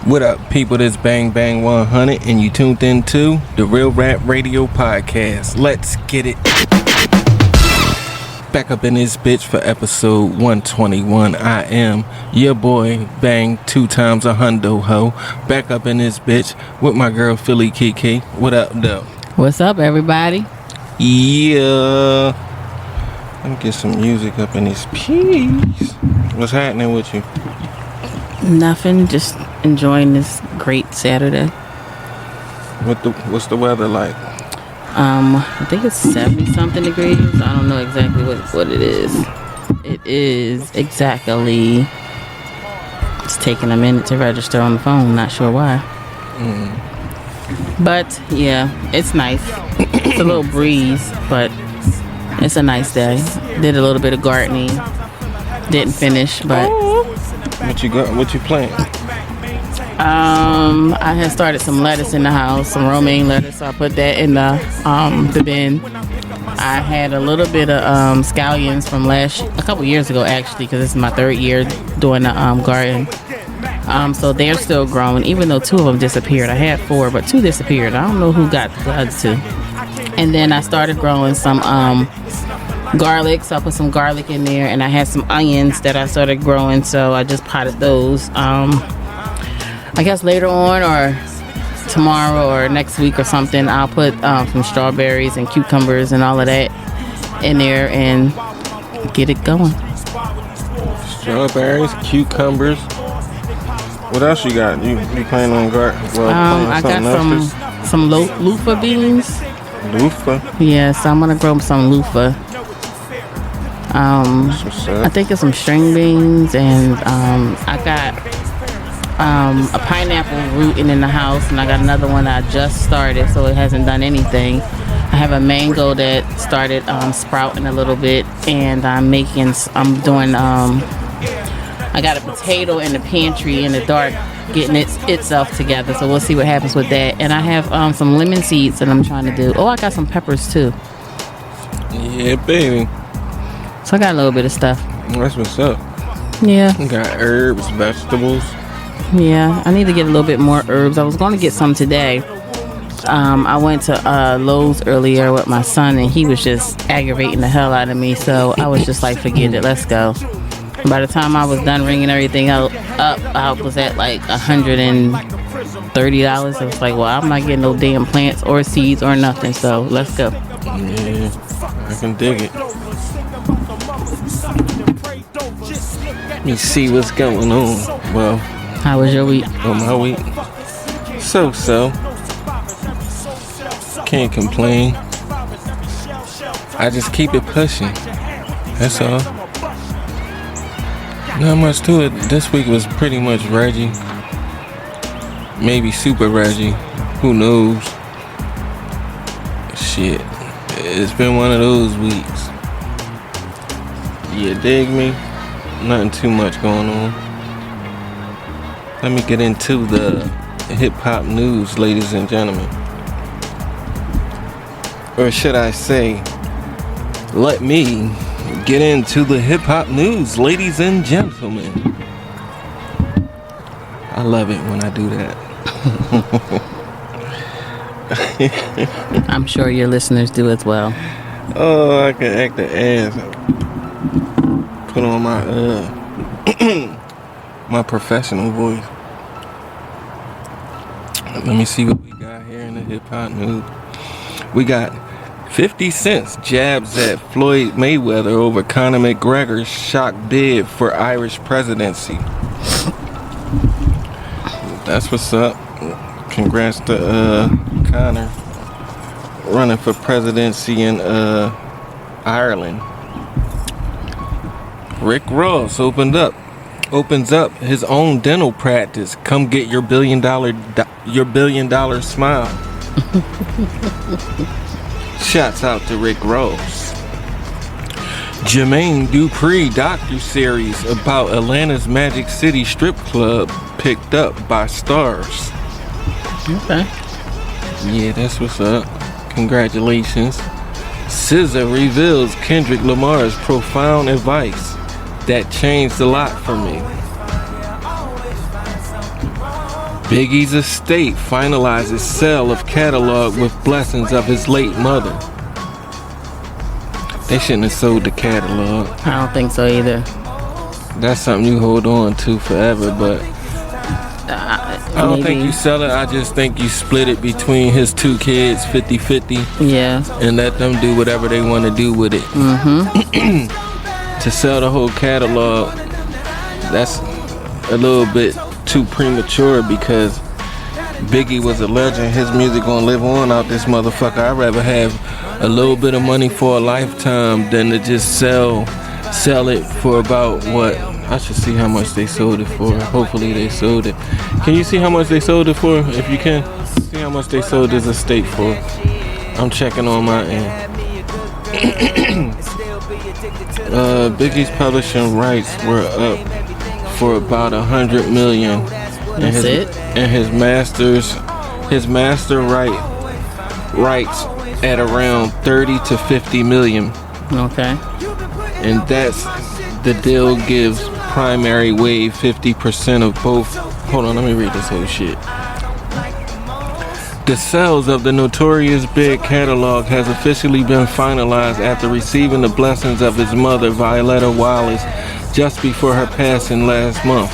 What up, people? This Bang Bang 100, and you tuned into the Real Rap Radio Podcast. Let's get it. Back up in this bitch for episode 121. I am your boy, Bang, 2 times a hundo ho. Back up in this bitch with my girl, Philly Kiki. What up, though? What's up, everybody? Yeah. Let me get some music up in this piece. What's happening with you? Nothing, just enjoying this great Saturday. What's the weather like? I think it's 70-something degrees. I don't know exactly what it is. It is exactly... It's taking a minute to register on the phone. Not sure why. But, yeah, it's nice. It's a little breeze, but it's a nice day. Did a little bit of gardening. Didn't finish, but... What you planting? I had started some lettuce in the house, some romaine lettuce. So I put that in the bin. I had a little bit of scallions from a couple years ago, actually, because this is my 3rd year doing the garden. So they're still growing, even though 2 of them disappeared. I had 4, but 2 disappeared. I don't know who got the other 2. And then I started growing some garlic, so I put some garlic in there, and I had some onions that I started growing, so I just potted those. I guess later on or tomorrow or next week or something, I'll put some strawberries and cucumbers and all of that in there and get it going. Strawberries, cucumbers. What else you got? You planning on garden? I got some loofah beans. Loofah? Yeah, so I'm gonna grow some loofah. I think it's some string beans, and I got a pineapple rooting in the house, and I got another one that I just started, so it hasn't done anything. I have a mango that started sprouting a little bit, and I got a potato in the pantry in the dark getting itself together, so we'll see what happens with that. And I have some lemon seeds that I'm trying to do. Oh, I got some peppers too. Yeah, baby. So I got a little bit of stuff. That's what's up. Yeah. You got herbs, vegetables. Yeah, I need to get a little bit more herbs. I was going to get some today. I went to Lowe's earlier with my son, and he was just aggravating the hell out of me. So I was just like, forget it, let's go. By the time I was done ringing everything up, I was at like $130. I was like, well, I'm not getting no damn plants or seeds or nothing. So let's go. Yeah, I can dig it. Let me see what's going on. Well, how was your week? My week? So. Can't complain. I just keep it pushing. That's all. Not much to it. This week was pretty much Reggie. Maybe Super Reggie. Who knows? Shit. It's been one of those weeks. You dig me? Nothing too much going on. Let me get into the hip-hop news, ladies and gentlemen. Or should I say, let me get into the hip-hop news, ladies and gentlemen. I love it when I do that. I'm sure your listeners do as well. Oh, I can act the ass. Put on my my professional voice. Let me see what we got here in the hip-hop news. We got 50 Cent jabs at Floyd Mayweather over Conor McGregor's shock bid for Irish presidency. That's what's up. Congrats to Conor running for presidency in Ireland. Rick Ross opens up his own dental practice. Come get your $1 billion smile. Shouts out to Rick Ross. Jermaine Dupri docu-series about Atlanta's Magic City strip club picked up by Stars. Okay. Yeah, that's what's up. Congratulations. SZA reveals Kendrick Lamar's profound advice that changed a lot for me. Biggie's estate finalizes sale of catalog with blessings of his late mother. They shouldn't have sold the catalog. I don't think so either. That's something you hold on to forever, but I don't think you sell it. I just think you split it between his two kids 50-50. Yeah. And let them do whatever they want to do with it. To sell the whole catalog, that's a little bit too premature because Biggie was a legend. His music gonna live on out this motherfucker. I'd rather have a little bit of money for a lifetime than to just sell it for about what? I should see how much they sold it for. Hopefully they sold it. Can you see how much they sold it for? If you can, see how much they sold his estate for. I'm checking on my end. Biggie's publishing rights were up for about 100 million. That's it. And his master rights at around 30 to 50 million. Okay. And that's the deal gives Primary Wave 50% of both. Hold on, let me read this whole shit. The sales of the Notorious Big catalog has officially been finalized after receiving the blessings of his mother, Violetta Wallace, just before her passing last month.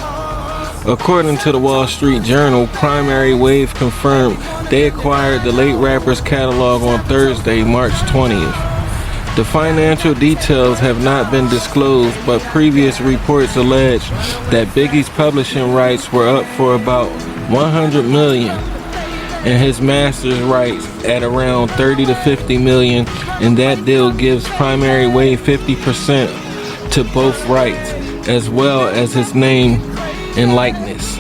According to the Wall Street Journal, Primary Wave confirmed they acquired the late rapper's catalog on Thursday, March 20th. The financial details have not been disclosed, but previous reports allege that Biggie's publishing rights were up for about 100 million and his master's rights at around 30 to 50 million, and that deal gives Primary Wave 50% to both rights, as well as his name and likeness.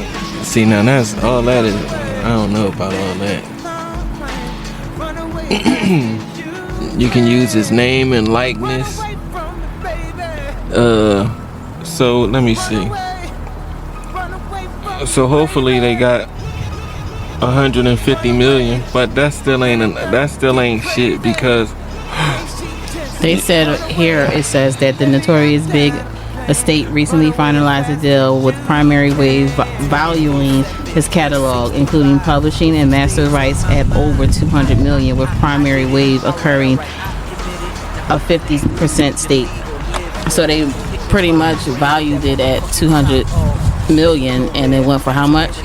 See, now that's all that is. I don't know about all that. You can use his name and likeness. So let me see. So hopefully they got 150 million, but that still ain't shit because they said here it says that the Notorious Big estate recently finalized a deal with Primary Wave valuing his catalog, including publishing and master rights at over 200 million, with Primary Wave occurring a 50% stake. So they pretty much valued it at 200 million, and it went for how much?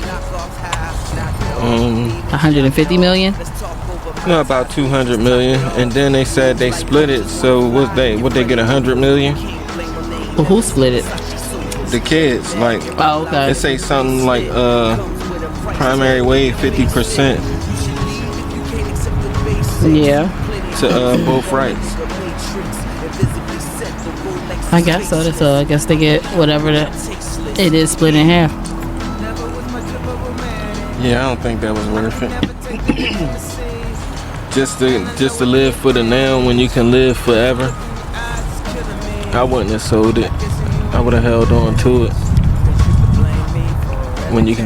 150 million? No, about 200 million, and then they said they split it. So would they get 100 million? Well, who split it? The kids, like. Oh, okay. They say something like Primary Wave 50%. Yeah. To both rights. I guess so. So I guess they get whatever it is split in half. Yeah, I don't think that was worth it. just to live for the now when you can live forever. I wouldn't have sold it. I would have held on to it. When you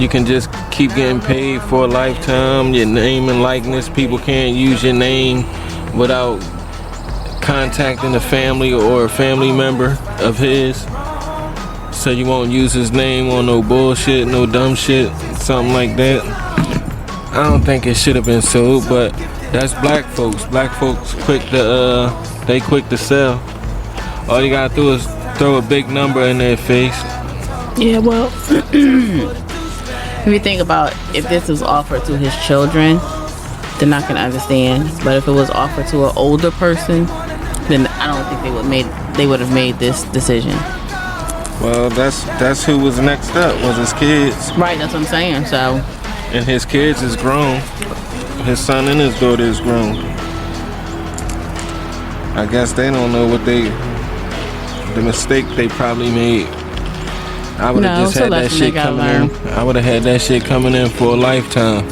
can just keep getting paid for a lifetime, your name and likeness. People can't use your name without contacting a family or a family member of his. So you won't use his name on no bullshit, no dumb shit, something like that. I don't think it should have been sold, but that's black folks. Black folks quick to sell. All you gotta do is throw a big number in their face. Yeah, well, if you think about if this was offered to his children, they're not gonna understand. But if it was offered to an older person, then I don't think they would have made this decision. Well, that's who was next up, was his kids. Right, that's what I'm saying. So, and his kids is grown. His son and his daughter is grown. I guess they don't know what the mistake they probably made. I would have just had that shit coming in. I would have had that shit coming in for a lifetime.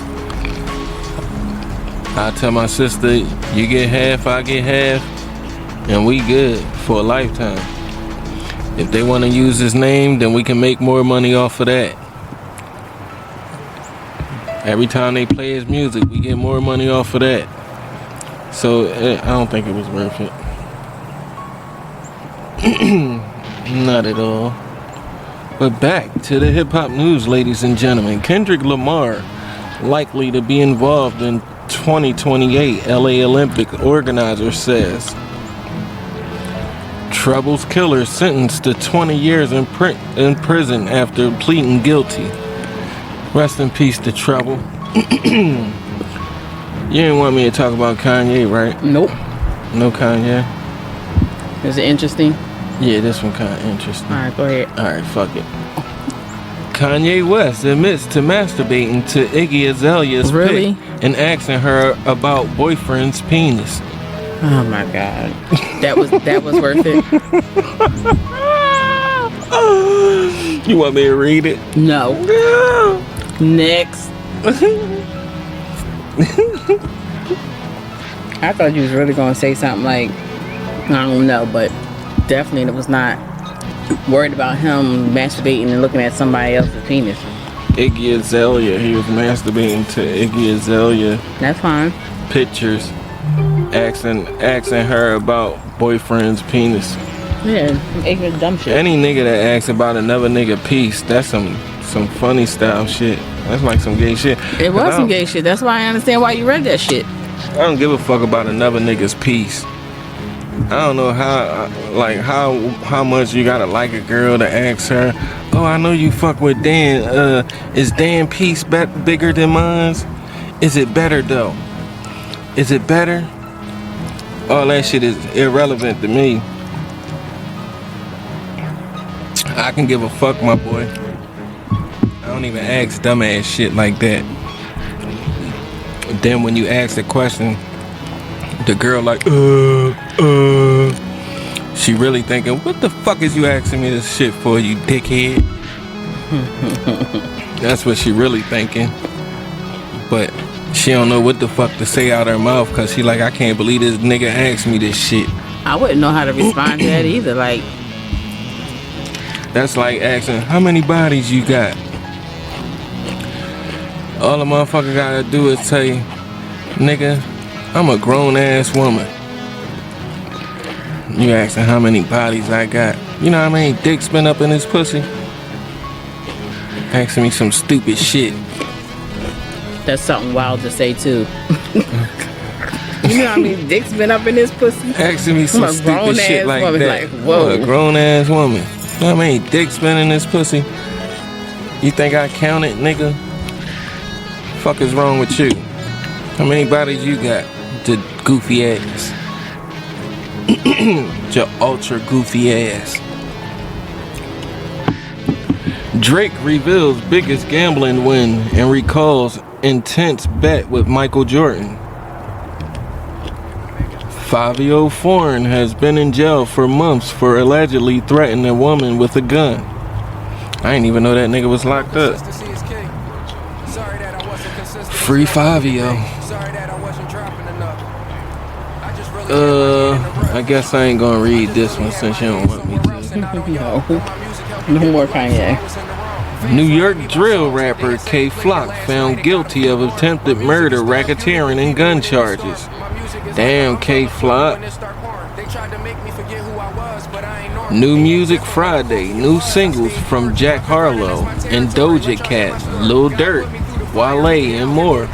I tell my sister, you get half, I get half, and we good for a lifetime. If they want to use his name, then we can make more money off of that. Every time they play his music, we get more money off of that. So I don't think it was worth it. Not at all. But back to the hip hop news, ladies and gentlemen. Kendrick Lamar likely to be involved in 2028 LA Olympic organizer says. Trouble's killer sentenced to 20 years in prison after pleading guilty. Rest in peace to Trouble. You didn't want me to talk about Kanye, right? Nope. No Kanye? Is it interesting? Yeah, this one kind of interesting. Alright, go ahead. Alright, fuck it. Kanye West admits to masturbating to Iggy Azalea's Really? pic and asking her about boyfriend's penis. Oh my god. That was worth it. You want me to read it? No. Next. I thought you was really gonna say something like, I don't know, but definitely it was not worried about him masturbating and looking at somebody else's penis. Iggy Azalea. He was masturbating to Iggy Azalea. That's fine. Pictures. Asking her about boyfriend's penis. Yeah, ignorant dumb shit. Any nigga that asks about another nigga piece, that's some funny style shit. That's like some gay shit. It was some gay shit. That's why I understand why you read that shit. I don't give a fuck about another nigga's piece. I don't know how much you gotta like a girl to ask her, oh, I know you fuck with Dan. Is Dan piece bigger than mine's? Is it better though? Is it better? All that shit is irrelevant to me. I can give a fuck, my boy. I don't even ask dumbass shit like that. Then when you ask the question, the girl like, she really thinking, what the fuck is you asking me this shit for, you dickhead? That's what she really thinking. But she don't know what the fuck to say out her mouth, cause she like, I can't believe this nigga asked me this shit. I wouldn't know how to respond to that either. Like, that's like asking, how many bodies you got? All a motherfucker gotta do is say, nigga, I'm a grown ass woman. You asking how many bodies I got? You know how many dicks been up in this pussy? Asking me some stupid shit. that's something wild to say too. You know how many dicks been up in this pussy? Asking me some stupid shit like that. Like, whoa. I'm a grown ass woman. You know how many dicks been in this pussy? You think I counted, nigga? Fuck is wrong with you? How many bodies you got? The goofy ass. Your ultra goofy ass. Drake reveals biggest gambling win and recalls intense bet with Michael Jordan. Fabio Foreign has been in jail for months for allegedly threatening a woman with a gun. I didn't even know that nigga was locked up. Free Fabio. I guess I ain't gonna read this one since you don't want me to. No more Kanye. New York drill rapper K Flock found guilty of attempted murder, racketeering, and gun charges. Damn, K Flock. New Music Friday, new singles from Jack Harlow and Doja Cat, Lil Durk, Wale, and more.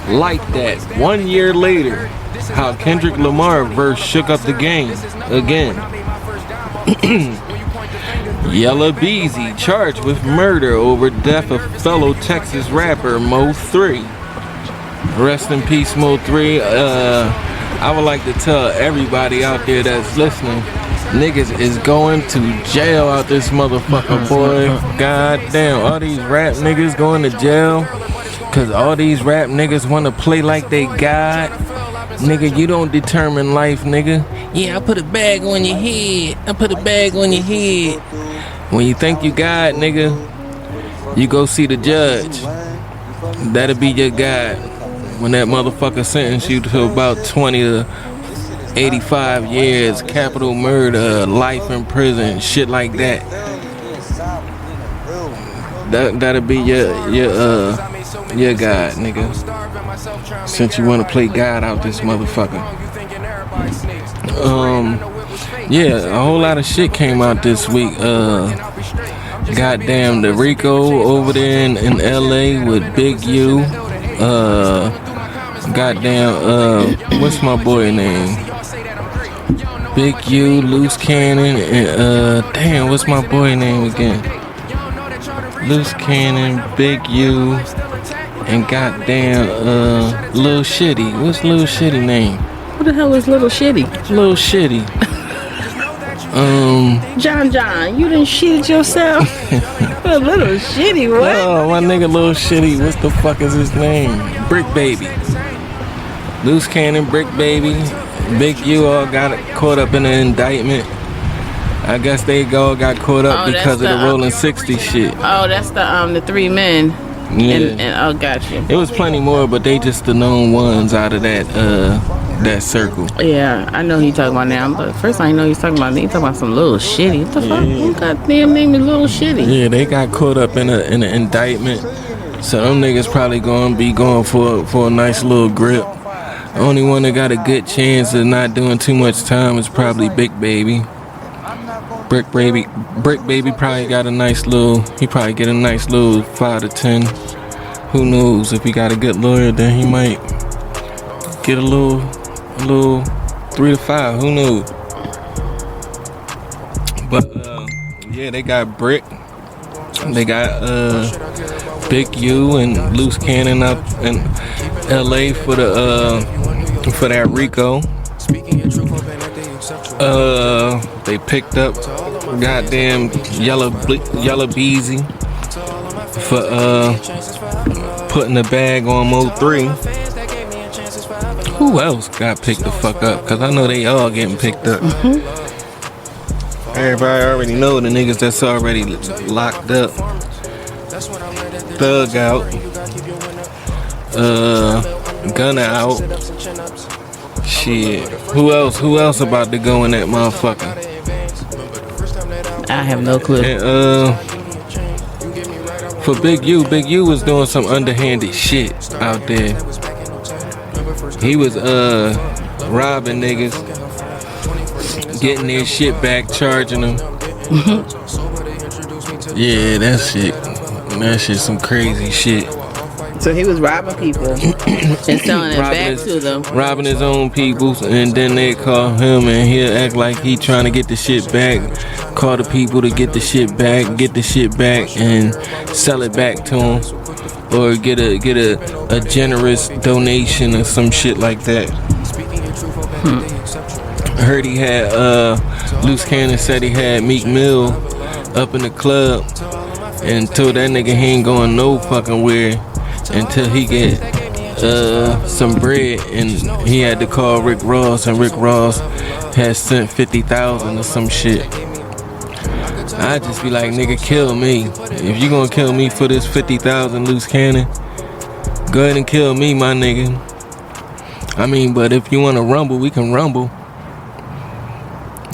Like that, 1 year later, how Kendrick Lamar verse shook up the game again. Yella Beezy charged with murder over death of fellow Texas rapper Mo 3. Rest in peace, Mo 3. I would like to tell everybody out there that's listening, niggas is going to jail out this motherfucker, boy. God damn, all these rap niggas going to jail cause all these rap niggas want to play like they God. Nigga, you don't determine life, nigga. Yeah, I put a bag on your head. I put a bag on your head. When you think you God, nigga, you go see the judge. That'll be your God. When that motherfucker sentence you to about 20 to 85 years, capital murder, life in prison, shit like that. That'll be your God, nigga. Since you want to play God out this motherfucker. Yeah, a whole lot of shit came out this week. Goddamn, the R.I.C.O over there in L.A. with Big U. What's my boy name? Big U, Loose Cannon, and damn, what's my boy name again? Loose Cannon, Big U, and goddamn, Lil Shitty. What's Lil Shitty name? What the hell is Little Shitty? Lil Shitty. John, you done shit yourself? A little shitty, what? Oh, my nigga Lil Shitty, what the fuck is his name? Brick Baby. Loose Cannon, Brick Baby, Big U all got caught up in the indictment. I guess they all got caught up because of the Rollin 60 shit. Oh, that's the 3 men. Yeah. Got you. It was plenty more, but they just the known ones out of that circle. Yeah, I know who you talking about now. But first I know he's talking about. He talking about some little shitty. What the fuck? Who goddamn name is Little Shitty? Yeah, they got caught up in an indictment. So them niggas probably gonna be going for a nice little grip. The only one that got a good chance of not doing too much time is probably Big Baby. Brick Baby probably got a nice little. He probably get a nice little 5 to 10. Who knows? If he got a good lawyer, then he might get a little 3 to 5. Who knows? But yeah, they got Brick. They got Big U and Loose Cannon up in L.A. for that R.I.C.O. They picked up goddamn Yella Beezy for putting the bag on Mo3. Who else got picked the fuck up? Cause I know they all getting picked up. Everybody already know the niggas that's already locked up. Thug out. Gunna out. Shit. Who else about to go in that motherfucker? I have no clue. And, for Big U was doing some underhanded shit out there. He was robbing niggas, getting their shit back, charging them. Yeah, that shit some crazy shit. So he was robbing people and selling it back to them. Robbing his own people, and then they call him and he'll act like he trying to get the shit back. Call the people to get the shit back, and sell it back to him. Or get a generous donation or some shit like that. I heard he had Loose Cannon said he had Meek Mill up in the club and told that nigga he ain't going no fucking where until he get some bread, and he had to call Rick Ross, and Rick Ross had sent 50,000 or some shit. I just be like, nigga, kill me. If you gonna kill me for this 50,000, Loose Cannon, go ahead and kill me, my nigga. I mean, but if you wanna rumble, we can rumble.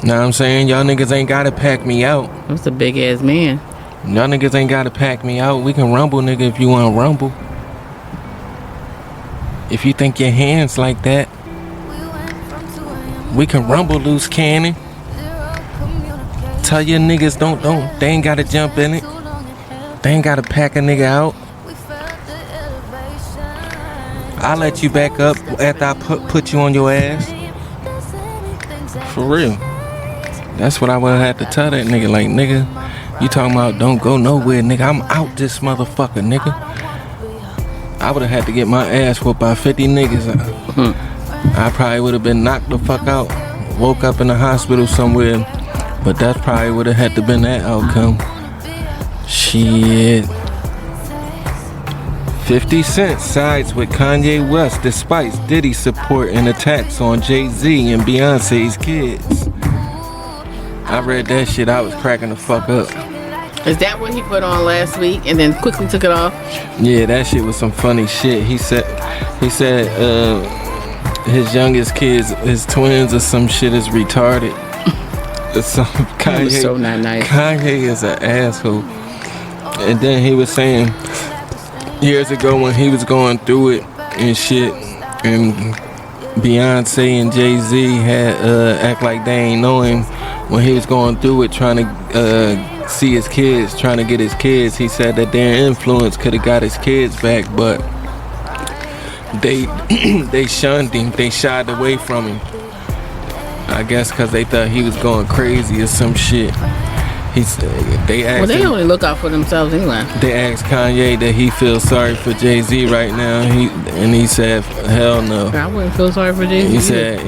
Know what I'm saying? Y'all niggas ain't gotta pack me out. That's a big ass man. Y'all niggas ain't gotta pack me out. We can rumble, nigga, if you wanna rumble. If you think your hands like that, we can rumble, Loose Cannon. Tell your niggas they ain't gotta jump in it. They ain't gotta pack a nigga out. I'll let you back up after I put you on your ass. For real. That's what I would have to tell that nigga. Like, nigga, you talking about don't go nowhere, nigga. I'm out this motherfucker, nigga. I would have had to get my ass whooped by 50 niggas. I probably would have been knocked the fuck out. Woke up in the hospital somewhere. But that probably would have had to been that outcome. Shit. 50 Cent sides with Kanye West despite Diddy's support and attacks on Jay-Z and Beyonce's kids. I read that shit, I was cracking the fuck up. Is that what he put on last week and then quickly took it off? Yeah, that shit was some funny shit. He said his youngest kids, his twins or some shit is retarded. Kanye, so not nice. Kanye is an asshole. And then he was saying years ago when he was going through it and shit, and Beyonce and Jay-Z had act like they ain't know him when he was going through it, trying to see his kids, trying to get his kids, he said that their influence could have got his kids back, but they they shunned him. They shied away from him. I guess because they thought he was going crazy or some shit. He said they asked. Well, they him, only look out for themselves anyway. They asked Kanye that he feels sorry for Jay-Z right now. He said, "Hell no." I wouldn't feel sorry for Jay-Z. He said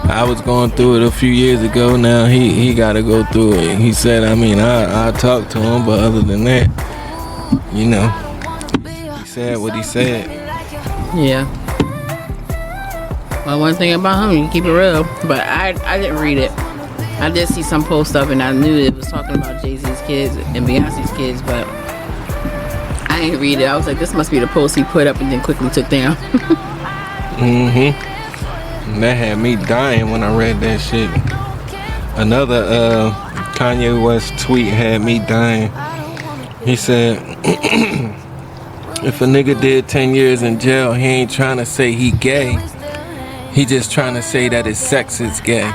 I was going through it a few years ago. Now he got to go through it. He said, I mean, I talked to him, but other than that, you know, he said what he said. Yeah. Well, one thing about him, you keep it real. But I didn't read it. I did see some post up, and I knew it was talking about Jay-Z's kids and Beyonce's kids, but I didn't read it. I was like, this must be the post he put up and then quickly took down. That had me dying when I read that shit. Another Kanye West tweet had me dying. He said, if a nigga did 10 years in jail, he ain't trying to say he gay. He just trying to say that his sex is gay.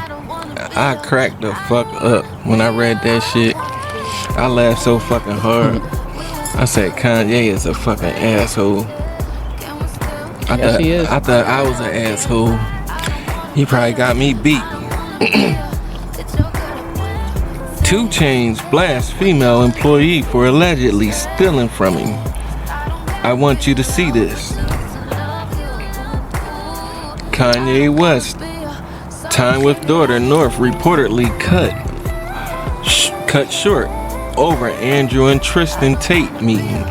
I cracked the fuck up when I read that shit. I laughed so fucking hard. I said Kanye is a fucking asshole. I thought I was an asshole. He probably got me beat. 2 Chainz blasts female employee for allegedly stealing from him. I want you to see this. Kanye West. Time with daughter North reportedly cut short over Andrew and Tristan Tate meeting.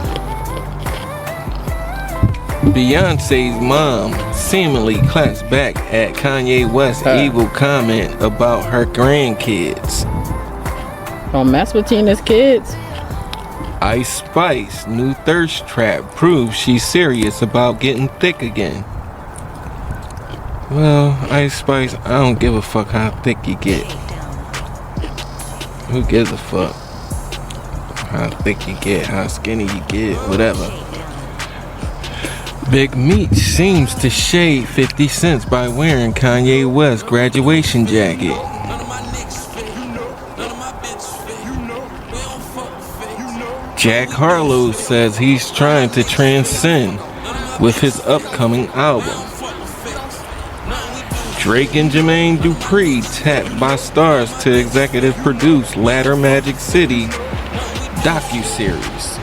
Beyonce's mom seemingly claps back at Kanye West's evil comment about her grandkids. Don't mess with Tina's kids. Ice Spice new thirst trap proves she's serious about getting thick again. Well, Ice Spice, I don't give a fuck how thick you get. Who gives a fuck? How thick you get, how skinny you get, whatever. Big Meech seems to shade 50 Cent by wearing Kanye West's graduation jacket. Jack Harlow says he's trying to transcend with his upcoming album. Drake and Jermaine Dupri tapped by stars to executive produce Ladder Magic City docuseries.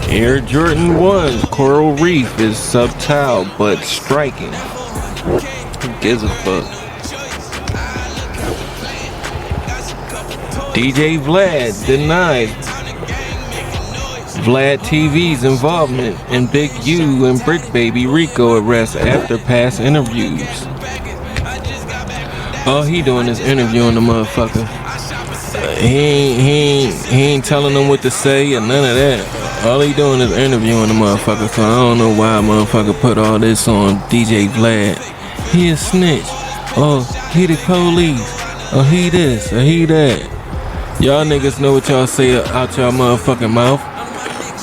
Air Jordan 1's coral reef is subtle but striking. Who gives a fuck? DJ Vlad denied Vlad TV's involvement in Big U and Brick Baby R.I.C.O arrest after past interviews. All he doing is interviewing the motherfucker. He ain't telling them what to say or none of that. All he doing is interviewing the motherfucker. So I don't know why a motherfucker put all this on DJ Vlad. He a snitch. Oh, he the police. Oh, he this or he that. Y'all niggas know what y'all say out y'all motherfucking mouth.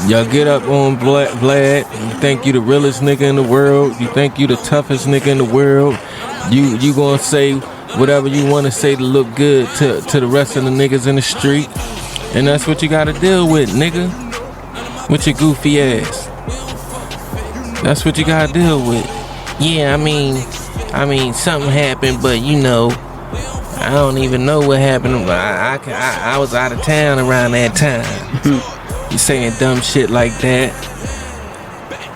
Y'all get up on Vlad. You think you the realest nigga in the world. You think you the toughest nigga in the world. You gonna say whatever you want to say to look good to the rest of the niggas in the street. And that's what you gotta deal with, nigga. With your goofy ass. That's what you gotta deal with. Yeah, I mean something happened, but you know, I don't even know what happened. I was out of town around that time. You saying dumb shit like that,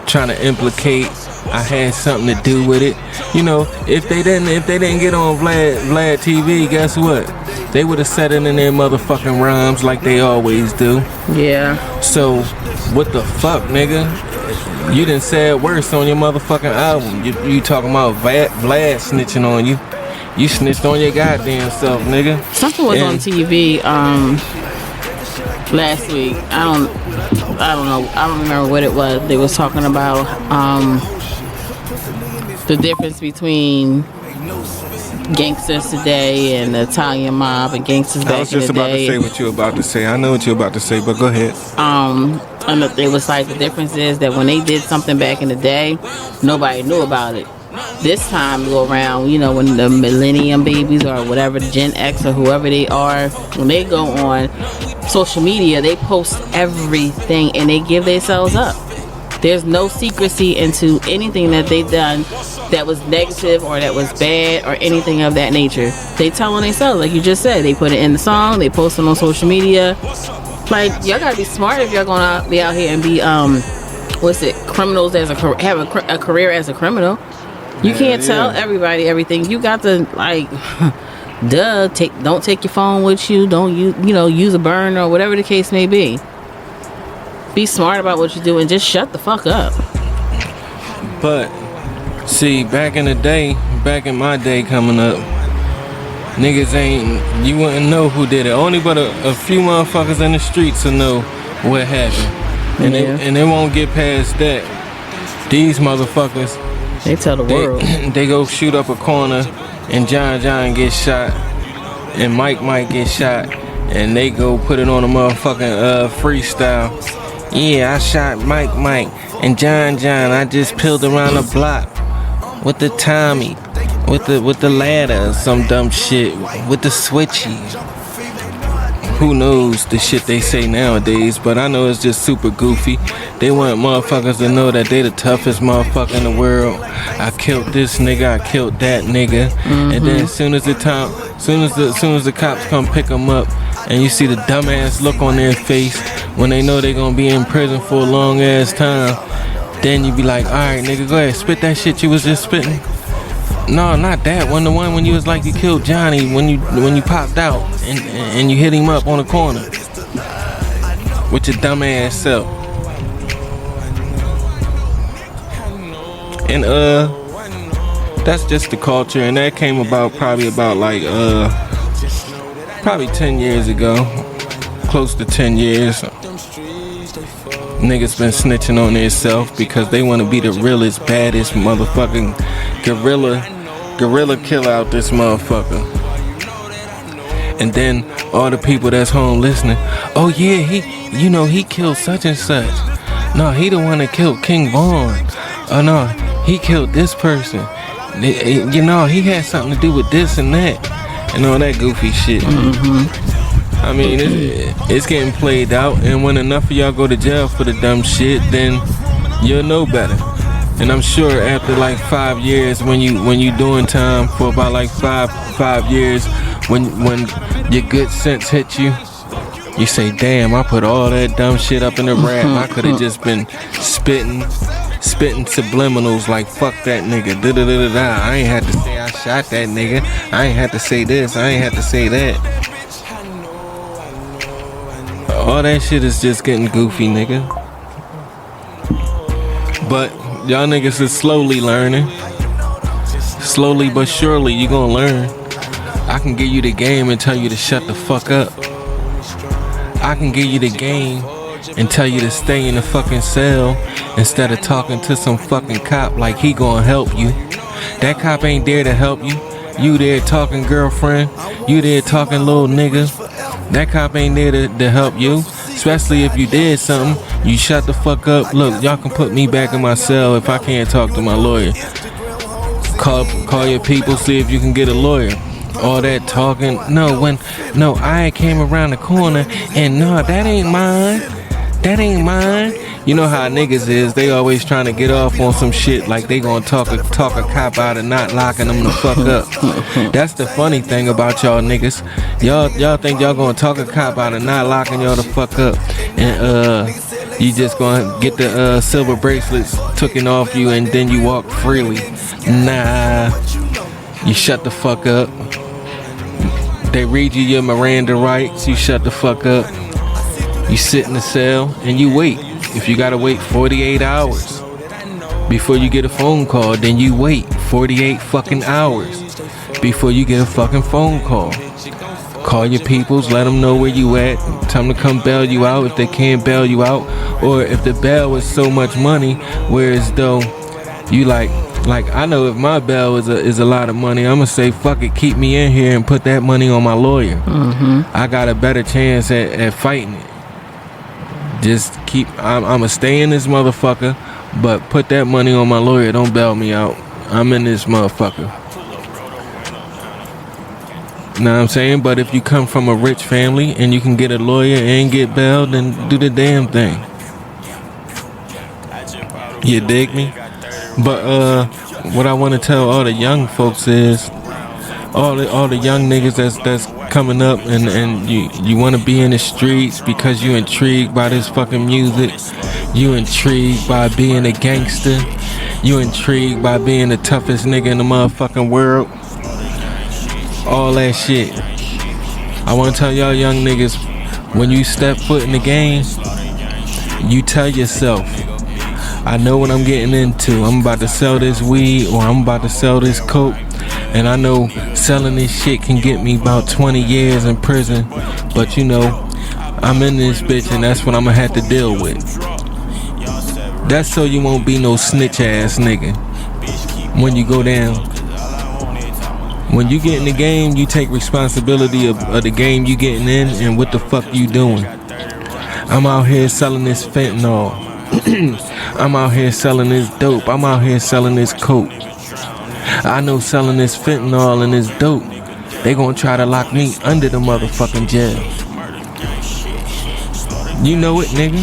trying to implicate I had something to do with it. You know, if they didn't get on Vlad TV, guess what? They would have said it in their motherfucking rhymes like they always do. Yeah. So, what the fuck, nigga? You done said worse on your motherfucking album. You talking about Vlad snitching on you. You snitched on your goddamn self, nigga. Something was on TV last week. I don't know. I don't remember what it was. They was talking about the difference between gangsters today and the Italian mob and gangsters back in the day. I was just about to say what you were about to say. I know what you're about to say, but go ahead. And it was like the difference is that when they did something back in the day, nobody knew about it. this time go around, you know, when the millennium babies or whatever, Gen X or whoever they are, when they go on social media, they post everything and they give themselves up. There's no secrecy into anything that they've done that was negative or that was bad or anything of that nature. They tell on themselves, like you just said. They put it in the song, they post it on social media. Like, y'all gotta be smart if y'all gonna be out here and be criminals have a career as a criminal. You can't tell everybody everything. You got to, like, don't take your phone with you. Don't use a burner or whatever the case may be. Be smart about what you do and just shut the fuck up. But see, back in my day coming up, niggas you wouldn't know who did it. Only but a few motherfuckers in the streets will know what happened. And they won't get past that. These motherfuckers, they tell the world. They go shoot up a corner and John gets shot and Mike gets shot and they go put it on a motherfucking freestyle. Yeah, I shot Mike and John. I just peeled around the block with the Tommy, with the ladder or some dumb shit, with the switchy. Who knows the shit they say nowadays, but I know it's just super goofy. They want motherfuckers to know that they the toughest motherfucker in the world. I killed this nigga, I killed that nigga. Mm-hmm. And then as soon as the cops come pick them up, and you see the dumbass look on their face when they know they're gonna be in prison for a long ass time, then you be like, alright nigga, go ahead, spit that shit you was just spitting. No, not that one. The one when you was like you killed Johnny when you popped out and you hit him up on the corner with your dumbass self. And that's just the culture, and that came about probably 10 years ago, close to 10 years. Niggas been snitching on themselves because they want to be the realest, baddest motherfucking gorilla killer out this motherfucker. And then all the people that's home listening, oh yeah, he killed such and such. No, he the one that killed King Vaughn. Oh no, he killed this person. He had something to do with this and that, and all that goofy shit. Mm-hmm. I mean, it's getting played out, and when enough of y'all go to jail for the dumb shit, then you'll know better. And I'm sure after like 5 years, when you doing time for about like five years, when your good sense hits you, you say, damn, I put all that dumb shit up in the rap. I could have just been spitting subliminals like fuck that nigga, da-da-da-da-da. I ain't had to say I shot that nigga. I ain't had to say this. I ain't had to say that. All that shit is just getting goofy, nigga. But y'all niggas is slowly learning. Slowly but surely you gonna learn. I can give you the game and tell you to shut the fuck up. I can give you the game and tell you to stay in the fucking cell instead of talking to some fucking cop like he gonna help you. That cop ain't there to help you. You there talking girlfriend. You there talking little nigga. That cop ain't there to help you. Especially if you did something. You shut the fuck up. Look, y'all can put me back in my cell if I can't talk to my lawyer. Call your people, see if you can get a lawyer. All that talking. No, I came around the corner and no, that ain't mine. That ain't mine. You know how niggas is. They always trying to get off on some shit like they gonna talk a cop out of not locking them the fuck up. That's the funny thing about y'all niggas. Y'all think y'all gonna talk a cop out of not locking y'all the fuck up, and you just gonna get the silver bracelets taken off you and then you walk freely. Nah, you shut the fuck up. They read you your Miranda rights. You shut the fuck up. You sit in the cell and you wait. If you gotta wait 48 hours before you get a phone call, then you wait 48 fucking hours before you get a fucking phone call. Call your peoples, let them know where you at, tell them to come bail you out if they can't bail you out, or if the bail was so much money, whereas though you like I know if my bail is a lot of money, I'm gonna say fuck it, keep me in here and put that money on my lawyer. Mm-hmm. I got a better chance at fighting it. Just I'ma stay in this motherfucker, but put that money on my lawyer. Don't bail me out. I'm in this motherfucker. Know what I'm saying? But if you come from a rich family and you can get a lawyer and get bail, then do the damn thing. You dig me? But what I want to tell all the young folks is, all the young niggas that's coming up and you want to be in the streets because you intrigued by this fucking music, you intrigued by being a gangster, you intrigued by being the toughest nigga in the motherfucking world, all that shit. I want to tell y'all young niggas, when you step foot in the game, you tell yourself, I know what I'm getting into. I'm about to sell this weed or I'm about to sell this coke. And I know selling this shit can get me about 20 years in prison. But you know, I'm in this bitch and that's what I'm gonna have to deal with. That's so you won't be no snitch ass nigga when you go down. When you get in the game, you take responsibility of the game you getting in and what the fuck you doing. I'm out here selling this fentanyl. I'm out here selling this dope. I'm out here selling this coke. I know selling this fentanyl and this dope, they gonna try to lock me under the motherfucking jail. You know it, nigga.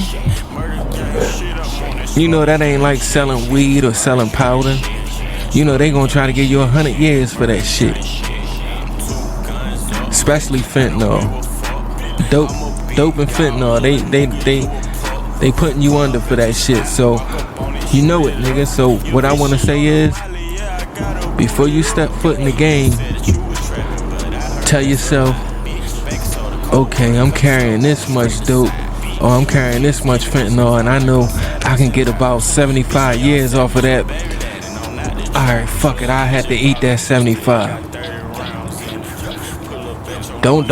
You know that ain't like selling weed or selling powder. You know they gonna try to give you 100 years for that shit. Especially fentanyl. Dope and fentanyl, they putting you under for that shit. So you know it, nigga. So what I wanna say is, before you step foot in the game, tell yourself, okay, I'm carrying this much dope, or I'm carrying this much fentanyl, and I know I can get about 75 years off of that. Alright, fuck it, I had to eat that 75. Don't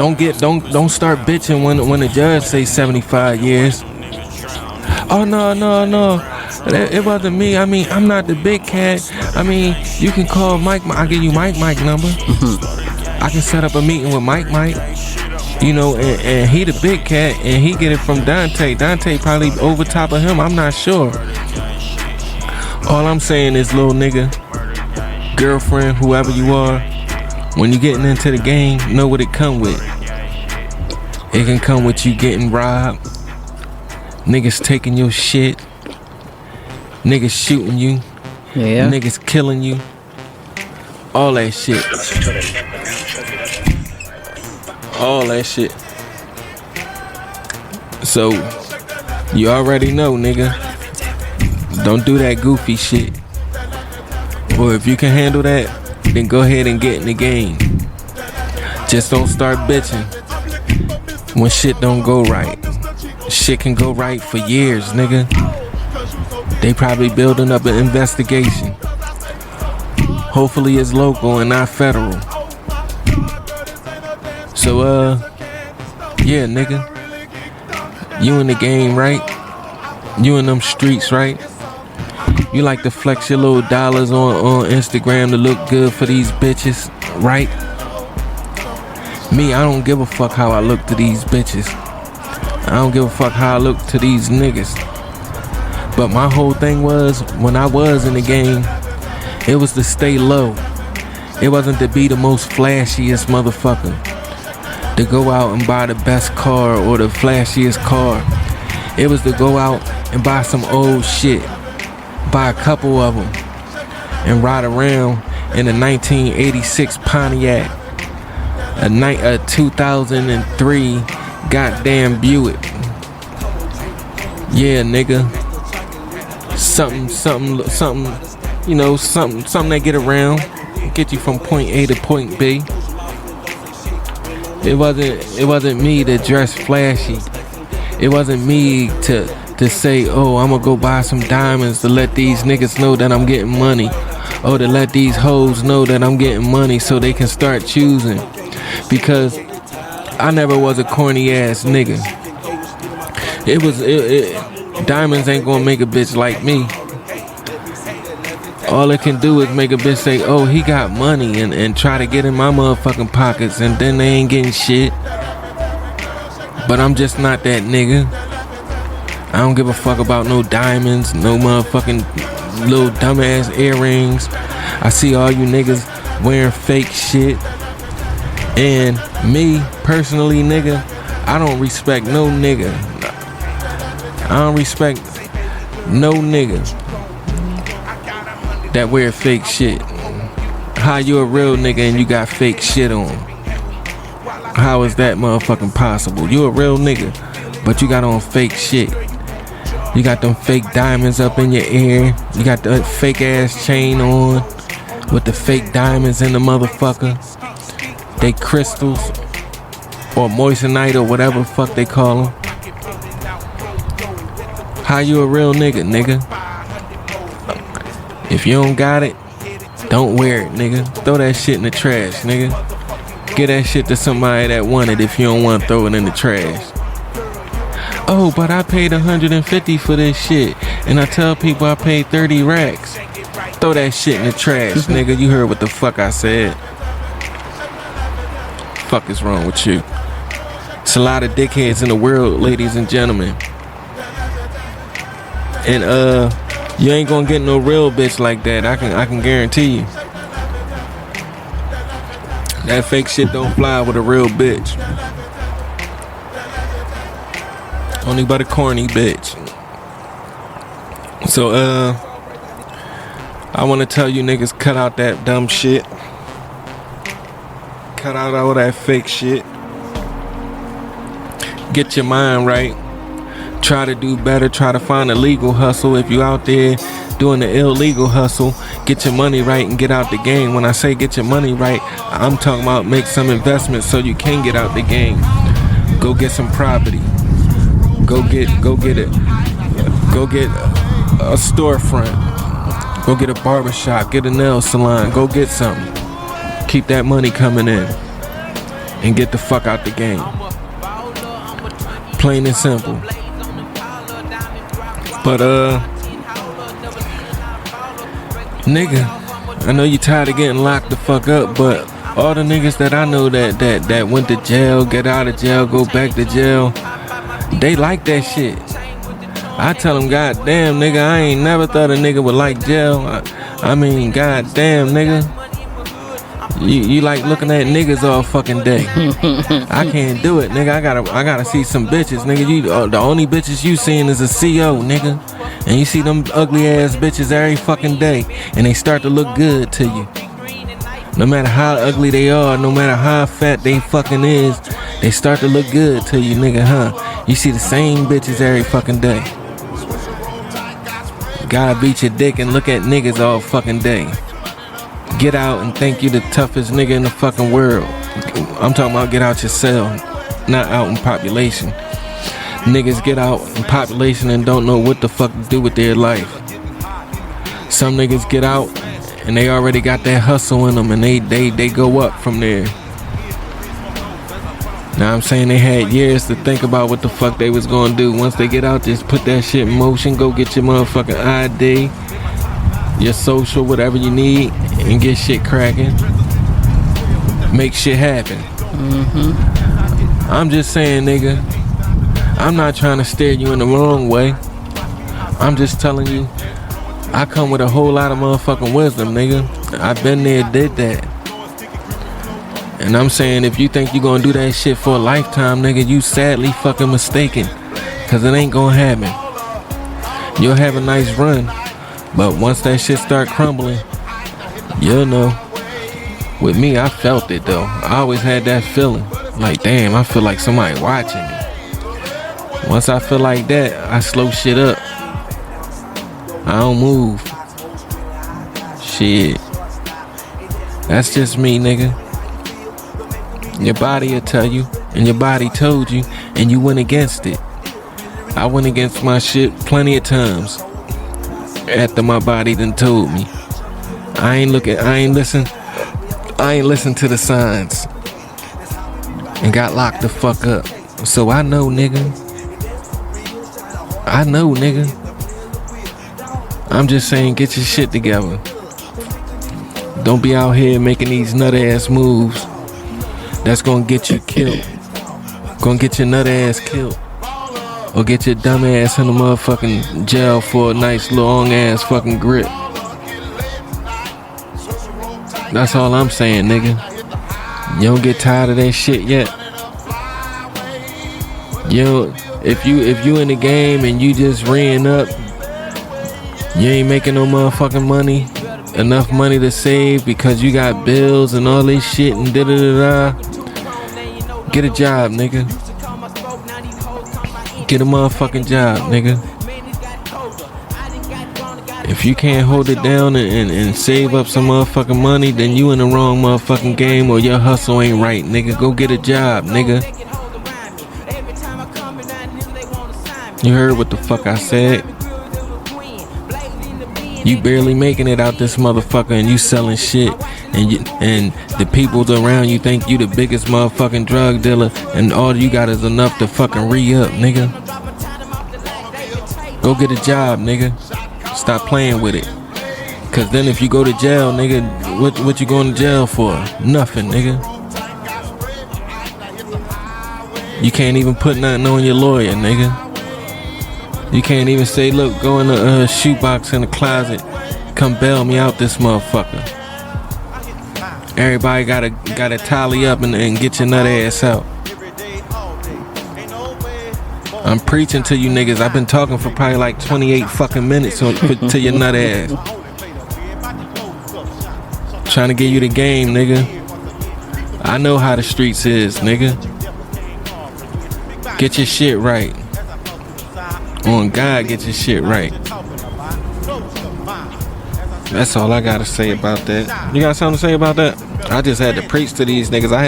start bitching when the judge say 75 years. Oh no. It wasn't me. I mean, I'm not the big cat. I mean, you can call Mike. I'll give you Mike number. I can set up a meeting with Mike. You know, and he the big cat, and he get it from Dante. Dante probably over top of him. I'm not sure. All I'm saying is, little nigga, girlfriend, whoever you are, when you getting into the game, know what it come with. It can come with you getting robbed, niggas taking your shit, niggas shooting you, niggas killing you, all that shit. All that shit. So, you already know, nigga. Don't do that goofy shit. Or if you can handle that, then go ahead and get in the game. Just don't start bitching when shit don't go right. Shit can go right for years, nigga. They probably building up an investigation. Hopefully it's local and not federal. So, yeah, nigga. You in the game, right? You in them streets, right? You like to flex your little dollars on Instagram to look good for these bitches, right? Me, I don't give a fuck how I look to these bitches. I don't give a fuck how I look to these niggas. But my whole thing was, when I was in the game, it was to stay low. It wasn't to be the most flashiest motherfucker, to go out and buy the best car or the flashiest car. It was to go out and buy some old shit, buy a couple of them, and ride around in a 1986 Pontiac, a 2003 goddamn Buick. Yeah, nigga. Something, you know, something that get around, get you from point A to point B. It wasn't me to dress flashy. It wasn't me to say, oh, I'm gonna go buy some diamonds to let these niggas know that I'm getting money. Or to let these hoes know that I'm getting money so they can start choosing. Because I never was a corny ass nigga. Diamonds ain't gonna make a bitch like me. All it can do is make a bitch say, oh, he got money, and try to get in my motherfucking pockets, and then they ain't getting shit. But I'm just not that nigga. I don't give a fuck about no diamonds, no motherfucking little dumbass earrings. I see all you niggas wearing fake shit. And me, personally, nigga, I don't respect no nigga. I don't respect no nigga that wear fake shit. How you a real nigga and you got fake shit on? How is that motherfucking possible? You a real nigga, but you got on fake shit. You got them fake diamonds up in your ear. You got the fake ass chain on with the fake diamonds in the motherfucker. They crystals or moissanite or whatever the fuck they call them. How you a real nigga, nigga? If you don't got it, don't wear it, nigga. Throw that shit in the trash, nigga. Get that shit to somebody that want it if you don't want to throw it in the trash. Oh, but I paid $150 for this shit. And I tell people I paid 30 racks. Throw that shit in the trash, nigga. You heard what the fuck I said. Fuck is wrong with you? It's a lot of dickheads in the world, ladies and gentlemen. And you ain't gonna get no real bitch like that. I can guarantee you. That fake shit don't fly with a real bitch. Only but a corny bitch. So I wanna tell you niggas, cut out that dumb shit. Cut out all that fake shit. Get your mind right. Try to do better. Try to find a legal hustle. If you out there doing the illegal hustle, get your money right and get out the game. When I say get your money right, I'm talking about make some investments so you can get out the game. Go get some property. Go get a storefront. Go get a barbershop. Get a nail salon. Go get something. Keep that money coming in and get the fuck out the game. Plain and simple. But nigga, I know you tired of getting locked the fuck up, but all the niggas that I know that went to jail, get out of jail, go back to jail, they like that shit. I tell them, God damn, nigga, I ain't never thought a nigga would like jail. I mean, god damn, nigga. You like looking at niggas all fucking day. I can't do it, nigga. I gotta see some bitches, nigga. You the only bitches you seeing is a CO, nigga. And you see them ugly ass bitches every fucking day, and they start to look good to you. No matter how ugly they are, no matter how fat they fucking is, they start to look good to you, nigga, huh? You see the same bitches every fucking day. Gotta beat your dick and look at niggas all fucking day. Get out and think you the toughest nigga in the fucking world. I'm talking about get out your cell, not out in population. Niggas get out in population and don't know what the fuck to do with their life. Some niggas get out and they already got that hustle in them and they go up from there. Now I'm saying they had years to think about what the fuck they was gonna do. Once they get out, just put that shit in motion, go get your motherfucking ID, your social, whatever you need, and get shit cracking. Make shit happen. I'm just saying, nigga, I'm not trying to steer you in the wrong way. I'm just telling you, I come with a whole lot of motherfucking wisdom, nigga. I've been there, did that. And I'm saying, if you think you gonna do that shit for a lifetime, nigga, you sadly fucking mistaken. Cause it ain't gonna happen. You'll have a nice run, but once that shit start crumbling, you'll know. With me, I felt it though. I always had that feeling. Like, damn, I feel like somebody watching me. Once I feel like that, I slow shit up. I don't move. Shit. That's just me, nigga. Your body will tell you, and your body told you, and you went against it. I went against my shit plenty of times after my body done told me. I ain't listen to the signs and got locked the fuck up. So I know, nigga. I'm just saying, get your shit together. Don't be out here making these nut ass moves that's gonna get you killed. Gonna get your nut ass killed. Or get your dumb ass in the motherfucking jail for a nice long ass fucking grip. That's all I'm saying, nigga. You don't get tired of that shit yet. Yo, if you in the game and you just reeing up, you ain't making no motherfucking money, enough money to save because you got bills and all this shit and da da da da. Get a job, nigga. Get a motherfucking job, nigga. If you can't hold it down and save up some motherfucking money, then you in the wrong motherfucking game or your hustle ain't right, nigga. Go get a job, nigga. You heard what the fuck I said? You barely making it out this motherfucker and you selling shit and the people around you think you the biggest motherfucking drug dealer and all you got is enough to fucking re-up, nigga. Go get a job, nigga. Stop playing with it. Cause then if you go to jail, nigga, what you going to jail for? Nothing, nigga. You can't even put nothing on your lawyer, nigga. You can't even say, look, go in the shoebox in the closet, come bail me out this motherfucker. Everybody gotta tally up and get your nut ass out. I'm preaching to you niggas. I've been talking for probably like 28 fucking minutes to your nut ass. Trying to get you the game, nigga. I know how the streets is, nigga. Get your shit right. On God, get your shit right. That's all I gotta say about that. You got something to say about that? I just had to preach to these niggas. I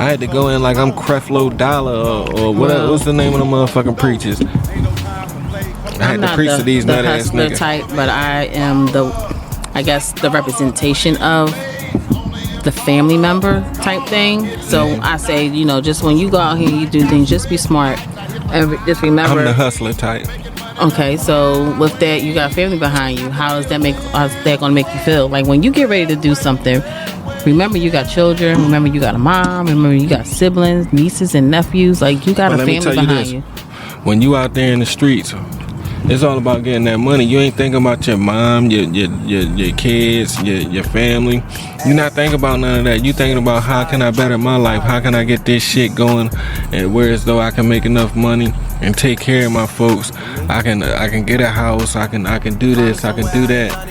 had to go in like I'm Creflo Dollar or whatever. What's the name of the motherfucking preachers? I had to preach to these nut ass niggas. Type, but I am the representation of the family member type thing. So I say, just when you go out here and you do things, just be smart. Just remember, I'm the hustler type. Okay, so with that, you got family behind you. How's that gonna make you feel? Like when you get ready to do something, remember you got children. Remember you got a mom. Remember you got siblings, nieces, and nephews. Like you got a family behind you. When you out there in the streets, it's all about getting that money. You ain't thinking about your mom, your kids, your family. You're not thinking about none of that. You thinking about how can I better my life? How can I get this shit going? And whereas though I can make enough money and take care of my folks, I can get a house. I can do this. I can do that.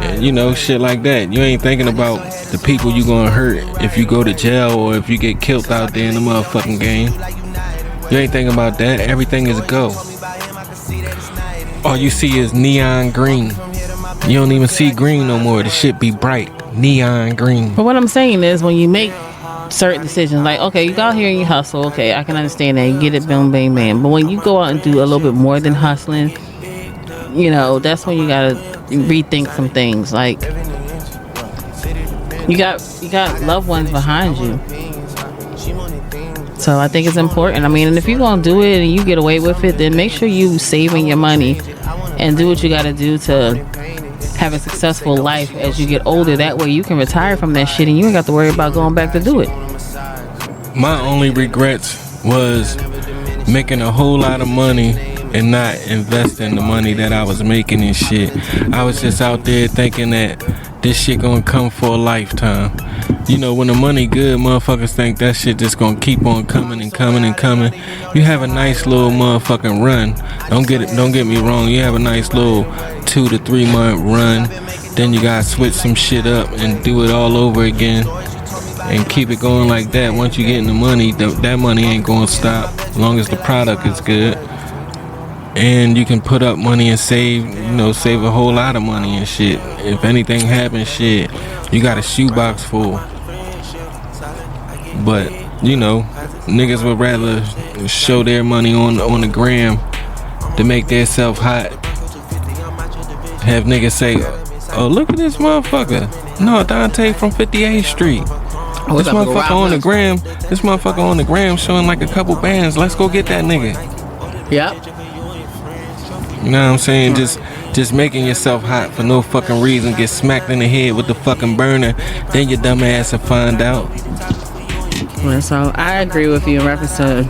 And, shit like that. You ain't thinking about the people you gonna hurt if you go to jail or if you get killed out there in the motherfucking game. You ain't thinking about that. Everything is go. All you see is neon green. You don't even see green no more. The shit be bright. Neon green. But what I'm saying is when you make certain decisions, like, okay, you go out here and you hustle. Okay, I can understand that. You get it, boom, bang, man. But when you go out and do a little bit more than hustling, that's when you gotta rethink some things. Like, you got loved ones behind you. So I think it's important. I mean, and if you're gonna do it and you get away with it, then make sure you saving your money and do what you gotta do to have a successful life as you get older. That way you can retire from that shit and you ain't got to worry about going back to do it. My only regrets was making a whole lot of money and not investing the money that I was making and shit. I was just out there thinking that this shit gonna come for a lifetime. When the money good, motherfuckers think that shit just gonna keep on coming and coming and coming. You have a nice little motherfucking run. Don't get me wrong. You have a nice little 2 to 3 month run. Then you gotta switch some shit up and do it all over again and keep it going like that. Once you get in the money, that money ain't gonna stop as long as the product is good. And you can put up money and save a whole lot of money and shit. If anything happens, shit, you got a shoebox full. But, niggas would rather show their money on the gram to make their self hot. Have niggas say, oh, look at this motherfucker. No, Dante from 58th Street. This motherfucker on the gram showing like a couple bands. Let's go get that nigga. Yep. You know what I'm saying? Just making yourself hot for no fucking reason. Get smacked in the head with the fucking burner. Then your dumb ass will find out. Well, so I agree with you in reference to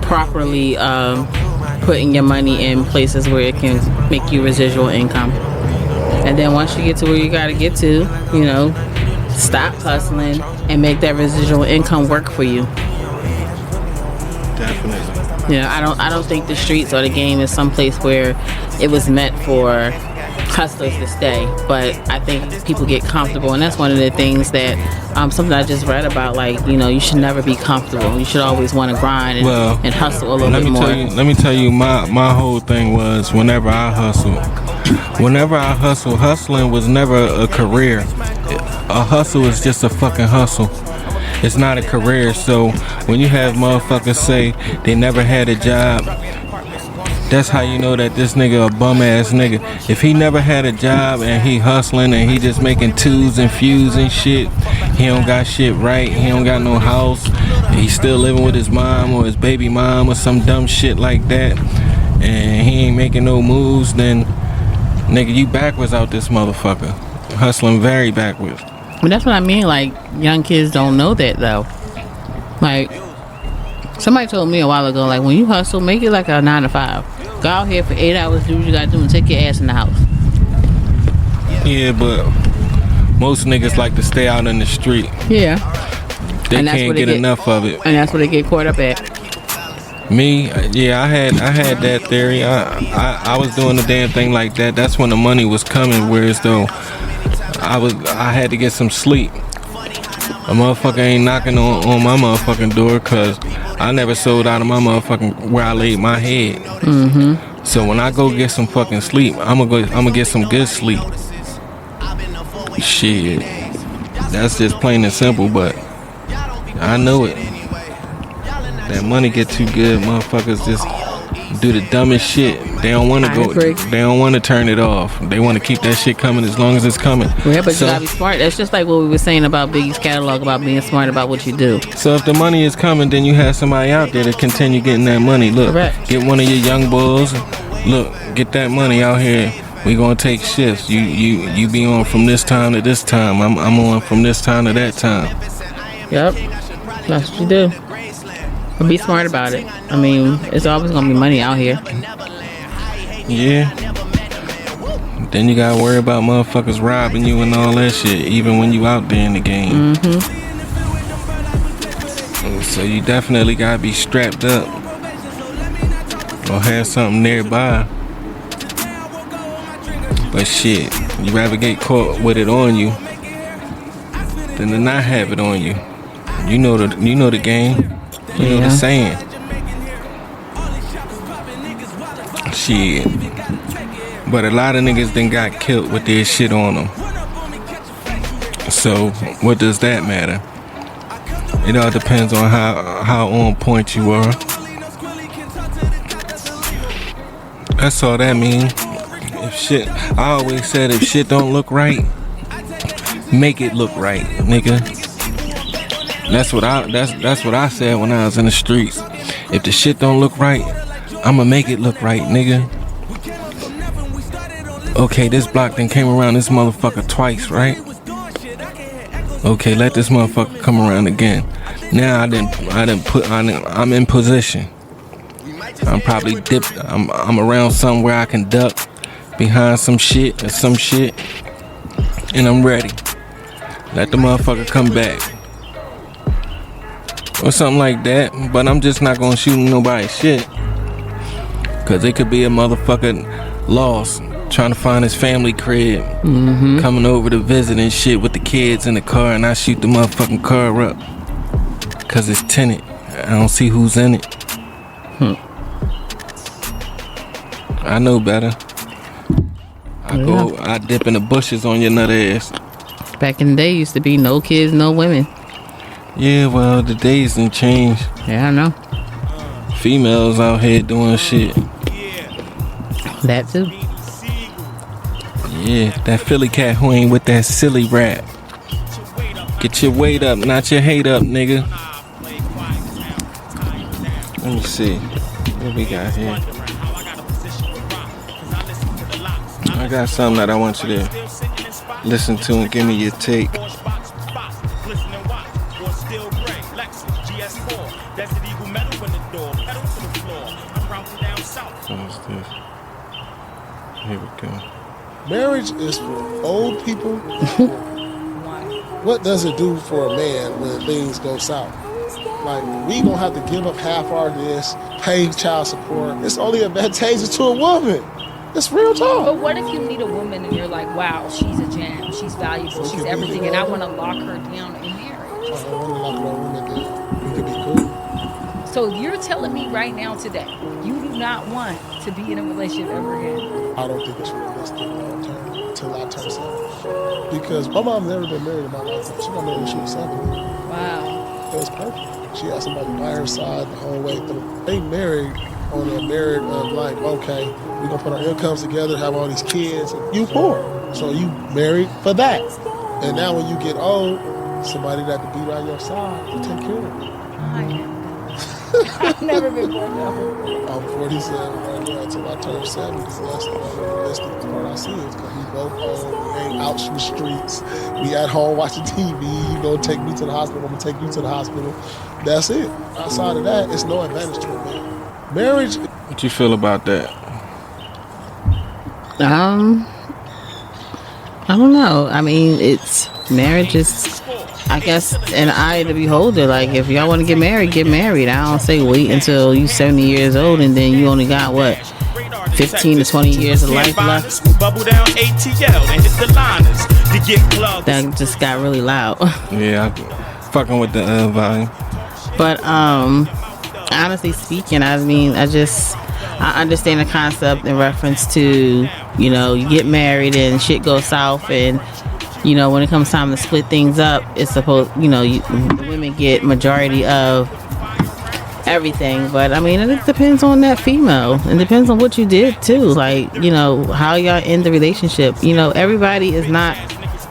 properly putting your money in places where it can make you residual income. And then once you get to where you got to get to, you know, stop hustling and make that residual income work for you. Definitely. You know, I don't think the streets or the game is someplace where it was meant for hustlers to stay, but I think people get comfortable, and that's one of the things that something I just read about. Like, you know, you should never be comfortable. You should always want to grind and hustle a little bit more. Let me tell you, my whole thing was whenever I hustle, hustling was never a career. A hustle is just a fucking hustle. It's not a career. So when you have motherfuckers say they never had a job, that's how you know that this nigga a bum ass nigga. If he never had a job and he hustling and he just making twos and fews and shit, he don't got shit right, he don't got no house, he's still living with his mom or his baby mom or some dumb shit like that, and he ain't making no moves, then nigga, you backwards out this motherfucker. Hustling very backwards. But that's what I mean, like, young kids don't know that though. Like, somebody told me a while ago, like, when you hustle, make it like a 9 to 5. Go out here for 8 hours, do what you gotta do, and take your ass in the house. Yeah, but most niggas like to stay out in the street. Yeah. They can't get enough of it. And that's what they get caught up at. Me, yeah, I had that theory. I was doing the damn thing like that. That's when the money was coming, whereas though I had to get some sleep. A motherfucker ain't knocking on my motherfucking door, cause I never sold out of my motherfucking where I laid my head. Mm-hmm. So when I go get some fucking sleep, I'm gonna get some good sleep. Shit, that's just plain and simple, but I know it. That money get too good, motherfuckers just do the dumbest shit. They don't want to go. Agree. They don't want to turn it off. They want to keep that shit coming as long as it's coming. Yeah, but you gotta be smart. That's just like what we were saying about Biggie's catalog, about being smart about what you do. So if the money is coming, then you have somebody out there to continue getting that money. Look, Correct. Get one of your young bulls. Look, get that money out here. We gonna take shifts. You be on from this time to this time. I'm on from this time to that time. Yep, that's what you do. But be smart about it. I mean, it's always gonna be money out here. Yeah. Then you gotta worry about motherfuckers robbing you and all that shit, even when you out there in the game. Mm-hmm. So you definitely gotta be strapped up or have something nearby. But shit, you rather get caught with it on you than to not have it on you. You know the game. You know the saying. Shit. But a lot of niggas then got killed with their shit on them. So what does that matter? It all depends on how on point you are. That's all that means. I always said if shit don't look right, make it look right, nigga. That's what I said when I was in the streets. If the shit don't look right, I'ma make it look right, nigga. Okay, this block then came around this motherfucker twice, right? Okay, let this motherfucker come around again. Now I'm in position. I'm probably dipped. I'm around somewhere I can duck behind some shit or some shit, and I'm ready. Let the motherfucker come back. Or something like that, but I'm just not gonna shoot nobody's shit, cause it could be a motherfucker lost, trying to find his family crib, coming over to visit and shit with the kids in the car, and I shoot the motherfucking car up, cause it's tinted. I don't see who's in it. I know better. I dip in the bushes on your nut ass. Back in the day, used to be no kids, no women. Yeah, well, the days didn't change. Yeah, I know. Females out here doing shit. That too. Yeah, that Philly cat who ain't with that silly rap. Get your weight up, not your hate up, nigga. Let me see. What we got here? I got something that I want you to listen to and give me your take. What is this? Here we go. Marriage is for old people. What does it do for a man when things go south? Like, we gonna have to give up half our this, pay child support. It's only advantageous to a woman. It's real talk. But what if you meet a woman and you're like, wow, she's a gem, she's valuable, she's everything, and I want to lock her down in marriage? I don't want to lock no woman down. We could be cool. So you're telling me right now today, you do not want to be in a relationship ever again? I don't think it's realistic long term until I turn 70. Because my mom never been married in my lifetime. She got married when she was 70. Wow. It was perfect. She had somebody by her side the whole way through. They married on a merit of like, okay, we're gonna put our incomes together, have all these kids. You poor, so you married for that. And now when you get old, somebody that can be by your side to take care of you. I've never been born that. I'm 47 right now until I turn 70. That's the only realistic part I see is because we both home, we ain't out in the streets, we at home watching TV, you gonna take me to the hospital, I'm gonna take you to the hospital. That's it. Outside of that, it's no advantage to a man. Marriage. What you feel about that? I don't know. I mean, it's marriage is, I guess, an eye of the beholder. Like, if y'all want to get married, get married. I don't say wait until you 70 years old and then you only got what, 15 to 20 years of life left. That just got really loud. Yeah, I'm fucking with the volume. But honestly speaking, I mean, I understand the concept in reference to, you know, you get married and shit goes south, and you know, when it comes time to split things up, it's supposed, you know, the women get majority of everything. But I mean, it depends on that female. It depends on what you did too. Like, you know, how y'all end the relationship. You know, everybody is not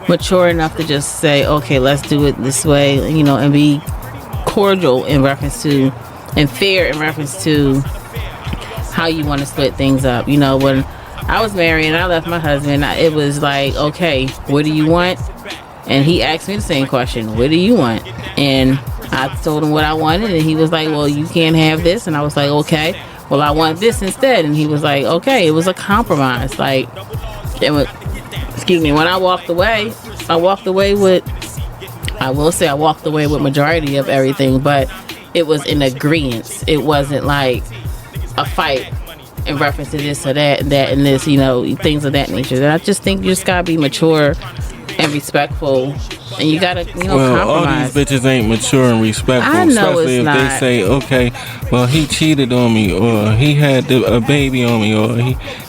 mature enough to just say, okay, let's do it this way, you know, and be cordial in reference to, and fair in reference to how you want to split things up. You know, when I was married and I left my husband, it was like, okay, what do you want? And he asked me the same question, what do you want? And I told him what I wanted, and he was like, well, you can't have this. And I was like, okay, well, I want this instead. And he was like, okay. It was a compromise. Like, it was, excuse me, when I walked away with, I will say I walked away with majority of everything, but it was in agreement. It wasn't like a fight in reference to this or that and that and this, you know, things of that nature. And I just think you just gotta be mature and respectful, and you gotta, you know, compromise. All these bitches ain't mature and respectful. I know, especially it's if not. They say, okay, well, he cheated on me, or he had a baby on me, or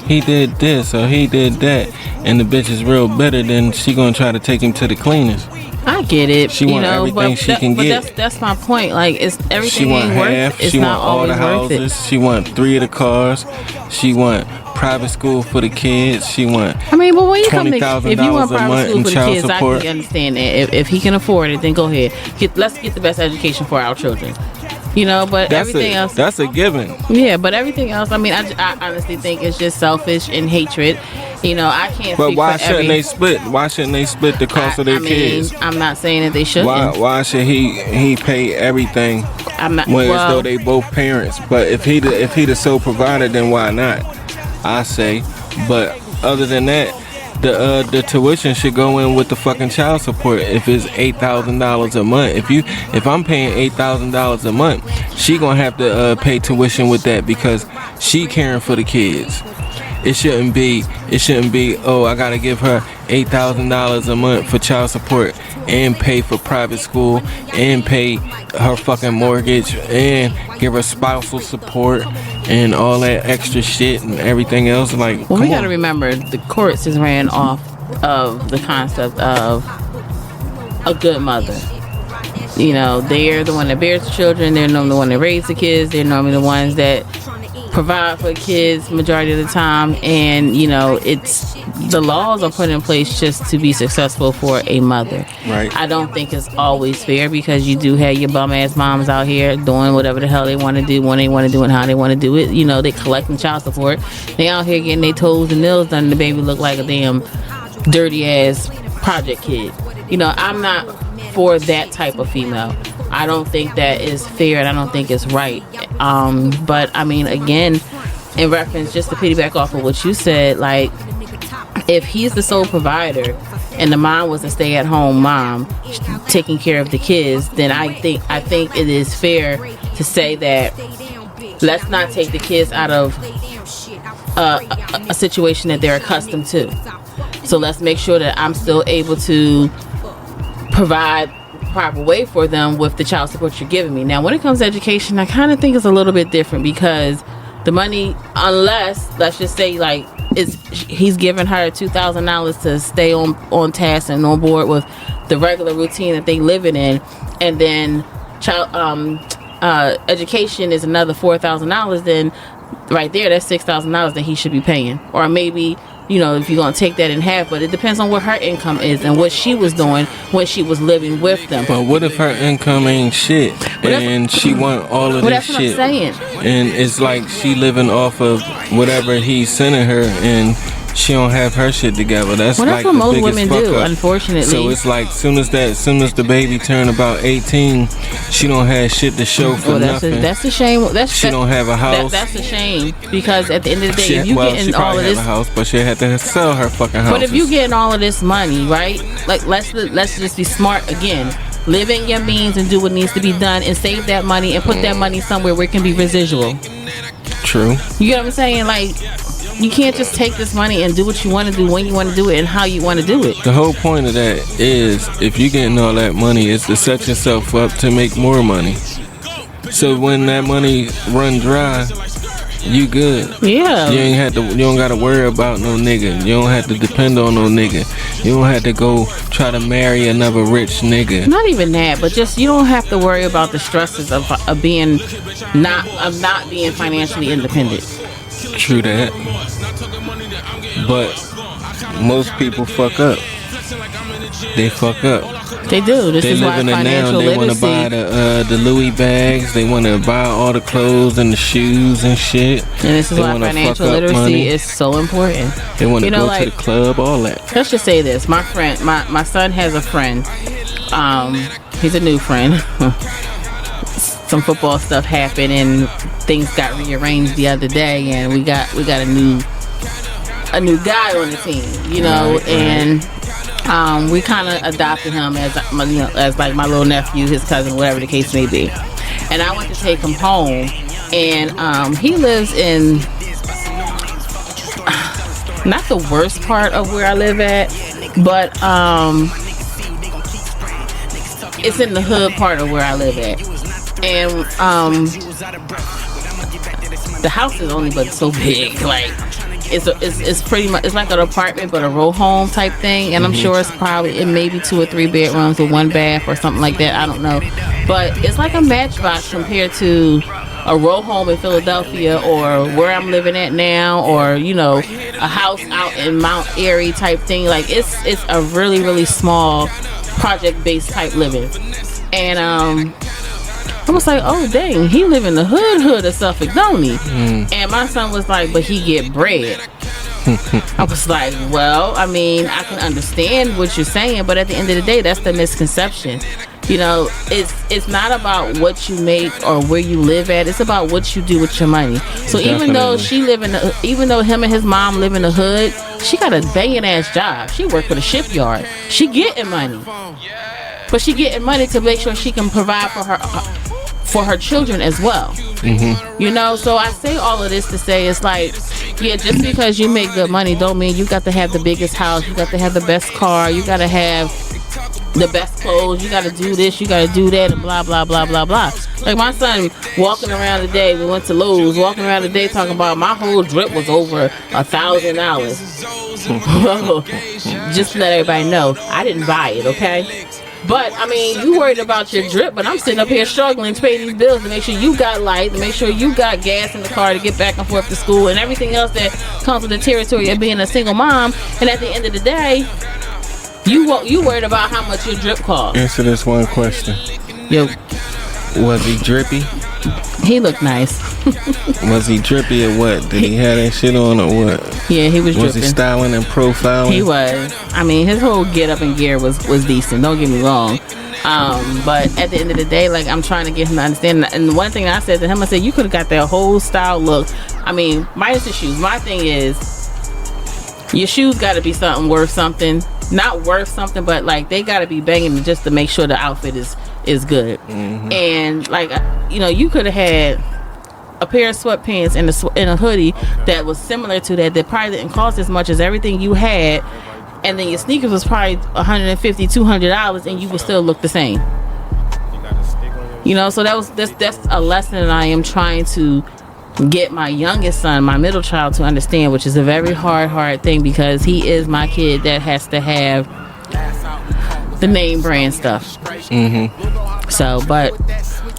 he did this, or he did that, and the bitch is real bitter, then she gonna try to take him to the cleaners. I get it. She want everything she can get. But that's my point. Like, it's everything. She want ain't half. worth it. It's she not want all the always worth houses. it. She want 3 of the cars. She want private school for the kids. She want. I mean, but when you come to, $20,000 if you want a private month school in for the child kids, support. I can understand that. If he can afford it, then go ahead. Let's get the best education for our children. You know, but everything else. That's a given. Yeah, but everything else. I mean, I honestly think it's just selfish and hatred. You know, I can't. But speak why for shouldn't they split? Why shouldn't they split the cost of their kids? I'm not saying that they shouldn't. Why should he pay everything? I'm not. When Well, as though they both parents. But if he the sole provider, then why not? I say. But other than that, the tuition should go in with the fucking child support. If it's $8,000 a month, if I'm paying $8,000 a month, she gonna have to pay tuition with that because she caring for the kids. It shouldn't be. Oh, I gotta give her $8,000 a month for child support and pay for private school and pay her fucking mortgage and give her spousal support and all that extra shit and everything else. Like, well, we gotta remember the courts is ran off of the concept of a good mother. You know, they're the one that bears the children. They're normally the one that raise the kids. They're normally the ones that provide for kids majority of the time, and you know, it's the laws are put in place just to be successful for a mother. Right. I don't think it's always fair because you do have your bum ass moms out here doing whatever the hell they want to do when they want to do and how they want to do it. You know, they collecting child support. They out here getting their toes and nails done, and the baby look like a damn dirty ass project kid. You know, I'm not for that type of female. I don't think that is fair, and I don't think it's right. But I mean, again, in reference, just to piggyback off of what you said, like, if he's the sole provider and the mom was a stay-at-home mom taking care of the kids, then I think it is fair to say that let's not take the kids out of a situation that they're accustomed to. So let's make sure that I'm still able to provide proper way for them with the child support you're giving me. Now, when it comes to education, I kind of think it's a little bit different because the money, unless, let's just say, like, he's giving her $2,000 to stay on task and on board with the regular routine that they living in, and then child education is another $4,000, then right there, that's $6,000 that he should be paying. Or maybe, if you're going to take that in half, but it depends on what her income is and what she was doing when she was living with them. But what if her income ain't shit and she want all of this shit? What I'm saying. And it's like she living off of whatever he's sending her, and she don't have her shit together. That's like what the most biggest women fuck do, up. unfortunately. So it's like soon as the baby turn about 18, she don't have shit to show for nothing. That's a shame. She don't have a house. That's a shame, because at the end of the day, if you she getting all of have this, a house, but she had to sell her fucking house. but if you getting all of this money, right? Like let's just be smart again. Live in your means and do what needs to be done, and save that money and put that money somewhere where it can be residual. True. You get what I'm saying? Like, you can't just take this money and do what you want to do when you want to do it and how you want to do it. The whole point of that is, if you're getting all that money, is to set yourself up to make more money. So when that money run dry, you good. Yeah. You don't gotta worry about no nigga. You don't have to depend on no nigga. You don't have to go try to marry another rich nigga. Not even that, but just you don't have to worry about the stresses of being not being financially independent. True that. But most people fuck up. They fuck up. They do. This is why living it now. financial They want to literacy. buy the Louis bags. They want to buy all the clothes and the shoes and shit. And this is They why wanna financial fuck up literacy money. is so important. They want to go like, to the club, all that. let's just say this. My friend, my son has a friend. He's a new friend. Some football stuff happened and things got rearranged the other day, and we got a new guy on the team, Right. And we kind of adopted him as like my little nephew, his cousin, whatever the case may be. And I went to take him home, and he lives in not the worst part of where I live at, but it's in the hood part of where I live at. And the house is only but so big. Like it's pretty much, it's like an apartment but a row home type thing. And I'm sure it may be 2 or 3 bedrooms with 1 bath or something like that. I don't know, but it's like a matchbox compared to a row home in Philadelphia or where I'm living at now, or a house out in Mount Airy type thing. Like it's a really, really small project based type living. And I was like, oh dang, he live in the hood of Suffolk, don't he? And my son was like, but he get bread. I was like, well, I mean, I can understand what you're saying, but at the end of the day, that's the misconception. It's not about what you make or where you live at. It's about what you do with your money. So even though him and his mom live in the hood, she got a banging ass job. She work for the shipyard. She getting money, but she getting money to make sure she can provide for her children as well. So I say all of this to say, it's like, yeah, just because you make good money don't mean you got to have the biggest house, you got to have the best car, you got to have the best clothes, you got to do this, you got to do that, and blah blah blah blah blah. Like my son walking around today, we went to Lowe's, walking around today talking about my whole drip was over $1,000. Just to let everybody know, I didn't buy it, okay? But I mean, you worried about your drip, but I'm sitting up here struggling to pay these bills to make sure you got light, to make sure you got gas in the car to get back and forth to school, and everything else that comes with the territory of being a single mom. And at the end of the day, you worried about how much your drip costs. Answer this one question. Yo, was he drippy? He looked nice. Was he drippy or what? Did he have that shit on or what? Yeah, he was dripping. Was he styling and profiling? He was. I mean, his whole get up and gear was decent. Don't get me wrong. But at the end of the day, like, I'm trying to get him to understand. And one thing I said to him, I said, you could have got that whole style look. I mean, minus the shoes. My thing is, Your shoes got to be something worth something. Not worth something, but like they got to be banging just to make sure the outfit is good. Mm-hmm. And like, you know, you could have had a pair of sweatpants and a hoodie that was similar to that probably didn't cost as much as everything you had, and then your sneakers was probably $150, $200, and you would still look the same. You know, so that's a lesson that I am trying to get my youngest son, my middle child, to understand, which is a very hard thing, because he is my kid that has to have the name brand stuff. Mm-hmm. So, but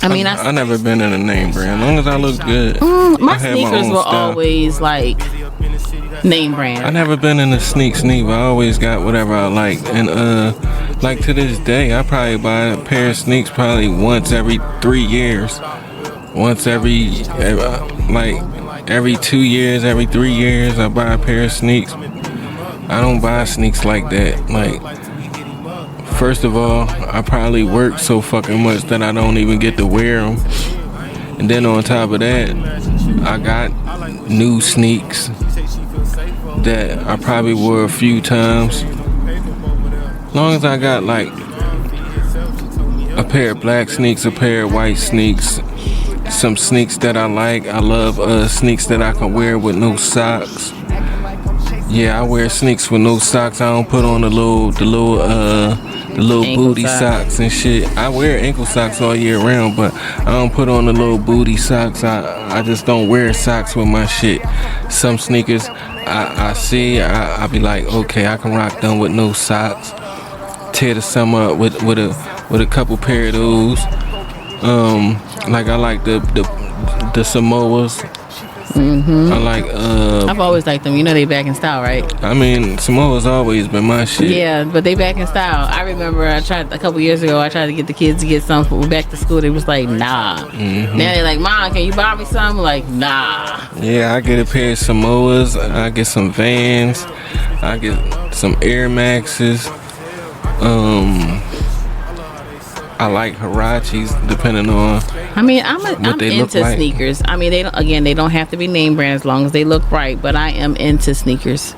I mean, I never been in a name brand. As long as I look good. My sneakers were always like name brand. I never been in a sneak. I always got whatever I like, and like to this day, I probably buy a pair of sneaks probably once every 3 years. Once every 2 years, every 3 years, I buy a pair of sneaks. I don't buy sneaks like that. Like, first of all, I probably work so fucking much that I don't even get to wear them. And then on top of that, I got new sneaks that I probably wore a few times. As long as I got like a pair of black sneaks, a pair of white sneaks, some sneaks that I like. I love sneaks that I can wear with no socks. Yeah, I wear sneaks with no socks. I don't put on the little booty socks and shit. I wear ankle socks all year round, but I don't put on the little booty socks. I just don't wear socks with my shit. Some sneakers I see, I be like, okay, I can rock them with no socks. Tear the summer up with a couple pair of those. Like I like the Samoas. Mm-hmm. I like. I've always liked them. You know they back in style, right? I mean, Samoa's always been my shit. Yeah, but they back in style. I remember I tried a couple years ago. I tried to get the kids to get some for back to school. They was like, nah. Mm-hmm. Now they're like, Mom, can you buy me some? I'm like, nah. Yeah, I get a pair of Samoas. I get some Vans. I get some Air Maxes. I like R.I.C.s, depending on. I mean, I'm into sneakers. I mean, they don't have to be name brand as long as they look right. But I am into sneakers.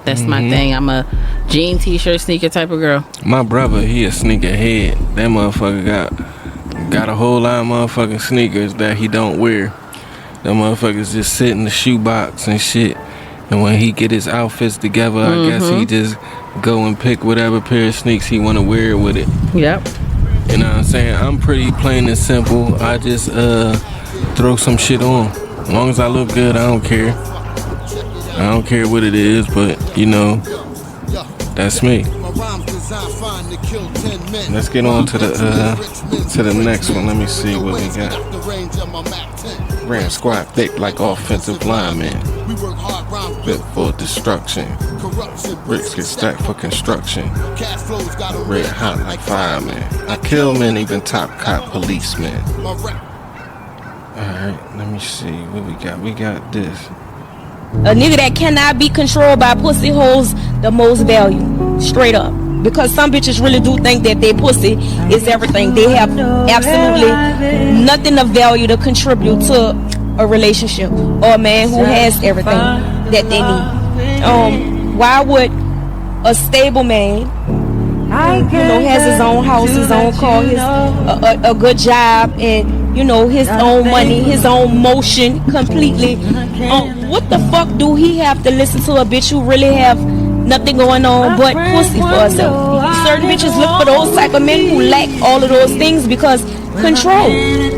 That's my thing. I'm a jean, t-shirt, sneaker type of girl. My brother, he a sneaker head. That motherfucker got a whole lot of motherfucking sneakers that he don't wear. That motherfuckers just sit in the shoebox and shit. And when he get his outfits together, I guess he just go and pick whatever pair of sneaks he want to wear with it. Yep. You know what I'm saying? I'm pretty plain and simple. I just throw some shit on. As long as I look good, I don't care. I don't care what it is, but you know, that's me. Let's get on to the next one. Let me see what we got. Ram squad thick like offensive linemen. Built for destruction. Bricks get stacked for construction. Red hot like firemen. I kill men, even top cop policemen. Alright, let me see what we got. We got this. A nigga that cannot be controlled by pussy holds the most value. Straight up. Because some bitches really do think that their pussy is everything. They have absolutely nothing of value to contribute to a relationship or a man who has everything that they need. Why would a stable man, has his own house, his own car, a good job, and his own money, his own motion completely? What the fuck do he have to listen to a bitch who really have nothing going on but pussy for herself? Certain bitches look for those type of men who lack all of those things because control.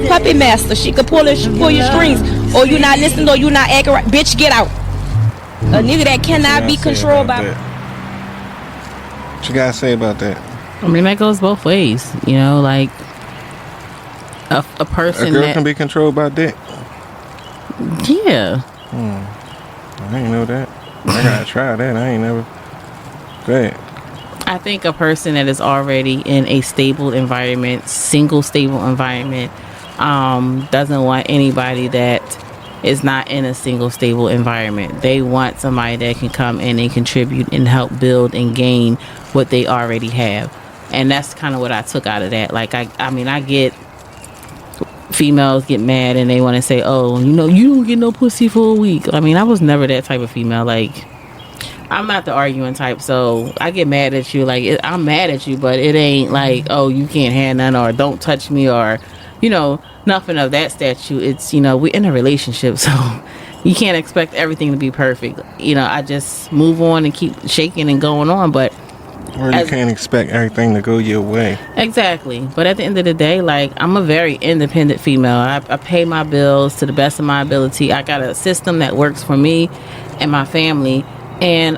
Puppet master. She could pull your strings. Or you not listening or you not acting right. Bitch, get out. A nigga that cannot be controlled by... What you gotta say about that? I mean, that goes both ways. Like a person a girl can be controlled by dick. Yeah. I didn't know that. I gotta try that. I ain't never. Go ahead. I think a person that is already in a stable environment, single stable environment, doesn't want anybody that is not in a single stable environment. They want somebody that can come in and contribute and help build and gain what they already have. And that's kind of what I took out of that. Like, I get females get mad and they want to say, oh, you don't get no pussy for a week. I mean, I was never that type of female. Like, I'm not the arguing type, so I get mad at you. Like, I'm mad at you, but it ain't like, oh, you can't have none, or don't touch me, or, nothing of that statute. It's, we're in a relationship, so you can't expect everything to be perfect. I just move on and keep shaking and going on, but or you can't expect everything to go your way. Exactly. But at the end of the day, like, I'm a very independent female. I pay my bills to the best of my ability. I got a system that works for me and my family. And,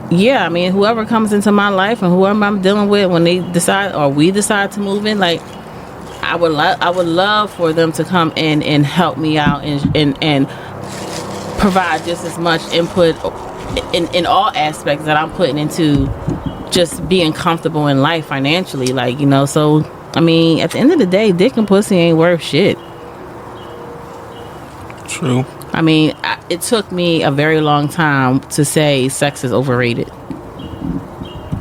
yeah, I mean, whoever comes into my life and whoever I'm dealing with, when they decide or we decide to move in, like, I would love for them to come in and help me out and provide just as much input in all aspects that I'm putting into just being comfortable in life financially, like, so I mean, at the end of the day, dick and pussy ain't worth shit. True. I mean, it took me a very long time to say sex is overrated,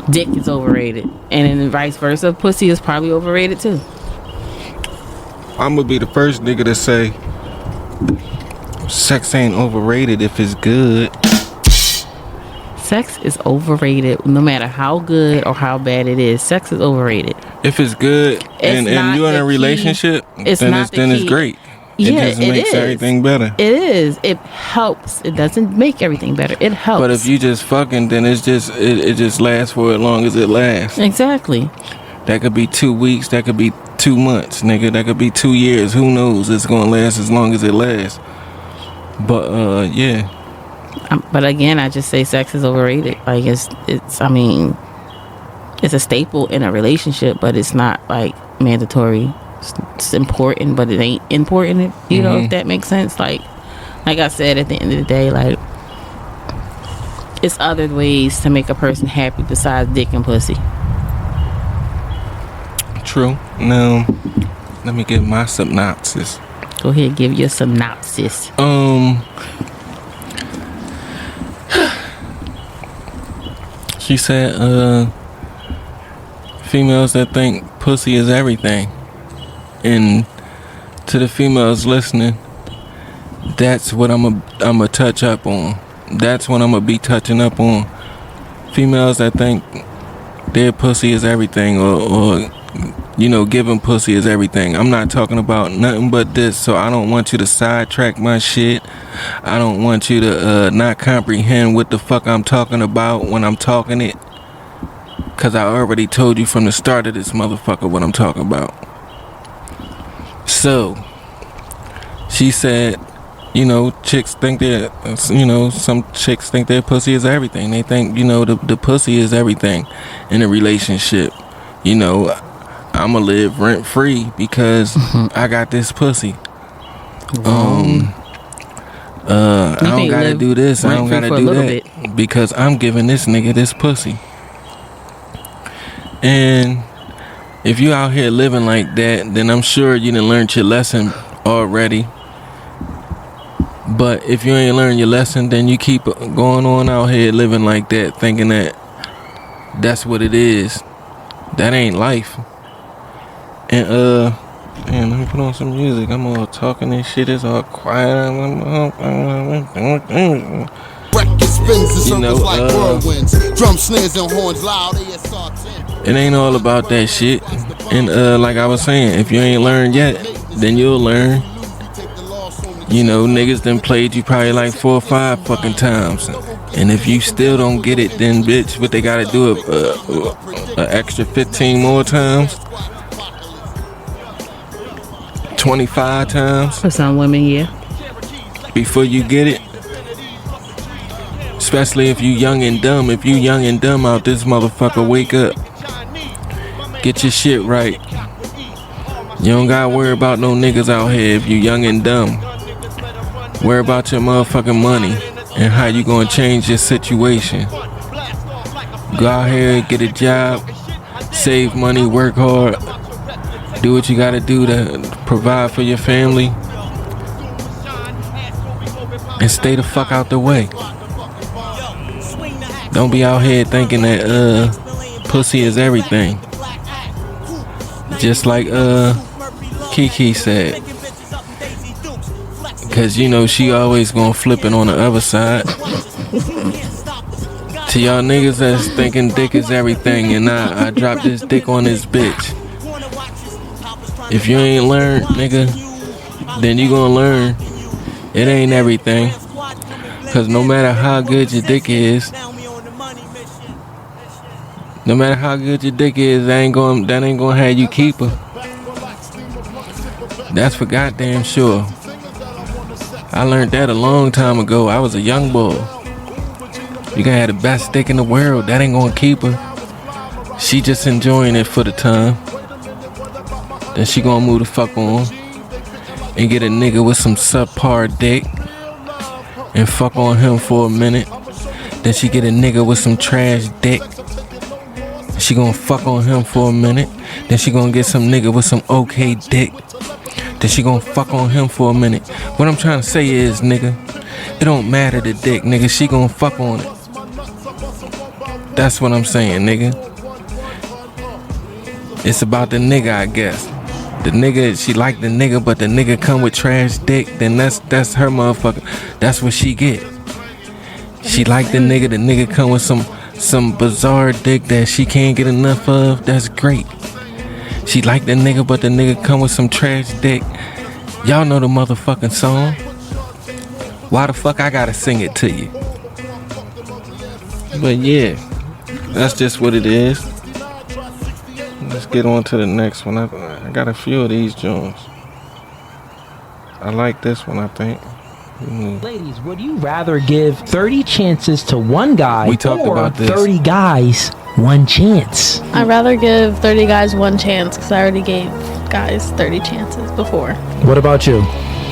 dick is overrated, and then vice versa, pussy is probably overrated too. I'm gonna be the first nigga to say sex ain't overrated if it's good. Sex is overrated, no matter how good or how bad it is. Sex is overrated. If it's good and you're in a relationship, then it's great. It just makes everything better. It is. It helps. It doesn't make everything better. It helps. But if you just fucking, then it just lasts for as long as it lasts. Exactly. That could be 2 weeks. That could be 2 months, nigga. That could be 2 years. Who knows? It's gonna last as long as it lasts. But yeah. But again, I just say sex is overrated. Like, it's I mean, it's a staple in a relationship, but it's not like mandatory. It's important, but it ain't important, if that makes sense. Like I said, at the end of the day, like, it's other ways to make a person happy besides dick and pussy. True. Now, let me give my synopsis. Go ahead, give your synopsis. She said, females that think pussy is everything. And to the females listening, that's what I'm a touch up on. That's what I'm gonna be touching up on. Females that think their pussy is everything, or giving pussy is everything. I'm not talking about nothing but this, so I don't want you to sidetrack my shit. I don't want you to not comprehend what the fuck I'm talking about when I'm talking it, cause I already told you from the start of this motherfucker what I'm talking about. So she said, chicks think that, some chicks think their pussy is everything. They think, the pussy is everything in a relationship. I'ma live rent free because I got this pussy. I don't gotta do this, I don't gotta do that because I'm giving this nigga this pussy. And if you out here living like that, then I'm sure you done learned your lesson already. But if you ain't learned your lesson, then you keep going on out here living like that, thinking that that's what it is. That ain't life. And man, let me put on some music. I'm all talking and shit. It's all quiet. Drum snares and horns loud. It ain't all about that shit. And like I was saying, if you ain't learned yet, then you'll learn. Niggas done played you probably like 4 or 5 fucking times. And if you still don't get it, then bitch, what they gotta do an extra 15 more times? 25 times? For some women, yeah. Before you get it? Especially if you young and dumb. If you young and dumb out this motherfucker, wake up. Get your shit right. You don't gotta worry about no niggas out here if you young and dumb. Worry about your motherfucking money and how you gonna change your situation. Go out here, get a job, save money, work hard, do what you gotta do to provide for your family, and stay the fuck out the way. Don't be out here thinking that pussy is everything. Just like Kiki said. Cause she always gonna flip it on the other side. To y'all niggas that's thinking dick is everything, and I drop this dick on this bitch. If you ain't learned, nigga, then you gonna learn it ain't everything. Cause no matter how good your dick is, that ain't gonna have you keep her. That's for goddamn sure. I learned that a long time ago. I was a young boy. You can have the best dick in the world, that ain't gonna keep her. She just enjoying it for the time. Then she gonna move the fuck on and get a nigga with some subpar dick and fuck on him for a minute. Then she get a nigga with some trash dick. She gonna fuck on him for a minute. Then she gonna get some nigga with some okay dick. Then she gonna fuck on him for a minute. What I'm trying to say is, nigga, it don't matter the dick, nigga. She gonna fuck on it. That's what I'm saying, nigga. It's about the nigga, I guess. The nigga, she like the nigga, but the nigga come with trash dick, then that's her motherfucker. That's what she get. She like the nigga come with some bizarre dick that she can't get enough of. That's great. She like the nigga, but the nigga come with some trash dick. Y'all know the motherfucking song. Why the fuck I gotta sing it to you? But yeah, that's just what it is. Let's get on to the next one. I got a few of these joints. I like this one, I think. Ladies, would you rather give 30 chances to one guy we talked or about this. 30 guys one chance? I'd rather give 30 guys one chance because I already gave guys 30 chances before. What about you?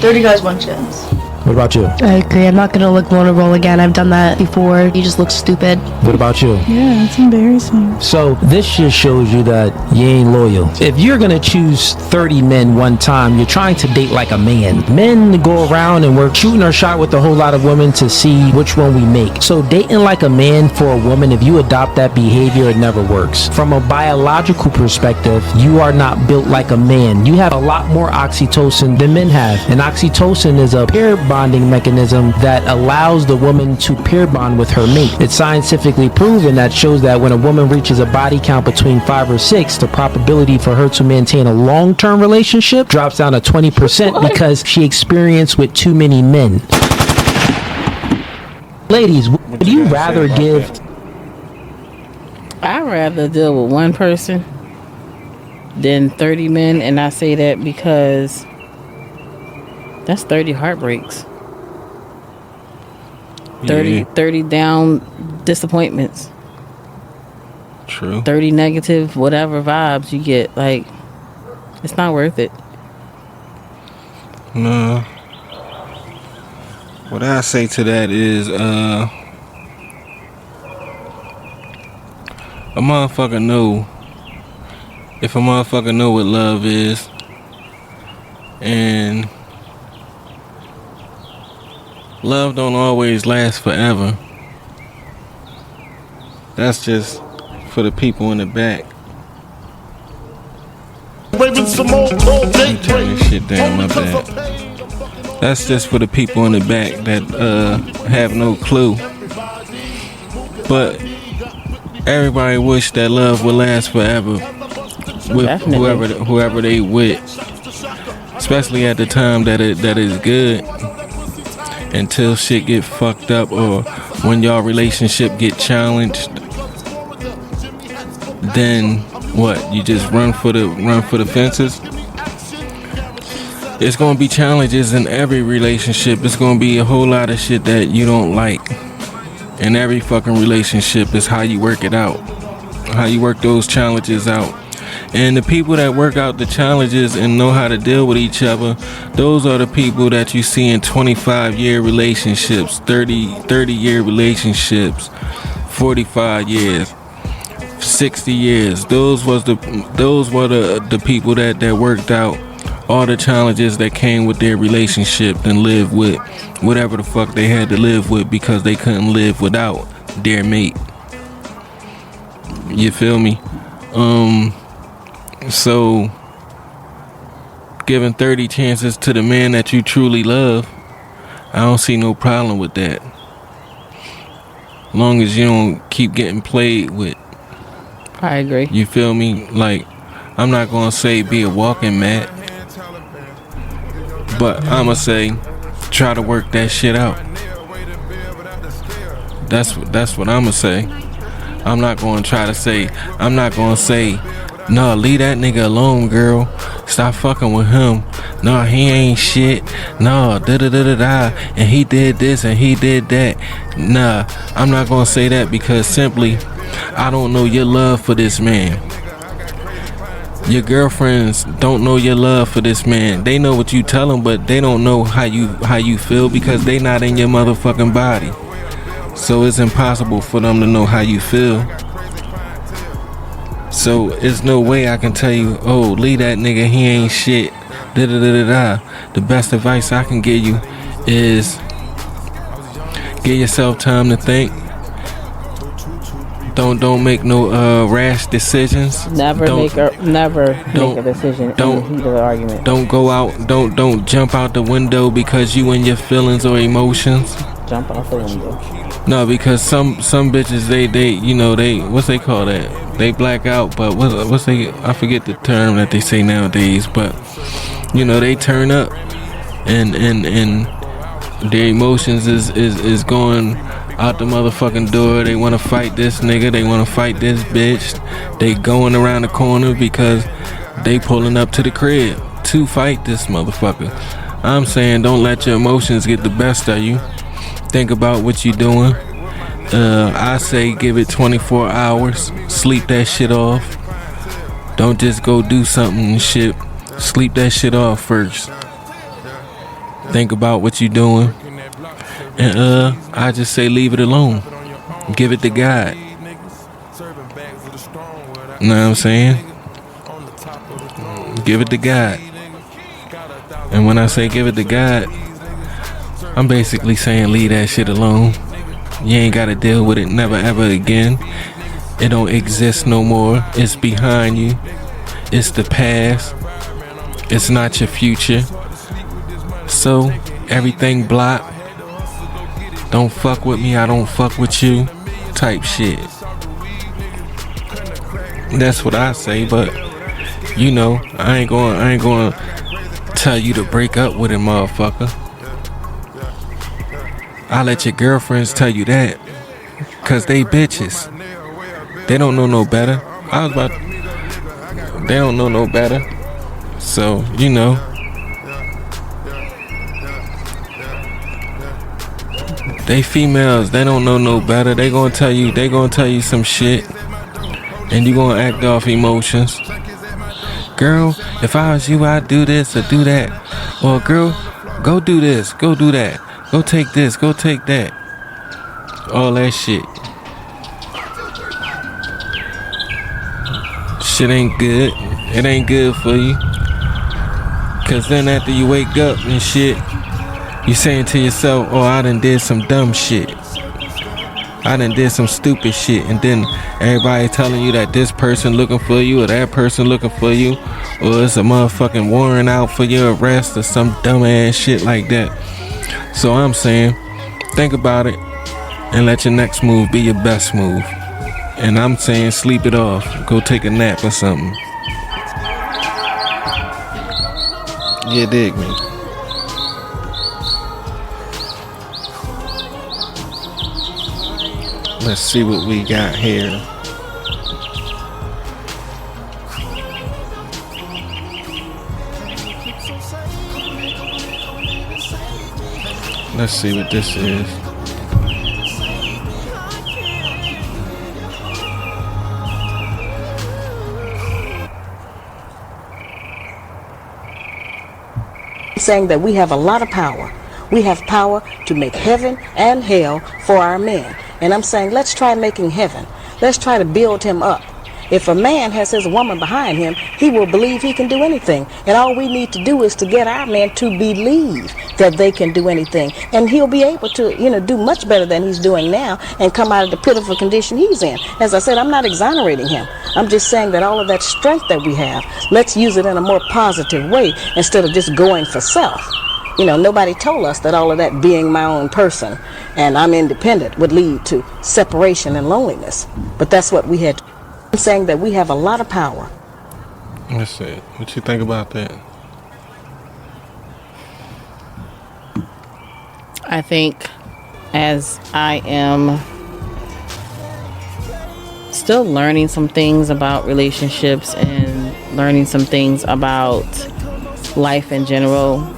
30 guys one chance. What about you? I agree. I'm not gonna look vulnerable again. I've done that before. You just look stupid. What about you? Yeah, it's embarrassing. So this just shows you that you ain't loyal. If you're gonna choose 30 men one time, you're trying to date like a man. Men go around and we're shooting our shot with a whole lot of women to see which one we make. So dating like a man for a woman, if you adopt that behavior, it never works. From a biological perspective, you are not built like a man. You have a lot more oxytocin than men have. And oxytocin is a pair bonding mechanism that allows the woman to pair bond with her mate. It's scientifically proven that shows that when a woman reaches a body count between 5 or 6, the probability for her to maintain a long-term relationship drops down to 20% because she experienced with too many men. Ladies, would you rather give... I'd rather deal with one person than 30 men, and I say that because that's 30 heartbreaks. 30 down disappointments. True. 30 negative whatever vibes you get. Like, it's not worth it. No. What I say to that is, a motherfucker know. If a motherfucker know what love is, and love don't always last forever. That's just for the people in the back. Turn this shit down, my bad. That's just for the people in the back that have no clue. But everybody wish that love would last forever with whoever they with, especially at the time that is good. Until shit get fucked up or when y'all relationship get challenged, then what? You just run for the fences? It's gonna be challenges in every relationship. It's gonna be a whole lot of shit that you don't like. In every fucking relationship is how you work it out. How you work those challenges out. And the people that work out the challenges and know how to deal with each other, those are the people that you see in 25-year relationships, 30-year relationships, 45 years, 60 years. Those were the people that worked out all the challenges that came with their relationship and lived with whatever the fuck they had to live with because they couldn't live without their mate. You feel me? So, giving 30 chances to the man that you truly love, I don't see no problem with that. long as you don't keep getting played with. I agree. You feel me? Like, I'm not gonna say be a walking mat, but I'ma say try to work that shit out. That's what I'ma say. I'm not gonna say, no, leave that nigga alone, girl. Stop fucking with him. No, he ain't shit. No, da-da-da-da-da. And he did this and he did that. Nah, I'm not gonna say that because simply, I don't know your love for this man. Your girlfriends don't know your love for this man. They know what you tell them, but they don't know how you feel because they not in your motherfucking body. So it's impossible for them to know how you feel. So it's no way I can tell you, oh, leave that nigga, he ain't shit. Da da da da da. The best advice I can give you is give yourself time to think. Don't make no rash decisions. Never make a decision in the heat of the argument. Don't go out. Don't jump out the window because you in your feelings or emotions. Jump out the window. No, because some bitches they what's they call that? They black out, but what's they? I forget the term that they say nowadays, but they turn up, and their emotions is going out the motherfucking door. They want to fight this nigga. They want to fight this bitch. They going around the corner because they pulling up to the crib to fight this motherfucker. I'm saying don't let your emotions get the best of you. Think about what you're doing. I say give it 24 hours. Sleep that shit off. Don't just go do something and shit. Sleep that shit off first. Think about what you're doing. And I just say leave it alone. Give it to God. You know what I'm saying? Give it to God. And when I say give it to God, I'm basically saying leave that shit alone. You ain't gotta deal with it never ever again. It don't exist no more. It's behind you. It's the past. It's not your future. So everything blocked. Don't fuck with me, I don't fuck with you type shit. That's what I say, but I ain't going to tell you to break up with him, motherfucker. I let your girlfriends tell you that, cause they bitches. They don't know no better. They don't know no better. So, they females, they don't know no better. They gonna tell you some shit, and you gonna act off emotions. Girl, if I was you, I'd do this or do that. Or girl, go do this, go do that. Go take this, go take that. All that shit. Shit ain't good. It ain't good for you. Cause then after you wake up and shit, you saying to yourself, oh, I done did some dumb shit. I done did some stupid shit. And then everybody telling you that this person looking for you or that person looking for you. Or it's a motherfucking warrant out for your arrest or some dumb ass shit like that. So I'm saying, think about it and let your next move be your best move. And I'm saying sleep it off. Go take a nap or something. You dig me? Let's see what we got here. Let's see what this is. Saying that we have a lot of power. We have power to make heaven and hell for our men. And I'm saying let's try making heaven. Let's try to build him up. If a man has his woman behind him, he will believe he can do anything. And all we need to do is to get our men to believe that they can do anything. And he'll be able to, do much better than he's doing now and come out of the pitiful condition he's in. As I said, I'm not exonerating him. I'm just saying that all of that strength that we have, let's use it in a more positive way instead of just going for self. You know, nobody told us that all of that being my own person and I'm independent would lead to separation and loneliness. But that's what we had. I'm saying that we have a lot of power. That's it. What you think about that? I think as I am still learning some things about relationships and learning some things about life in general,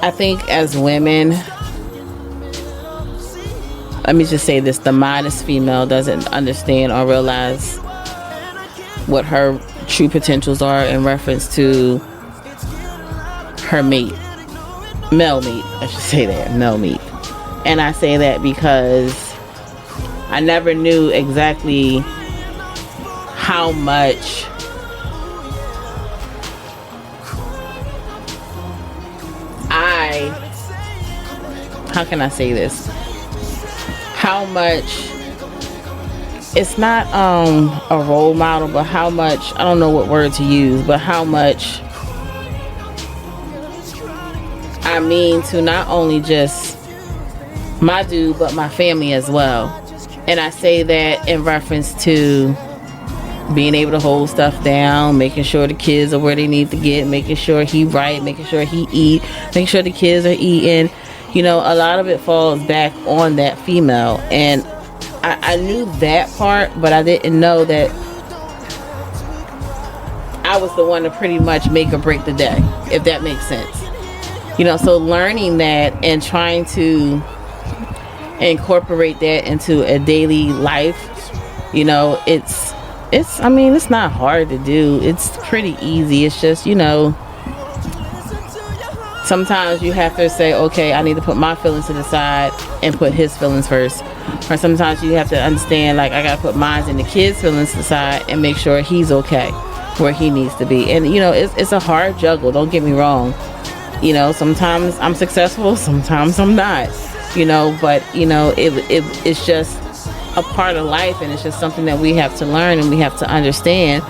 I think as women, let me just say this, the modest female doesn't understand or realize what her true potentials are in reference to her mate. Male mate, I should say that, male mate. And I say that because I never knew exactly how much how can I say this? How much it's not a role model, but how much, I don't know what word to use, but how much I mean to not only just my dude, but my family as well. And I say that in reference to being able to hold stuff down, making sure the kids are where they need to get, making sure he right, making sure he eat, making sure the kids are eating. You know, a lot of it falls back on that female. And I knew that part, but I didn't know that I was the one to pretty much make or break the day, if that makes sense. You know, so learning that and trying to incorporate that into a daily life, you know, it's I mean, it's not hard to do. It's pretty easy. It's just, you know, sometimes you have to say, okay, I need to put my feelings to the side and put his feelings first. Or sometimes you have to understand, like, I got to put mine and the kids' feelings to the side and make sure he's okay where he needs to be. And, you know, it's a hard juggle. Don't get me wrong. You know, sometimes I'm successful, sometimes I'm not. You know, but, you know, it's just a part of life, and it's just something that we have to learn and we have to understand.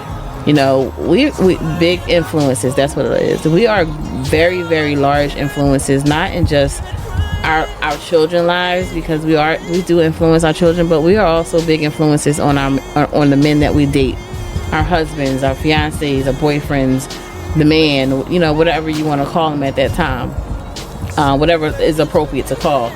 You know, we big influences, that's what it is. We are very, very large influences, not in just our children's lives, because we do influence our children, but we are also big influences on on the men that we date, our husbands, our fiancés, our boyfriends, the man, you know, whatever you want to call him at that time, whatever is appropriate to call.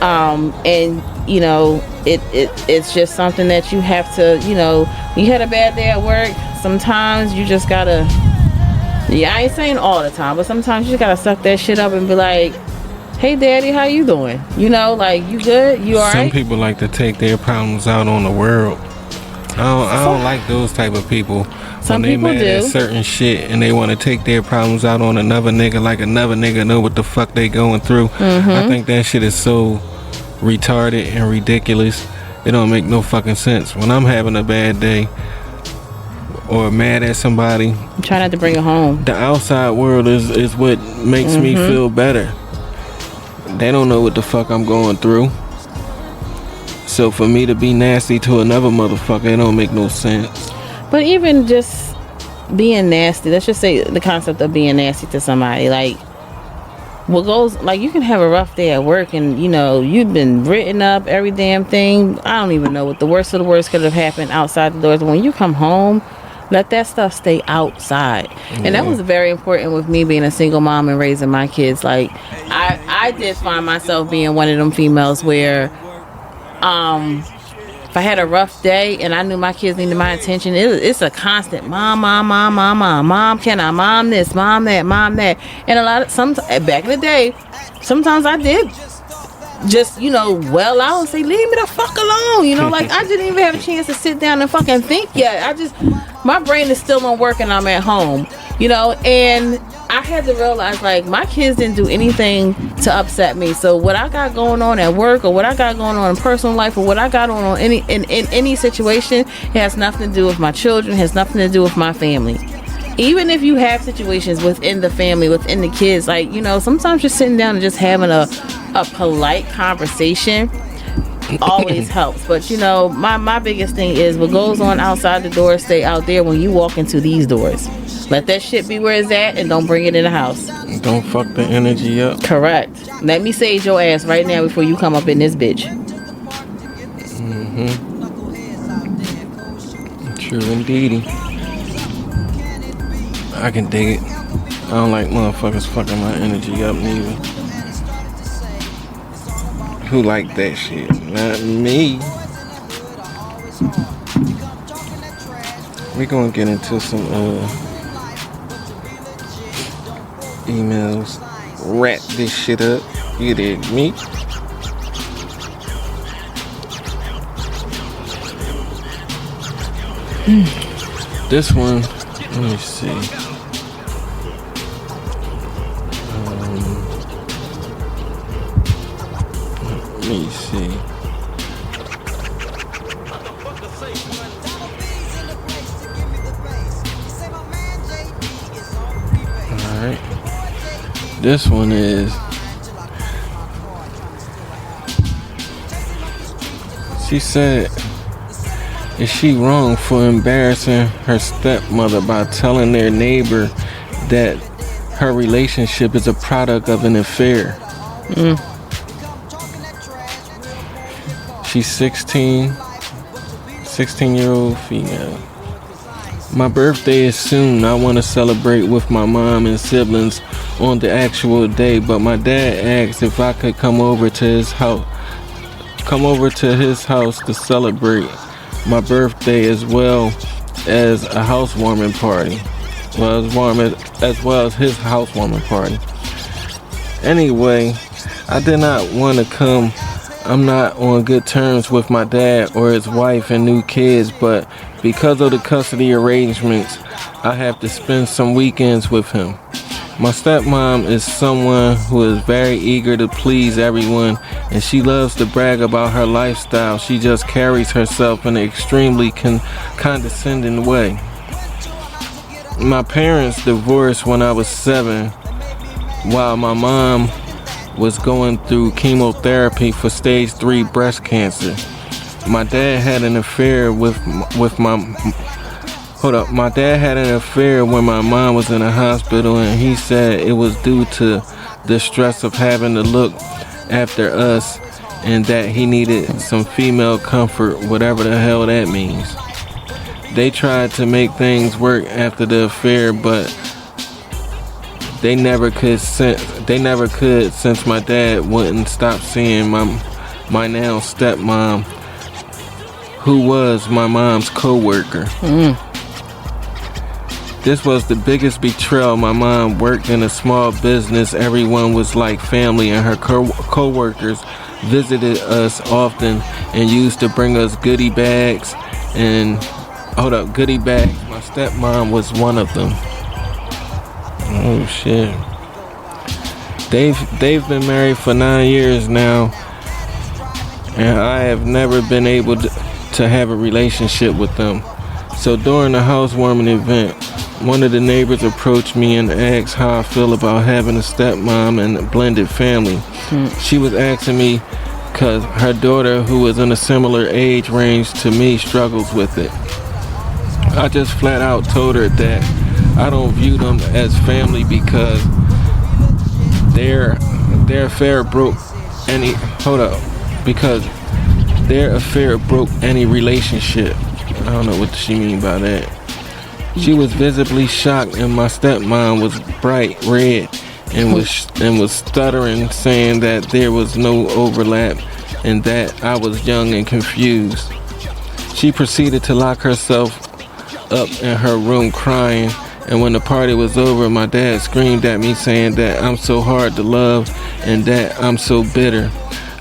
And you know, it's just something that you have to, you know, you had a bad day at work, sometimes you just gotta, I ain't saying all the time, but sometimes you just gotta suck that shit up and be like, hey daddy, how you doing? You know, like, you good? You alright? Some people like to take their problems out on the world. I don't like those type of people. Some when they people mad do. at certain shit and they want to take their problems out on another nigga, like another nigga know what the fuck they going through. I think that shit is so retarded and ridiculous. It don't make no fucking sense. When I'm having a bad day or mad at somebody, I'm trying not to bring it home. The outside world is what makes me feel better. They don't know what the fuck I'm going through. So for me to be nasty to another motherfucker, it don't make no sense. But even just being nasty, let's just say the concept of being nasty to somebody, like, what goes, like, you can have a rough day at work and, you know, you've been written up, every damn thing. I don't even know what the worst of the worst could have happened outside the doors. When you come home, let that stuff stay outside. And that was very important with me being a single mom and raising my kids. Like, I did find myself being one of them females where, if I had a rough day and I knew my kids needed my attention, it's a constant mom, can I, mom this, mom that, mom that. And back in the day, sometimes I did just, you know, well out and say, leave me the fuck alone, you know, like, I didn't even have a chance to sit down and fucking think yet. My brain is still on work and I'm at home, you know. And I had to realize, like, my kids didn't do anything to upset me. So what I got going on at work, or what I got going on in personal life, or what I got on in any situation, it has nothing to do with my children, has nothing to do with my family. Even if you have situations within the family, within the kids, like, you know, sometimes just sitting down and just having a polite conversation, always helps. But you know, my biggest thing is what goes on outside the door stay out there when you walk into these doors. Let that shit be where it's at and don't bring it in the house. Don't fuck the energy up. Correct. Let me sage your ass right now before you come up in this bitch. True indeedy. I can dig it. I don't like motherfuckers fucking my energy up neither. Who like that shit? Not me. We gonna get into some emails. Wrap this shit up. You dig me? This one, let me see. Let me see. Alright. This one is, she said, is she wrong for embarrassing her stepmother by telling their neighbor that her relationship is a product of an affair? She's 16-year-old female. My birthday is soon. I want to celebrate with my mom and siblings on the actual day, but my dad asked if I could come over to his house to celebrate my birthday as well as a housewarming party. As well as his housewarming party. Anyway, I did not want to come. I'm not on good terms with my dad or his wife and new kids, but because of the custody arrangements, I have to spend some weekends with him. My stepmom is someone who is very eager to please everyone, and she loves to brag about her lifestyle. She just carries herself in an extremely condescending way. My parents divorced when I was 7, while my mom was going through chemotherapy for stage 3 breast cancer. My dad had an affair My dad had an affair when my mom was in the hospital, and he said it was due to the stress of having to look after us and that he needed some female comfort, whatever the hell that means. They tried to make things work after the affair, but they never could since my dad wouldn't stop seeing my now stepmom, who was my mom's co-worker. This was the biggest betrayal. My mom worked in a small business. Everyone was like family, and her co-workers visited us often and used to bring us goodie bags. Goodie bags. My stepmom was one of them. Oh shit. They've been married for 9 years now, and I have never been able to have a relationship with them. So during the housewarming event, one of the neighbors approached me and asked how I feel about having a stepmom and a blended family. She was asking me because her daughter, who is in a similar age range to me, struggles with it. I just flat out told her that I don't view them as family because their affair broke any relationship. I don't know what she mean by that. She was visibly shocked, and my stepmom was bright red and was stuttering, saying that there was no overlap and that I was young and confused. She proceeded to lock herself up in her room crying, and when the party was over, my dad screamed at me saying that I'm so hard to love and that I'm so bitter.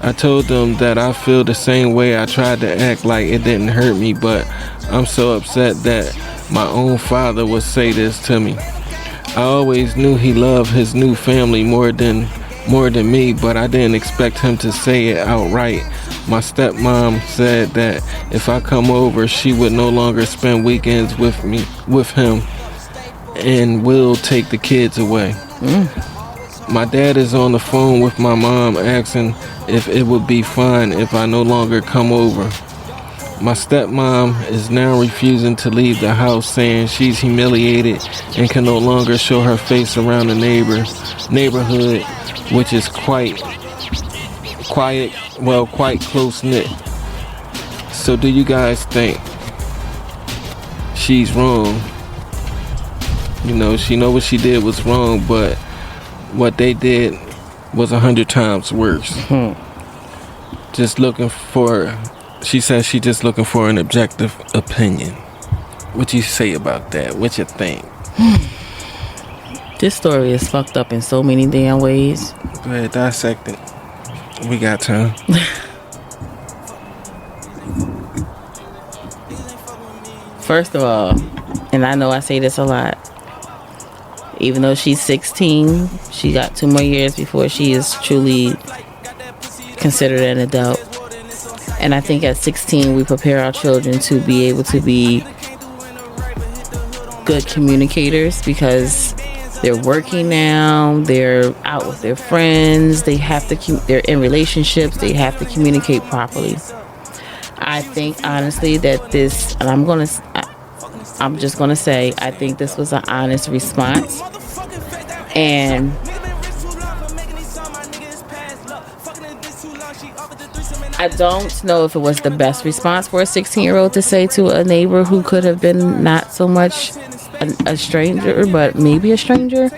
I told them that I feel the same way. I tried to act like it didn't hurt me, but I'm so upset that my own father would say this to me. I always knew he loved his new family more than me, but I didn't expect him to say it outright. My stepmom said that if I come over, she would no longer spend weekends with him and will take the kids away. My dad is on the phone with my mom asking if it would be fine if I no longer come over. My stepmom is now refusing to leave the house, saying she's humiliated and can no longer show her face around the neighborhood, which is quite close-knit. So do you guys think she's wrong? You know, she know what she did was wrong, but what they did was 100 times worse. She says she's just looking for an objective opinion. What you say about that? What you think? This story is fucked up in so many damn ways. Go ahead, dissect it. We got time. First of all, and I know I say this a lot, even though she's 16, she got 2 more years before she is truly considered an adult. And I think at 16 we prepare our children to be able to be good communicators, because they're working now, they're out with their friends, they're in relationships, they have to communicate properly. I think honestly that this, and I'm just gonna say, I think this was an honest response. And I don't know if it was the best response for a 16-year-old to say to a neighbor who could have been not so much a stranger, but maybe a stranger.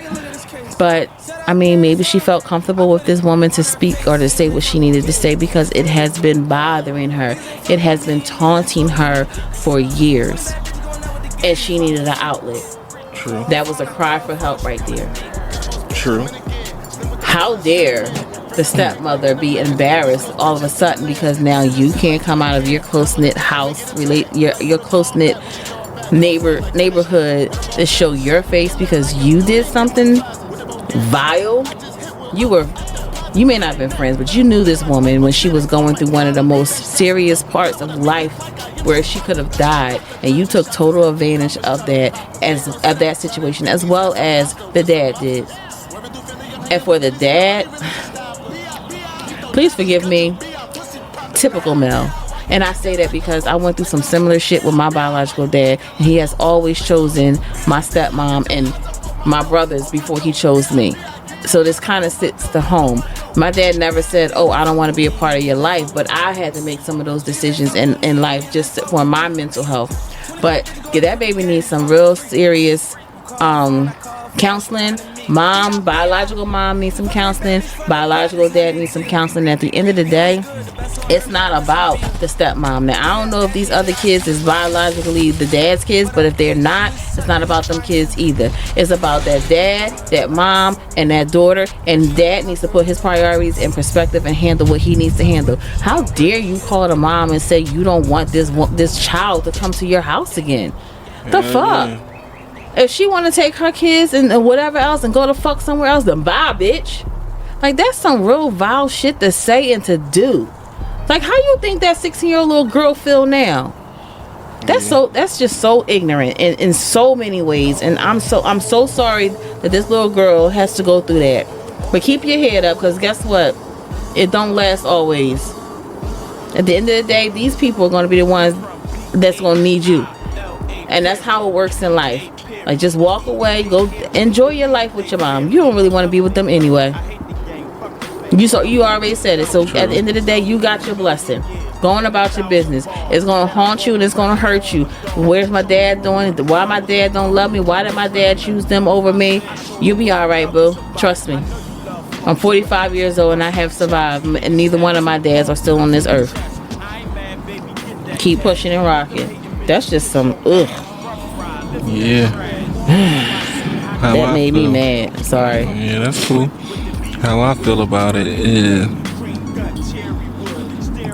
But I mean, maybe she felt comfortable with this woman to speak or to say what she needed to say, because it has been bothering her. It has been taunting her for years, and she needed an outlet. True. That was a cry for help right there. True. How dare the stepmother be embarrassed all of a sudden because now you can't come out of your close-knit house, your close-knit neighborhood to show your face because you did something vile. You may not have been friends, but you knew this woman when she was going through one of the most serious parts of life where she could have died, and you took total advantage of that situation, as well as the dad did. And for the dad, please forgive me, typical male. And I say that because I went through some similar shit with my biological dad, and he has always chosen my stepmom and my brothers before he chose me. So this kind of sits to home. My dad never said, oh, I don't want to be a part of your life, but I had to make some of those decisions in life just for my mental health. But that baby needs some real serious counseling. Biological mom needs some counseling. Biological dad needs some counseling. At the end of the day, it's not about the stepmom. Now, I don't know if these other kids is biologically the dad's kids, but if they're not, it's not about them kids either. It's about that dad, that mom, and that daughter, and dad needs to put his priorities in perspective and handle what he needs to handle. How dare you call the mom and say you don't want this child to come to your house again? The fuck? Yeah. If she want to take her kids and whatever else and go to fuck somewhere else, then bye, bitch. Like, that's some real vile shit to say and to do. Like, how you think that 16-year-old little girl feel now? That's just so ignorant in so many ways. And I'm so sorry that this little girl has to go through that. But keep your head up, because guess what? It don't last always. At the end of the day, these people are going to be the ones that's going to need you. And that's how it works in life. Like, just walk away, go enjoy your life with your mom. You don't really want to be with them anyway. You already said it. So at the end of the day, you got your blessing. Going about your business. It's gonna haunt you and it's gonna hurt you. Where's my dad doing? Why my dad don't love me? Why did my dad choose them over me? You'll be all right, boo. Trust me. I'm 45 years old and I have survived, and neither one of my dads are still on this earth. Keep pushing and rocking. That's just some ugh. Yeah. That made me mad. Sorry. Yeah, that's cool. How I feel about it is,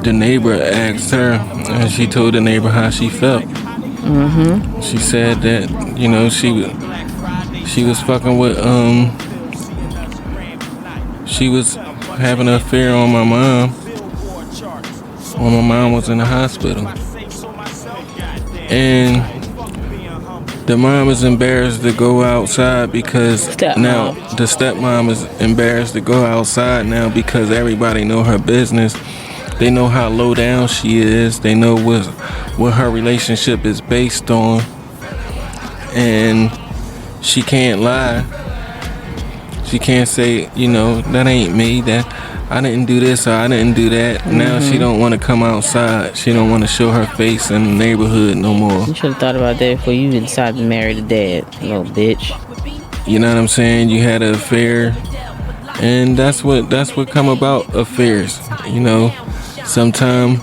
the neighbor asked her, and she told the neighbor how she felt. Mm-hmm. She said that, you know, she was fucking with she was having an affair on my mom when my mom was in the hospital. And The mom is embarrassed to go outside because now the stepmom is embarrassed to go outside now because everybody know her business. They know how low down she is. They know what her relationship is based on. And she can't lie. She can't say, that ain't me, that I didn't do this or I didn't do that. Now she don't want to come outside. She don't want to show her face in the neighborhood no more. You should have thought about that before you decided to marry the dad, you little bitch. You know what I'm saying? You had an affair, and that's what come about affairs. Sometimes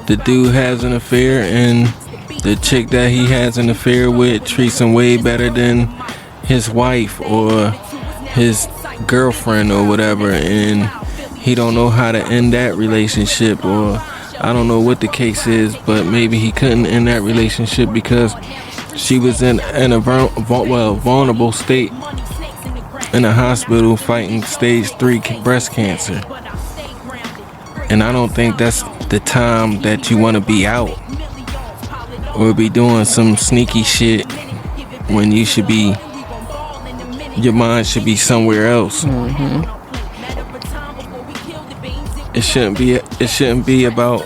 the dude has an affair, and the chick that he has an affair with treats him way better than his wife or his girlfriend or whatever, and he don't know how to end that relationship, or I don't know what the case is, but maybe he couldn't end that relationship because she was in a vulnerable state in a hospital fighting stage 3 breast cancer. And I don't think that's the time that you want to be out or be doing some sneaky shit when you should be, your mind should be somewhere else. It shouldn't be about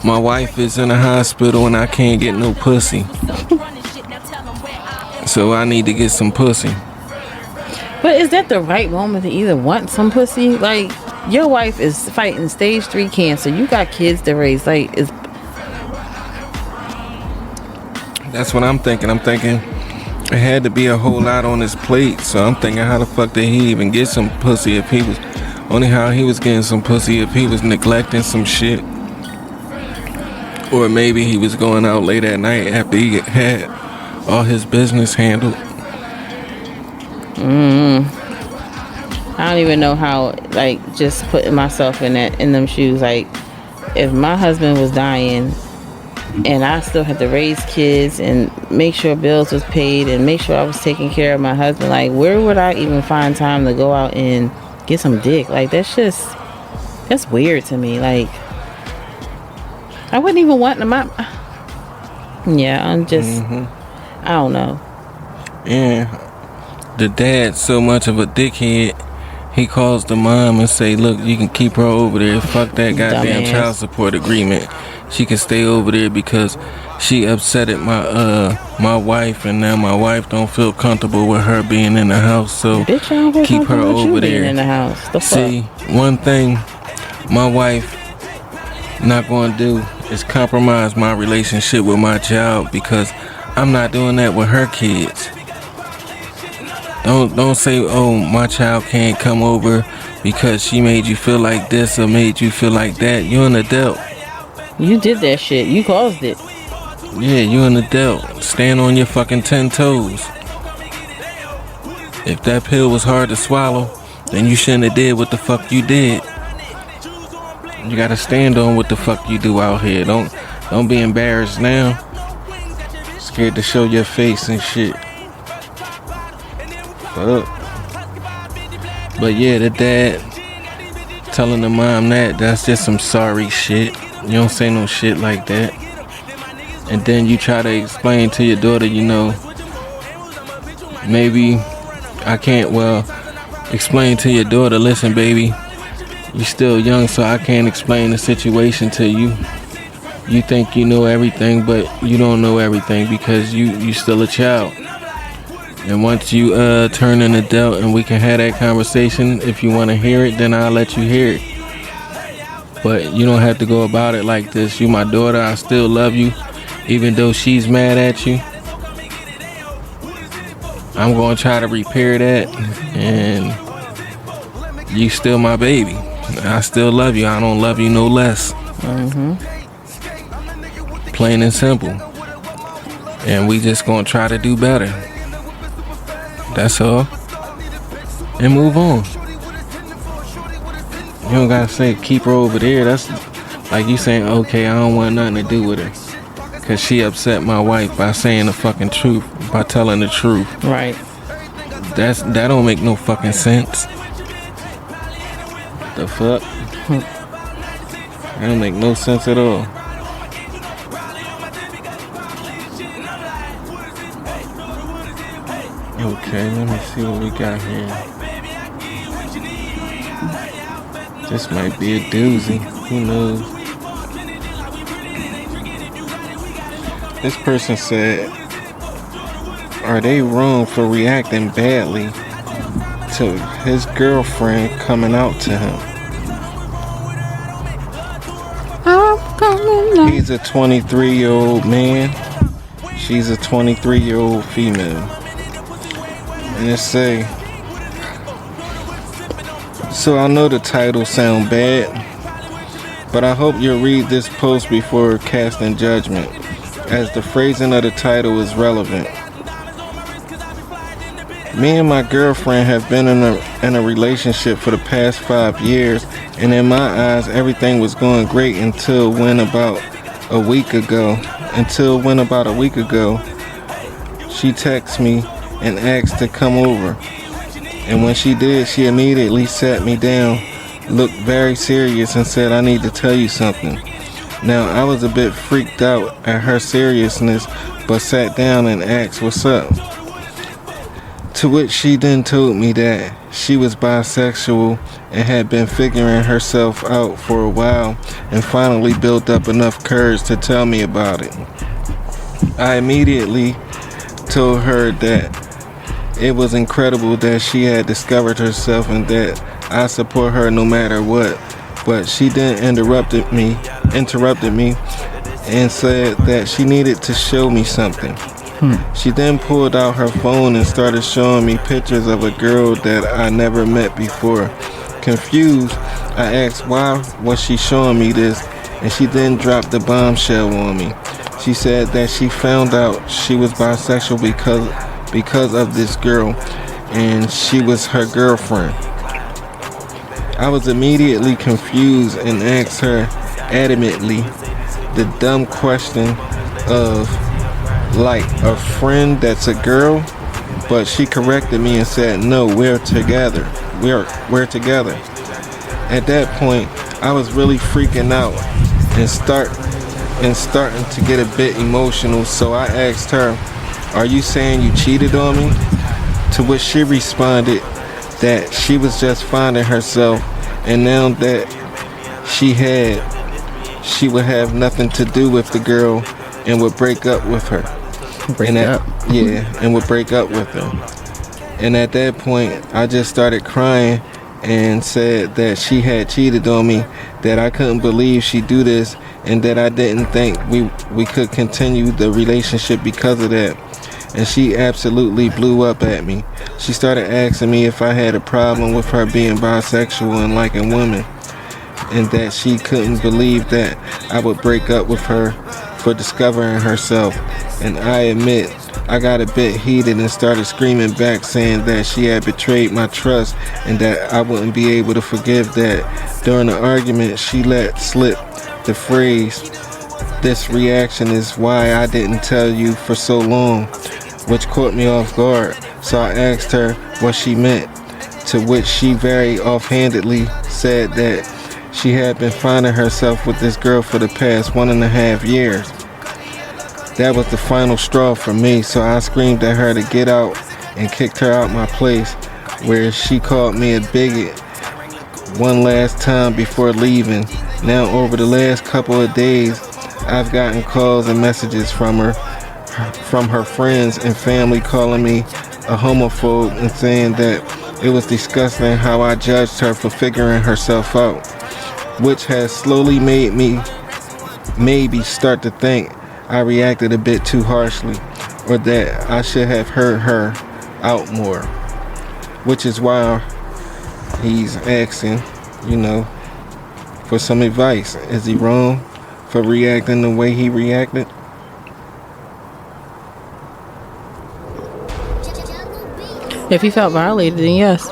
my wife is in a hospital and I can't get no pussy. So I need to get some pussy. But is that the right moment to either want some pussy? Like, your wife is fighting stage 3 cancer. You got kids to raise. Like, that's what I'm thinking. I'm thinking it had to be a whole lot on his plate. So I'm thinking, how the fuck did he even get some pussy if he was only how he was getting some pussy if he was neglecting some shit? Or maybe he was going out late at night after he had all his business handled. I don't even know how, like, just putting myself in them shoes. Like, if my husband was dying and I still had to raise kids and make sure bills was paid and make sure I was taking care of my husband, like, where would I even find time to go out and get some dick? Like, that's weird to me. Like, I wouldn't even want them. I'm just, I don't know. Yeah, the dad's so much of a dickhead. He calls the mom and say, look, you can keep her over there. Fuck that goddamn child support agreement. She can stay over there because she upsetted my wife, and now my wife don't feel comfortable with her being in the house. So keep her over there. In the house. See, one thing my wife not going to do is compromise my relationship with my child, because I'm not doing that with her kids. Don't say, oh, my child can't come over because she made you feel like this or made you feel like that. You're an adult. You did that shit. You caused it. Yeah, you're an adult. Stand on your fucking 10 toes. If that pill was hard to swallow, then you shouldn't have did what the fuck you did. You gotta stand on what the fuck you do out here. Don't be embarrassed now. Scared to show your face and shit. But yeah, the dad telling the mom that's just some sorry shit. You don't say no shit like that. And then you try to explain to your daughter, maybe I can't, explain to your daughter, listen, baby, you're still young, so I can't explain the situation to you. You think you know everything, but you don't know everything because you still a child. And once you turn an adult and we can have that conversation, if you want to hear it, then I'll let you hear it. But you don't have to go about it like this. You my daughter, I still love you, even though she's mad at you. I'm going to try to repair that, and you still my baby. I still love you. I don't love you no less. Plain and simple. And we just going to try to do better. That's all. And move on. You don't gotta say keep her over there. That's like you saying, okay, I don't want nothing to do with her, cause she upset my wife by saying the fucking truth, by telling the truth. Right. That don't make no fucking sense. The fuck? That don't make no sense at all. Okay, let me see what we got here. This might be a doozy. Who knows? This person said, are they wrong for reacting badly to his girlfriend coming out to him? He's a 23-year-old man. She's a 23-year-old female. And it say, so I know the title sound bad, but I hope you'll read this post before casting judgment, as the phrasing of the title is relevant. Me and my girlfriend have been in a relationship for the past 5 years, and in my eyes everything was going great until when about a week ago she texted me and asked to come over. And when she did, she immediately sat me down, looked very serious, and said, I need to tell you something. Now, I was a bit freaked out at her seriousness, but sat down and asked what's up. To which she then told me that she was bisexual and had been figuring herself out for a while and finally built up enough courage to tell me about it. I immediately told her that it was incredible that she had discovered herself and that I support her no matter what. But she then interrupted me and said that she needed to show me something. She then pulled out her phone and started showing me pictures of a girl that I never met before. Confused, I asked why was she showing me this, and she then dropped the bombshell on me. She said that she found out she was bisexual because of this girl, and she was her girlfriend. I was immediately confused and asked her adamantly the dumb question of, like, a friend that's a girl? But she corrected me and said, no, we're together. We're together. At that point, I was really freaking out and starting to get a bit emotional. So I asked her, are you saying you cheated on me? To which she responded that she was just finding herself, and now that she would have nothing to do with the girl and would break up with her. And would break up with her. And at that point, I just started crying and said that she had cheated on me, that I couldn't believe she'd do this, and that I didn't think we could continue the relationship because of that. And she absolutely blew up at me. She started asking me if I had a problem with her being bisexual and liking women, and that she couldn't believe that I would break up with her for discovering herself. And I admit, I got a bit heated and started screaming back, saying that she had betrayed my trust and that I wouldn't be able to forgive that. During the argument, she let slip the phrase, this reaction is why I didn't tell you for so long, which caught me off guard. So I asked her what she meant, to which she very offhandedly said that she had been finding herself with this girl for the past 1.5 years. That was the final straw for me, so I screamed at her to get out and kicked her out my place, where she called me a bigot one last time before leaving. Now, over the last couple of days, I've gotten calls and messages from her friends and family calling me a homophobe and saying that it was disgusting how I judged her for figuring herself out, which has slowly made me maybe start to think I reacted a bit too harshly, or that I should have heard her out more, which is why he's asking, for some advice. Is he wrong for reacting the way he reacted? If he felt violated, then yes.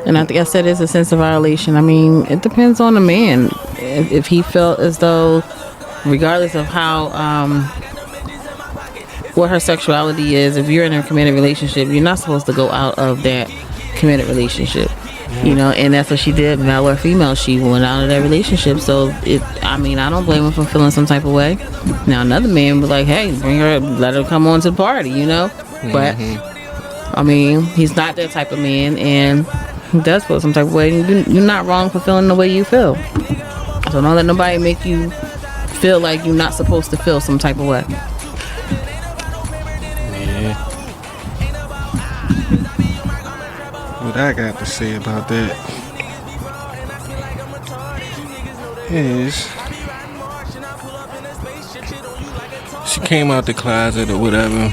And I think I said it's a sense of violation. I mean, it depends on the man. If he felt as though, regardless of how, what her sexuality is, if you're in a committed relationship, you're not supposed to go out of that committed relationship. You know, and that's what she did, male or female. She went out of that relationship. So, I don't blame her for feeling some type of way. Now, another man was like, hey, bring her, let her come on to the party, you know? But, he's not that type of man, and he does feel some type of way. You're not wrong for feeling the way you feel. So don't let nobody make you feel like you're not supposed to feel some type of way. Yeah. What I got to say about that is she came out the closet or whatever,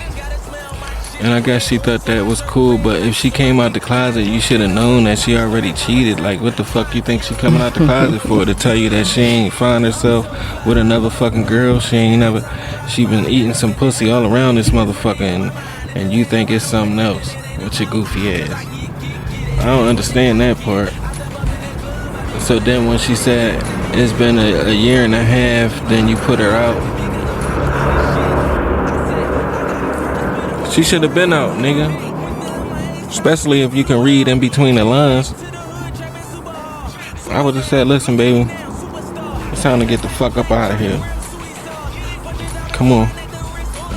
and I guess she thought that was cool. But if she came out the closet, you should have known that she already cheated. Like, what the fuck you think she coming out the closet for? To tell you that she ain't find herself with another fucking girl? She been eating some pussy all around this motherfucker, and you think it's something else with your goofy ass. I don't understand that part. So then when she said it's been a year and a half, then you put her out. She should have been out, nigga. Especially if you can read in between the lines. I would have said, listen, baby, it's time to get the fuck up out of here. Come on.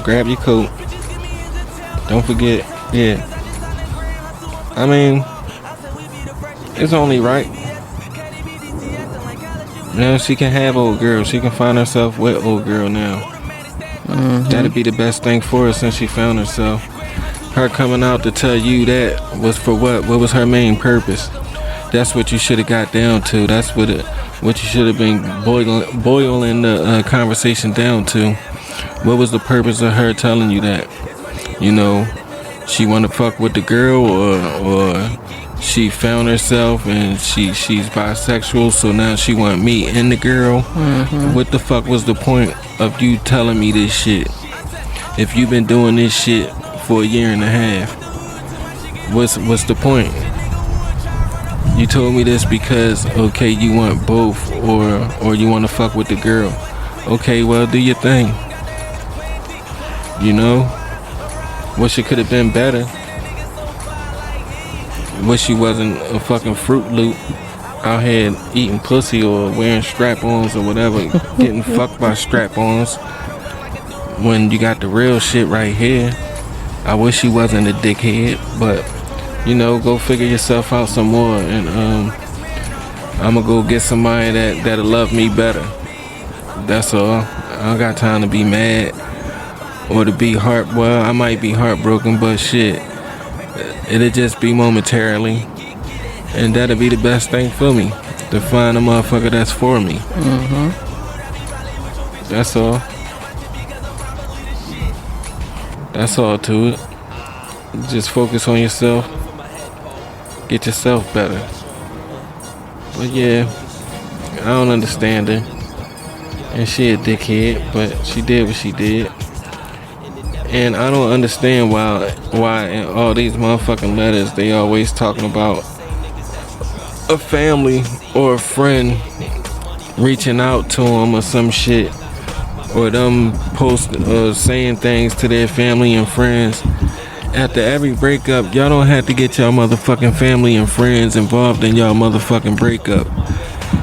Grab your coat. Don't forget. Yeah. It's only right. Now she can have old girl. She can find herself with old girl now. That'd be the best thing for her since she found herself. Her coming out to tell you that was for what? What was her main purpose? That's what you should have got down to. That's what you should have been boiling the conversation down to. What was the purpose of her telling you that? You know, she want to fuck with the girl, or she found herself and she's bisexual, so now she want me and the girl. What the fuck was the point of you telling me this shit? If you've been doing this shit for a year and a half, what's the point? You told me this because, okay, you want both, or you want to fuck with the girl. Okay, well, do your thing. You know, wish it could have been better. Wish you wasn't a fucking Fruit Loop out here eating pussy or wearing strap-ons or whatever, getting fucked by strap-ons when you got the real shit right here. I wish you wasn't a dickhead, but you know, go figure yourself out some more, and I'ma go get somebody that'll love me better. That's all. I don't got time to be mad or to be I might be heartbroken, but shit, it'll just be momentarily, and that'll be the best thing for me, to find a motherfucker that's for me. That's all. That's all to it. Just focus on yourself. Get yourself better. But yeah, I don't understand her. And she a dickhead, but she did what she did. And I don't understand why in all these motherfucking letters they always talking about a family or a friend reaching out to them or some shit, or them saying things to their family and friends. After every breakup, y'all don't have to get y'all motherfucking family and friends involved in y'all motherfucking breakup.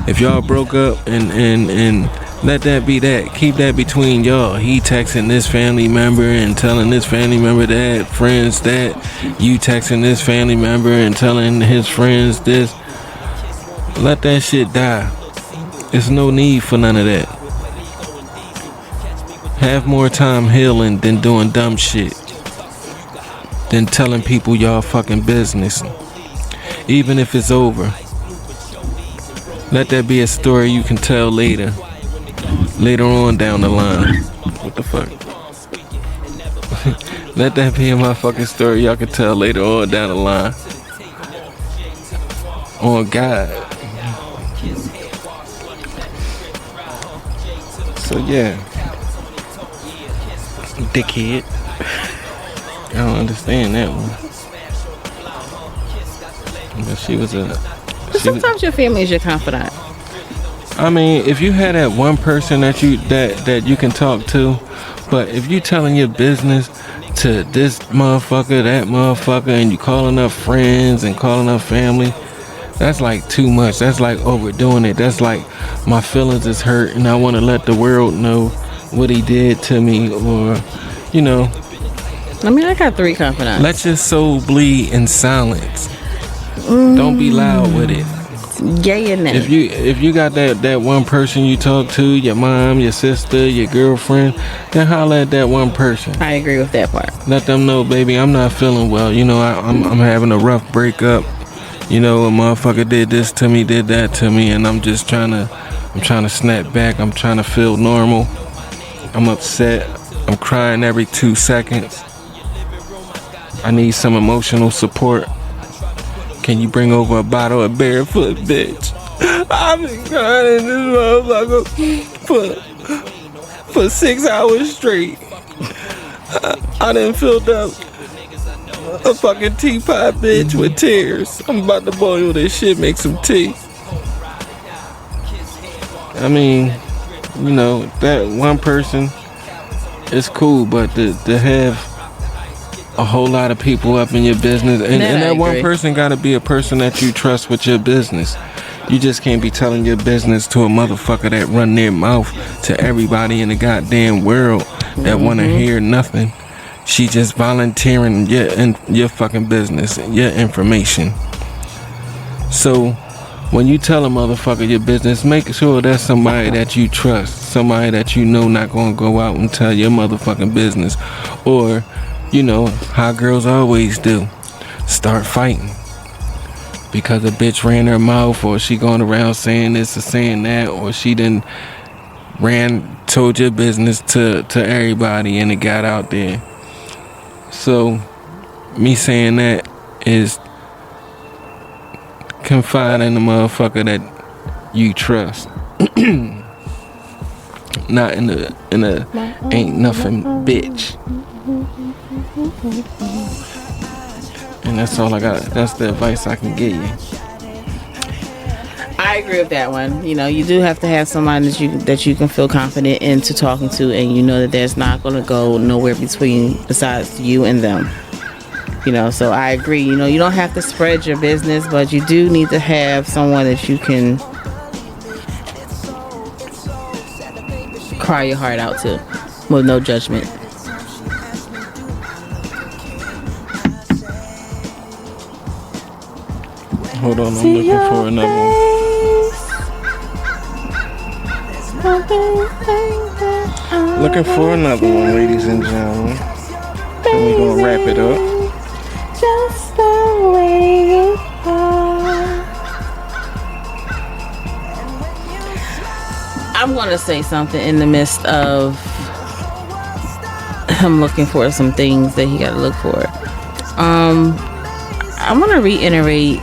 If y'all broke up and let that be that. Keep that between y'all. He texting this family member and telling this family member that, friends that. You texting this family member and telling his friends this. Let that shit die. There's no need for none of that. Have more time healing than doing dumb shit. Than telling people y'all fucking business. Even if it's over. Let that be a story you can tell later. Later on down the line. What the fuck? Let that be a motherfucking story y'all can tell later on down the line. On God. So yeah. Dickhead. I don't understand that one. But she was sometimes your family is your confidant. I mean, if you had that one person that you can talk to, but if you telling your business to this motherfucker, that motherfucker, and you calling up friends and calling up family, That's like too much. That's like overdoing it. That's like my feelings is hurt and I want to let the world know what he did to me, or, you know. I mean, I got 3 confidants. Let your soul bleed in silence. Don't be loud with it. Yay and nay. If you got that one person you talk to, your mom, your sister, your girlfriend, then holler at that one person. I agree with that part. Let them know, baby, I'm not feeling well. You know, I'm having a rough breakup. You know, a motherfucker did this to me, did that to me, and I'm trying to snap back. I'm trying to feel normal. I'm upset. I'm crying every 2 seconds. I need some emotional support. Can you bring over a bottle of Barefoot, bitch? I've been crying in this motherfucker for 6 hours straight. I done filled up a fucking teapot, bitch, with tears. I'm about to boil this shit, make some tea. I mean, you know, that one person is cool, but to have a whole lot of people up in your business, and that one person gotta be a person that you trust with your business. You just can't be telling your business to a motherfucker that run their mouth to everybody in the goddamn world that wanna hear nothing. She just volunteering your fucking business, your information. So when you tell a motherfucker your business, make sure that's somebody that you trust, somebody that you know not gonna go out and tell your motherfucking business, or, you know, how girls always do, start fighting because a bitch ran her mouth, or she going around saying this or saying that, or she done told your business to everybody and it got out there. So me saying that is confide in the motherfucker that you trust. Not in a ain't nothing bitch. And that's all I got. That's the advice I can give you. I agree with that one. You know, you do have to have somebody that you can feel confident into talking to, and you know that there's not going to go nowhere besides you and them. You know, so I agree. You know, you don't have to spread your business, but you do need to have someone that you can cry your heart out to with no judgment. Hold on, I'm looking for another one. Looking for another one, ladies and gentlemen. Then we gonna wrap it up. Just the way you are. I'm gonna say something in the midst of him looking for some things that he gotta look for. I'm gonna reiterate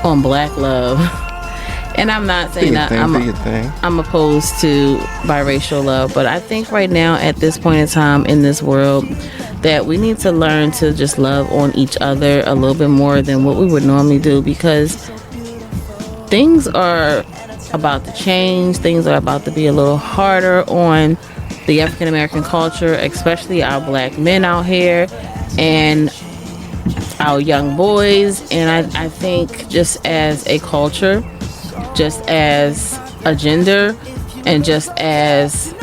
on black love. And I'm not saying that I'm opposed to biracial love, but I think right now at this point in time in this world that we need to learn to just love on each other a little bit more than what we would normally do, because things are about to change. Things are about to be a little harder on the African American culture, especially our black men out here and our young boys. And I think just as a culture, just as a gender, and just as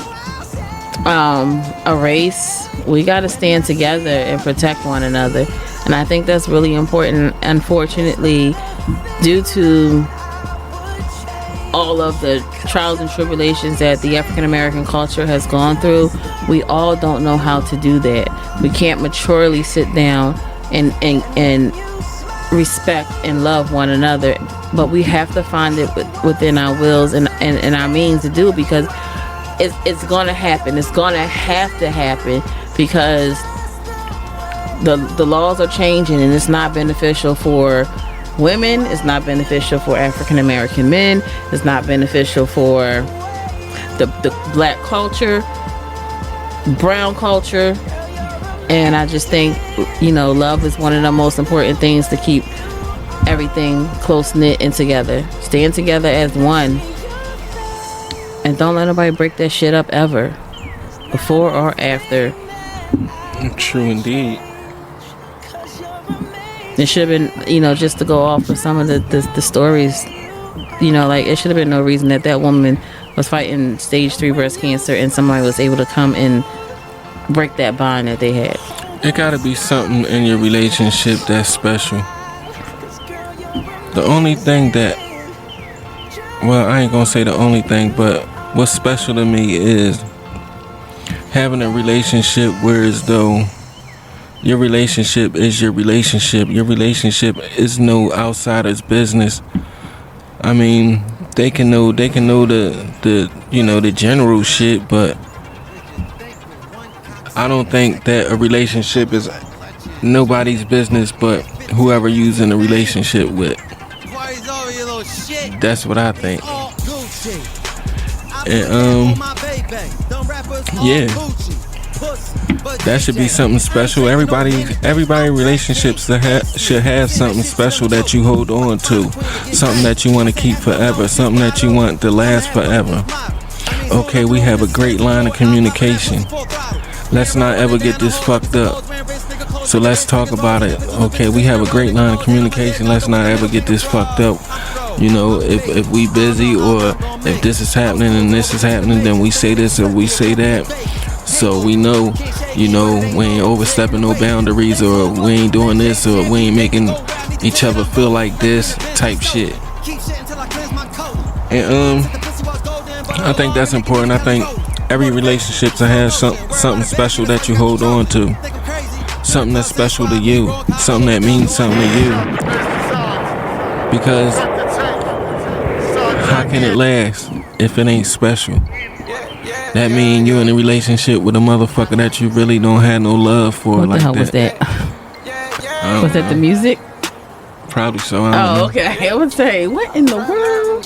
a race, we got to stand together and protect one another. And I think that's really important. Unfortunately, due to all of the trials and tribulations that the African American culture has gone through, we all don't know how to do that. We can't maturely sit down and respect and love one another, but we have to find it within our wills and our means to do it, because it's gonna happen. It's gonna have to happen, because the laws are changing, and it's not beneficial for women. It's not beneficial for African American men. It's not beneficial for the black culture, brown culture. And I just think, you know, love is one of the most important things to keep everything close-knit and together. Stand together as one. And don't let nobody break that shit up ever, before or after. True indeed. It should have been, just to go off of some of the stories, like it should have been no reason that woman was fighting stage 3 breast cancer and somebody was able to come and break that bond that they had. It gotta be something in your relationship that's special. The only thing that, well, I ain't gonna say the only thing, but what's special to me is having a relationship where as though your relationship is your relationship. Your relationship is no outsider's business. I mean, they can know the the general shit, but I don't think that a relationship is nobody's business but whoever you's in a relationship with. That's what I think. And yeah, that should be something special. Everybody relationships should have something special that you hold on to, something that you want to keep forever, something that you want to last forever. Okay, we have a great line of communication. Let's not ever get this fucked up. So let's talk about it. Okay, we have a great line of communication. Let's not ever get this fucked up. If we busy or if this is happening and this is happening, then we say this or we say that. So we know, we ain't overstepping no boundaries, or we ain't doing this, or we ain't making each other feel like this type shit. And I think that's important. I think every relationship to have something special that you hold on to, something that's special to you, something that means something to you. Because how can it last if it ain't special? That mean you in a relationship with a motherfucker that you really don't have no love for. What like the hell that. was that? Was that the music? Probably so. I don't know. Okay. I would say, what in the world?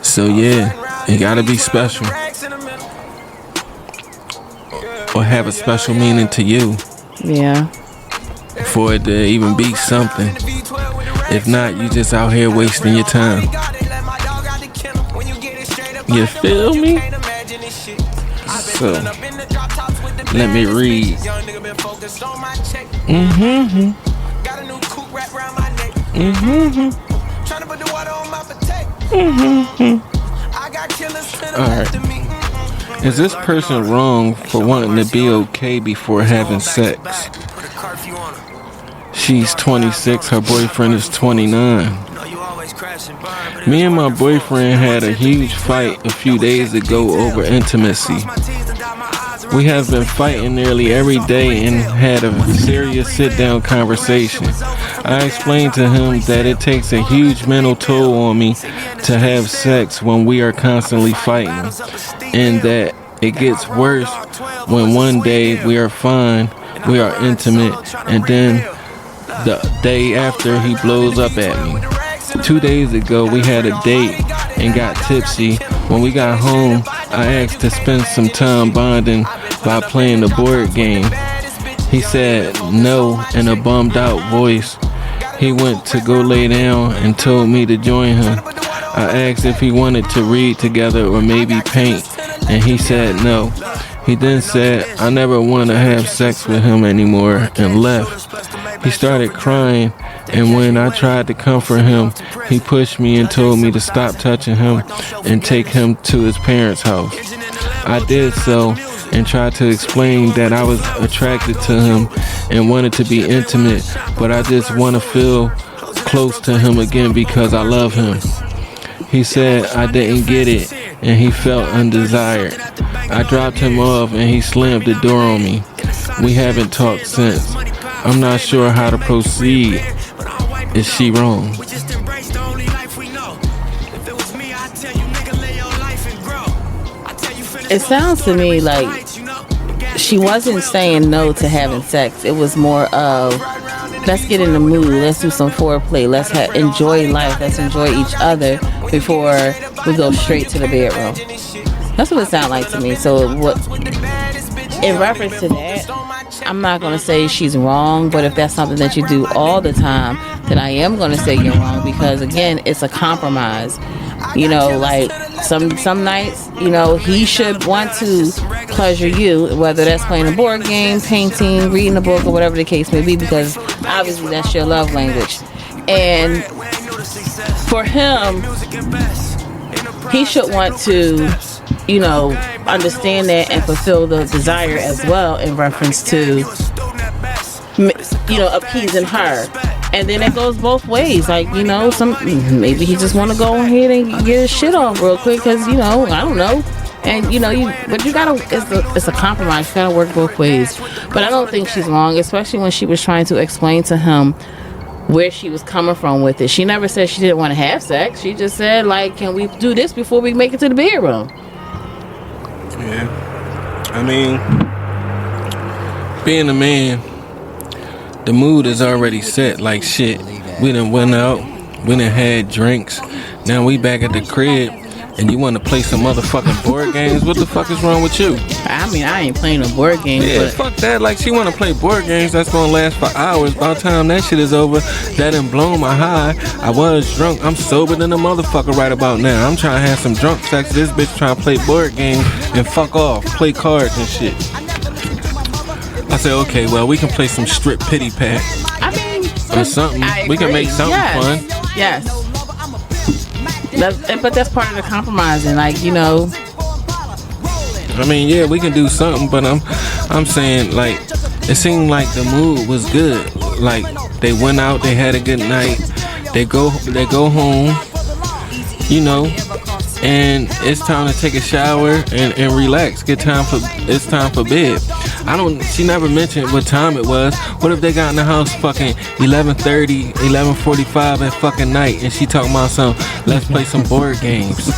So yeah, it gotta be special, or have a special meaning to you. Yeah. For it to even be something. If not, you just out here wasting your time. You feel me? So, let me read. Alright. Is this person wrong for wanting to be okay before having sex? She's 26, her boyfriend is 29. Me and my boyfriend had a huge fight a few days ago over intimacy. We have been fighting nearly every day and had a serious sit-down conversation. I explained to him that it takes a huge mental toll on me to have sex when we are constantly fighting, and that it gets worse when one day we are fine, we are intimate, and then the day after he blows up at me. 2 days ago we had a date and got tipsy. When we got home, I asked to spend some time bonding by playing the board game. He said no in a bummed out voice. He went to go lay down and told me to join him. I asked if he wanted to read together or maybe paint, and he said no. He then said I never want to have sex with him anymore and left. He started crying, and when I tried to comfort him, he pushed me and told me to stop touching him and take him to his parents' house. I did so and tried to explain that I was attracted to him and wanted to be intimate, but I just want to feel close to him again because I love him. He said I didn't get it and he felt undesired. I dropped him off and he slammed the door on me. We haven't talked since. I'm not sure how to proceed. Is she wrong? It sounds to me like she wasn't saying no to having sex. It was more of, let's get in the mood, let's do some foreplay, let's enjoy life, let's enjoy each other before we go straight to the bedroom. That's what it sounded like to me. So what, in reference to that, I'm not going to say she's wrong, but if that's something that you do all the time, then I am going to say you're wrong, because again, it's a compromise. Like some nights, he should want to pleasure you, whether that's playing a board game, painting, reading a book, or whatever the case may be, because obviously that's your love language. And for him, he should want to, understand that and fulfill the desire as well in reference to, appeasing her. And then it goes both ways. Like, maybe he just want to go ahead and get his shit off real quick because, I don't know. And, but you gotta, it's a compromise. You gotta work both ways. But I don't think she's wrong, especially when she was trying to explain to him where she was coming from with it. She never said she didn't want to have sex. She just said, like, can we do this before we make it to the bedroom? Yeah. I mean, being a man, the mood is already set. Like, shit, we done went out, we done had drinks, now we back at the crib, and you want to play some motherfucking board games? What the fuck is wrong with you? I mean, I ain't playing no board games. Yeah, but fuck that. Like, she want to play board games that's gonna last for hours. By the time that shit is over, that done blown my high. I was drunk. I'm sober than a motherfucker right about now. I'm trying to have some drunk sex. This bitch trying to play board games and fuck off, play cards and shit. I said, okay, well, we can play some strip pity pat. I mean, or something. We can make something fun. Yes. But that's part of the compromising, like, I mean, yeah, we can do something, but I'm saying, like, it seemed like the mood was good. Like, they went out, they had a good night, they go home, and it's time to take a shower and relax. It's time for bed. She never mentioned what time it was. What if they got in the house fucking 11:30, 11:45 at fucking night, and she talking about let's play some board games.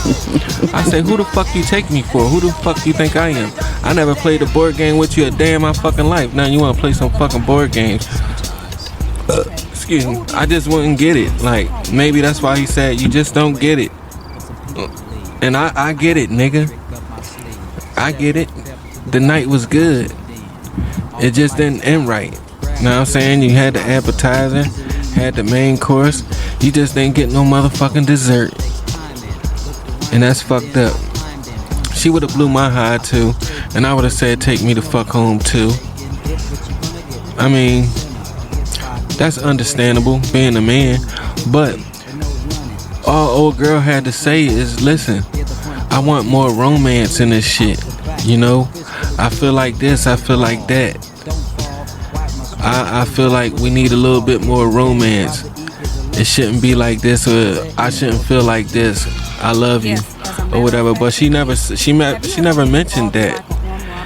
I say, who the fuck you take me for? Who the fuck you think I am? I never played a board game with you a day in my fucking life. Now you want to play some fucking board games. Excuse me. I just wouldn't get it. Like, maybe that's why he said you just don't get it. And I get it, nigga. I get it. The night was good. It just didn't end right. Know what I'm saying? You had the appetizer, had the main course. You just didn't get no motherfucking dessert. And that's fucked up. She would have blew my high too. And I would have said, take me the fuck home too. I mean, that's understandable, being a man. But all old girl had to say is, listen, I want more romance in this shit. I feel like this, I feel like that. I feel like we need a little bit more romance. It shouldn't be like this, or I shouldn't feel like this. I love you, or whatever. But she never mentioned that.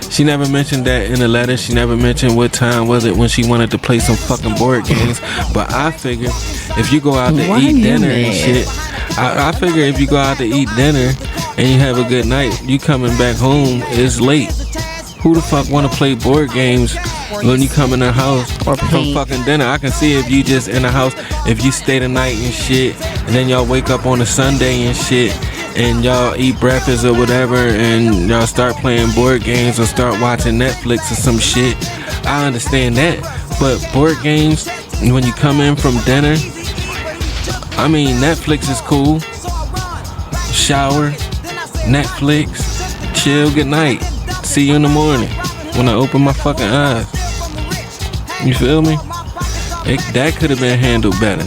She never mentioned that in the letter. She never mentioned what time was it when she wanted to play some fucking board games. But I figure if you go out to eat dinner and shit, I figure if you go out to eat dinner and you have a good night, you coming back home, it's late. Who the fuck want to play board games when you come in the house from fucking dinner? I can see if you just in the house, if you stay the night and shit, and then y'all wake up on a Sunday and shit, and y'all eat breakfast or whatever, and y'all start playing board games or start watching Netflix or some shit. I understand that. But board games, when you come in from dinner, I mean, Netflix is cool. Shower, Netflix, chill, good night. See you in the morning when I open my fucking eyes. You feel me? That could have been handled better.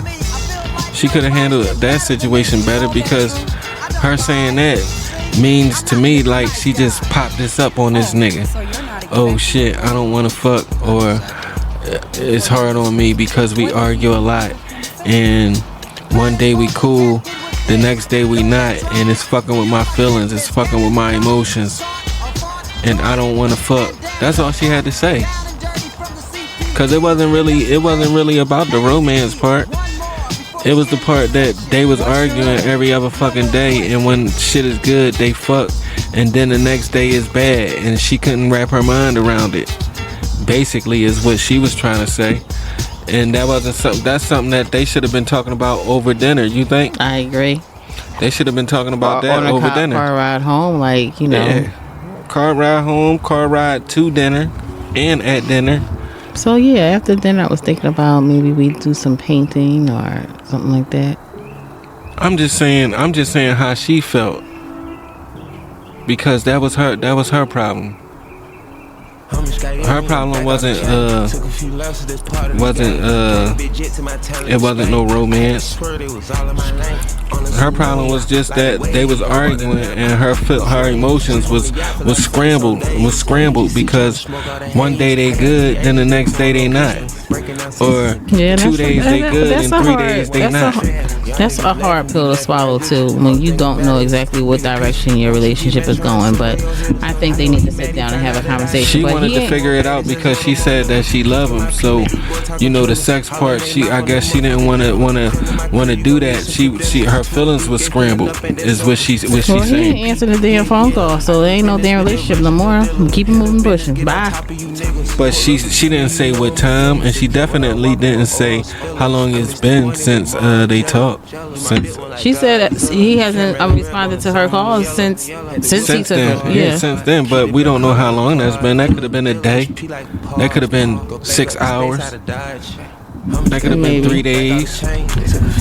She could have handled that situation better, because her saying that means to me like she just popped this up on this nigga. Oh shit, I don't want to fuck, or it's hard on me because we argue a lot, and one day we cool, the next day we not, and it's fucking with my feelings, it's fucking with my emotions, and I don't want to fuck. That's all she had to say. Cause it wasn't really about the romance part. It was the part that they was arguing every other fucking day, and when shit is good, they fuck, and then the next day is bad, and she couldn't wrap her mind around it. Basically, is what she was trying to say, and that's something that they should have been talking about over dinner. You think? I agree. They should have been talking about that over dinner. Car ride home, like, Yeah. Car ride home, car ride to dinner, and at dinner. So yeah, after dinner I was thinking about maybe we do some painting or something like that. I'm just saying how she felt. because that was her problem. Her problem wasn't it wasn't no romance. Her problem was just that they was arguing and her emotions was scrambled because one day they good, then the next day they not, or 2 days they good and 3 days they not. That's a hard pill to swallow too, when you don't know exactly what direction your relationship is going. But I think they need to sit down and have a conversation. She wanted to figure it out because she said that she loved him. So, the sex part, I guess she didn't want to do that. Her feelings was scrambled, is what she saying. He ain't answer the damn phone call, so there ain't no damn relationship no more. Keep it moving, pushing. Bye. But she didn't say what time, and she definitely didn't say how long it's been since they talked. She said he hasn't responded to her calls since he took her. Yeah, since then. But we don't know how long that's been. That could have been a day. That could have been 6 hours. That could have been 3 days.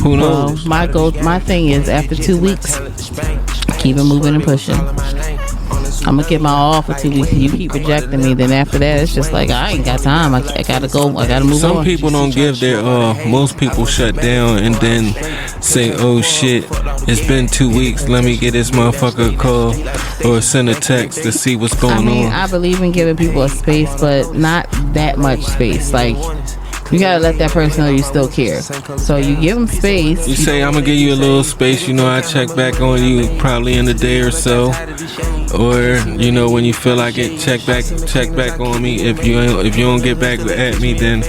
Who knows? Well, my thing is, after 2 weeks, keep it moving and pushing. I'm gonna get my all for 2 weeks. You keep rejecting me, then after that, it's just like I ain't got time. I gotta go. I gotta move on. Some people don't give their most people shut down and then say, "Oh shit, it's been 2 weeks. Let me get this motherfucker a call or send a text to see what's going on." I believe in giving people a space, but not that much space. Like, you gotta let that person know you still care. So you give them space. You say, "I'm gonna give you a little space. I check back on you probably in a day or so." Or when you feel like it, check back on me. If you don't get back at me, then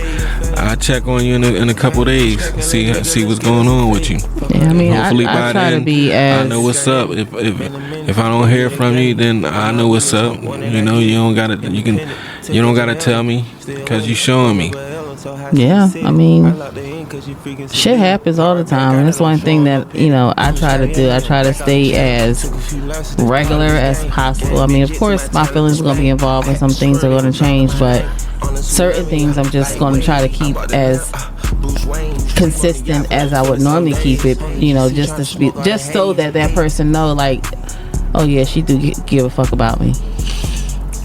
I check on you in a couple days. See what's going on with you. Yeah, I mean, hopefully I by try then to be as I know what's up. If I don't hear from you, then I know what's up. You don't gotta tell me because you showing me. Yeah, I mean, shit happens all the time, and it's one thing that I try to do. I try to stay as regular as possible. I mean, of course, my feelings are gonna be involved, and some things are gonna change, but certain things I'm just gonna try to keep as consistent as I would normally keep it. Just so that person know, like, oh yeah, she do give a fuck about me.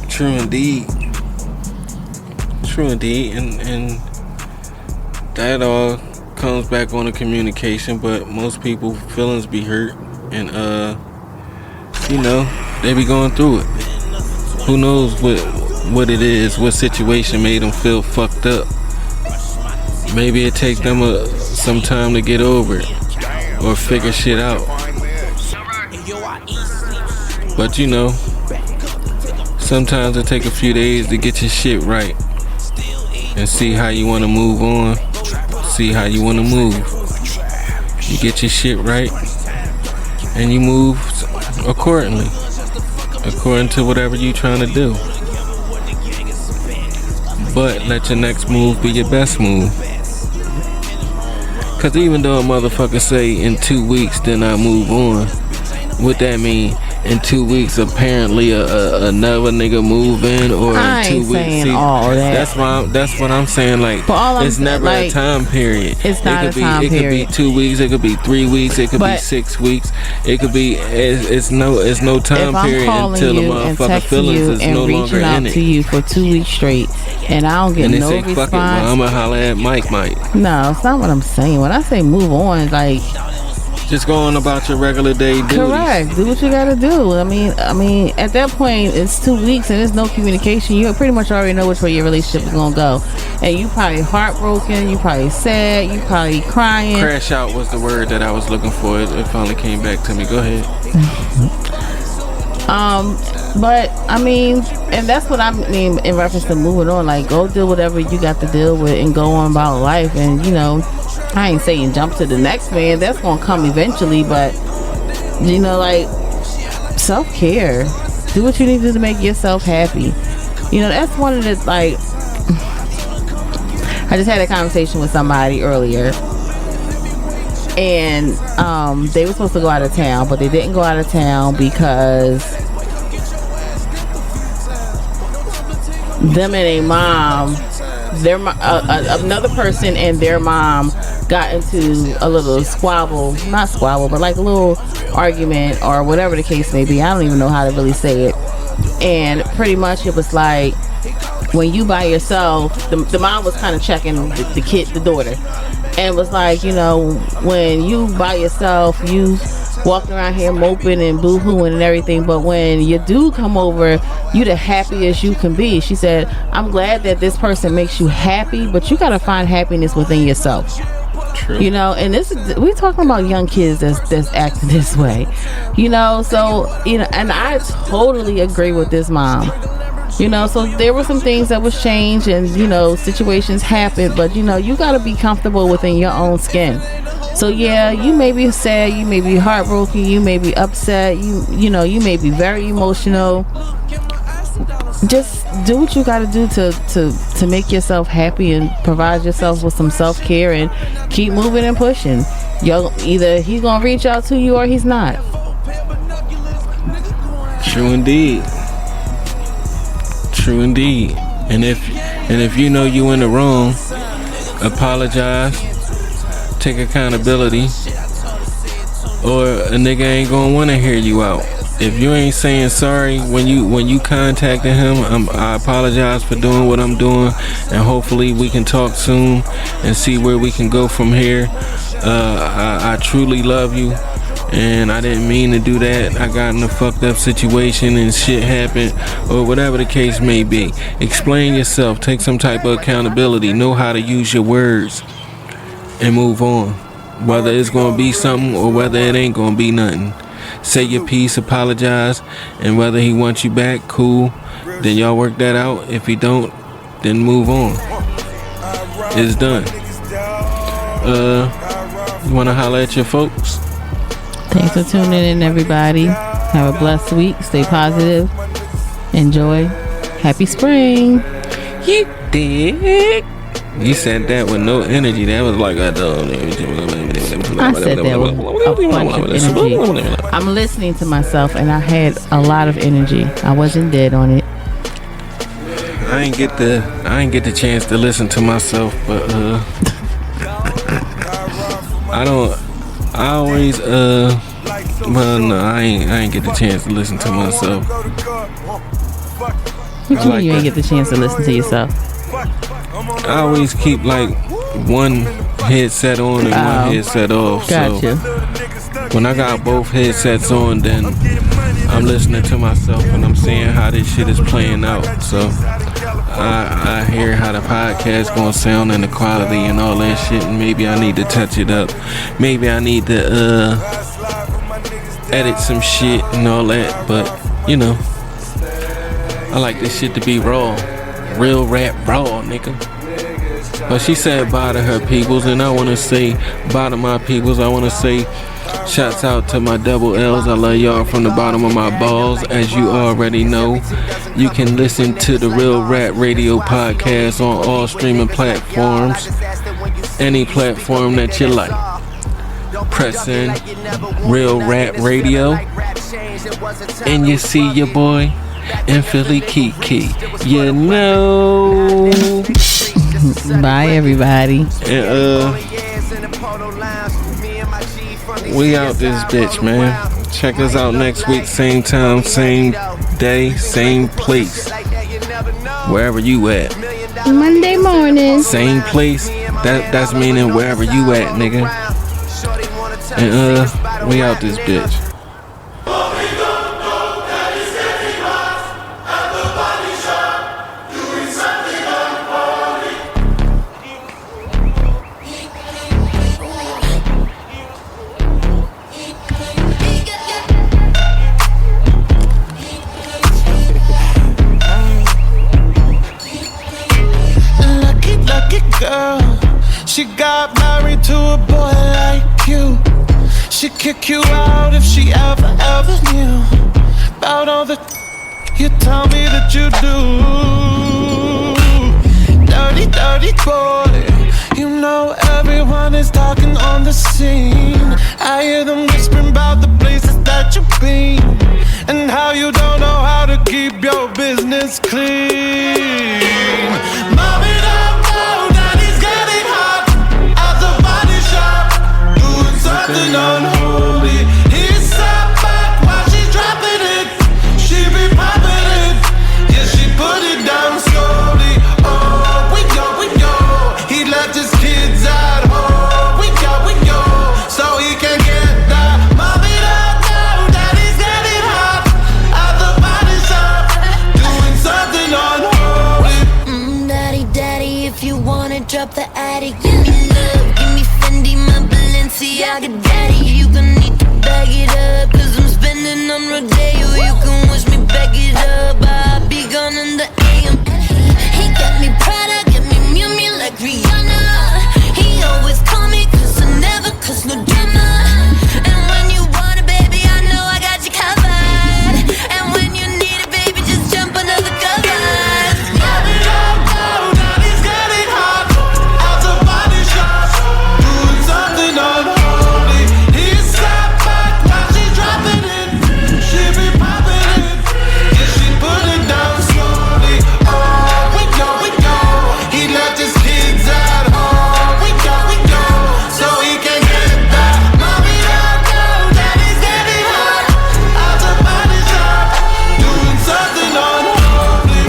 True indeed, and that all comes back on the communication. But most people feelings be hurt, and they be going through it. Who knows what it is, what situation made them feel fucked up. Maybe it takes them some time to get over it or figure shit out. But sometimes it take a few days to get your shit right and see how you want to move on, see how you want to move. You get your shit right and you move according to whatever you trying to do. But let your next move be your best move. Cause even though a motherfucker say in 2 weeks then I move on, what that mean? In 2 weeks, apparently another nigga move in, or I in 2 ain't weeks. saying all that. That's what I'm saying. Like, it's never a time period. It's not a time period. It could be 2 weeks. It could be 3 weeks. It could be 6 weeks. It could be. It's no time period until the motherfucker feelings is no longer in it. If I'm calling you and texting you and reaching out to you for 2 weeks straight, and I don't get no response, fuck it, well, I'ma holler at Mike. No, it's not what I'm saying. When I say move on, like, just go on about your regular day duties. Correct. Do what you gotta do. I mean, at that point, it's 2 weeks and there's no communication. You pretty much already know which way your relationship is gonna go, and you probably heartbroken. You probably sad. You probably crying. Crash out was the word that I was looking for. It finally came back to me. Go ahead. But I mean, and that's what I mean in reference to moving on. Like, go deal whatever you got to deal with and go on about life. And I ain't saying jump to the next man. That's gonna come eventually, but like, self-care. Do what you need to do to make yourself happy. That's one of the, like, I just had a conversation with somebody earlier, and they were supposed to go out of town, but they didn't go out of town because them and their mom another person and their mom got into a little not squabble, but like a little argument or whatever the case may be. I don't even know how to really say it. And pretty much it was like, when you by yourself, the mom was kind of checking the daughter, and was like, when you by yourself, you walking around here moping and boo-hooing and everything, but when you do come over, you the happiest you can be. She said, I'm glad that this person makes you happy, but you gotta find happiness within yourself. True. And we're talking about young kids that's acting this way, so and I totally agree with this mom. So there were some things that was changed, and situations happened, but you got to be comfortable within your own skin. So yeah, you may be sad, you may be heartbroken, you may be upset, you may be very emotional. Just do what you got to do to make yourself happy and provide yourself with some self-care and keep moving and pushing. Either he's gonna reach out to you or he's not. True indeed. And if you know you in the wrong, apologize, take accountability, or a nigga ain't gonna want to hear you out. If you ain't saying sorry when you contacted him, I apologize for doing what I'm doing, and hopefully we can talk soon and see where we can go from here. I truly love you, and I didn't mean to do that. I got in a fucked up situation and shit happened, or whatever the case may be. Explain yourself, take some type of accountability, know how to use your words, and move on. Whether it's gonna be something or whether it ain't gonna be nothing. Say your piece, apologize, and whether he wants you back, cool. Then y'all work that out. If he don't, then move on. It's done. You wanna holler at your folks? Thanks for tuning in, everybody. Have a blessed week. Stay positive. Enjoy. Happy spring. You dig? You said that with no energy. That was like I said that with a bunch of energy. I'm listening to myself, and I had a lot of energy. I wasn't dead on it. I ain't get the chance to listen to myself, but I ain't get the chance to listen to myself. What you mean you ain't get the chance to listen to yourself? I always keep like one headset on and one headset off. Gotcha. So when I got both headsets on, then I'm listening to myself and I'm seeing how this shit is playing out. So I hear how the podcast gonna sound and the quality and all that shit, and maybe I need to touch it up. Maybe I need to edit some shit and all that, but I like this shit to be raw. Real rap raw, nigga. But she said bye to her peoples, and I want to say bye to my peoples. I want to say shouts out to my double L's. I love y'all from the bottom of my balls. As you already know, you can listen to the Real Rap Radio podcast on all streaming platforms. Any platform that you like. Press in Real Rap Radio, and you see your boy in Philly Kiki. Bye, everybody. And we out this bitch, man. Check us out next week, same time, same day, same place. Wherever you at. Monday morning. Same place. That's meaning wherever you at, nigga. And we out this bitch. She got married to a boy like you. She'd kick you out if she ever knew about all the you tell me that you do. Dirty, dirty boy. You know everyone is talking on the scene. I hear them whispering about the places that you've been and how you don't know how to keep your business clean. Mom it up. up the attic. Give me love, give me Fendi, my Balenciaga daddy. You gon' need to bag it up, cause I'm spending on Rodeo. You can wish me back it up, I'll be gone in the AM. He got me Prada, get me Miu Miu like Rihanna. He always call me cause I never cause no drama. And when you want it, baby, I know I got you covered. And when you need it, baby, just jump under the covers. Daddy's getting hot out the body shop, doing something unholy. He sat back while she's dropping it. She be popping it, yeah, she put it down slowly. Oh, we know, he left his kids at home. We know, so he can get back. Mommy, don't go, daddy's getting hot out the body shop, doing something unholy.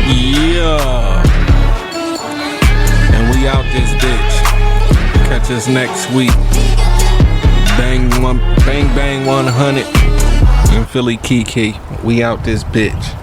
Yeah. And we out this bitch. Catch us next week. Bang 100 in Philly Kiki. We out this bitch.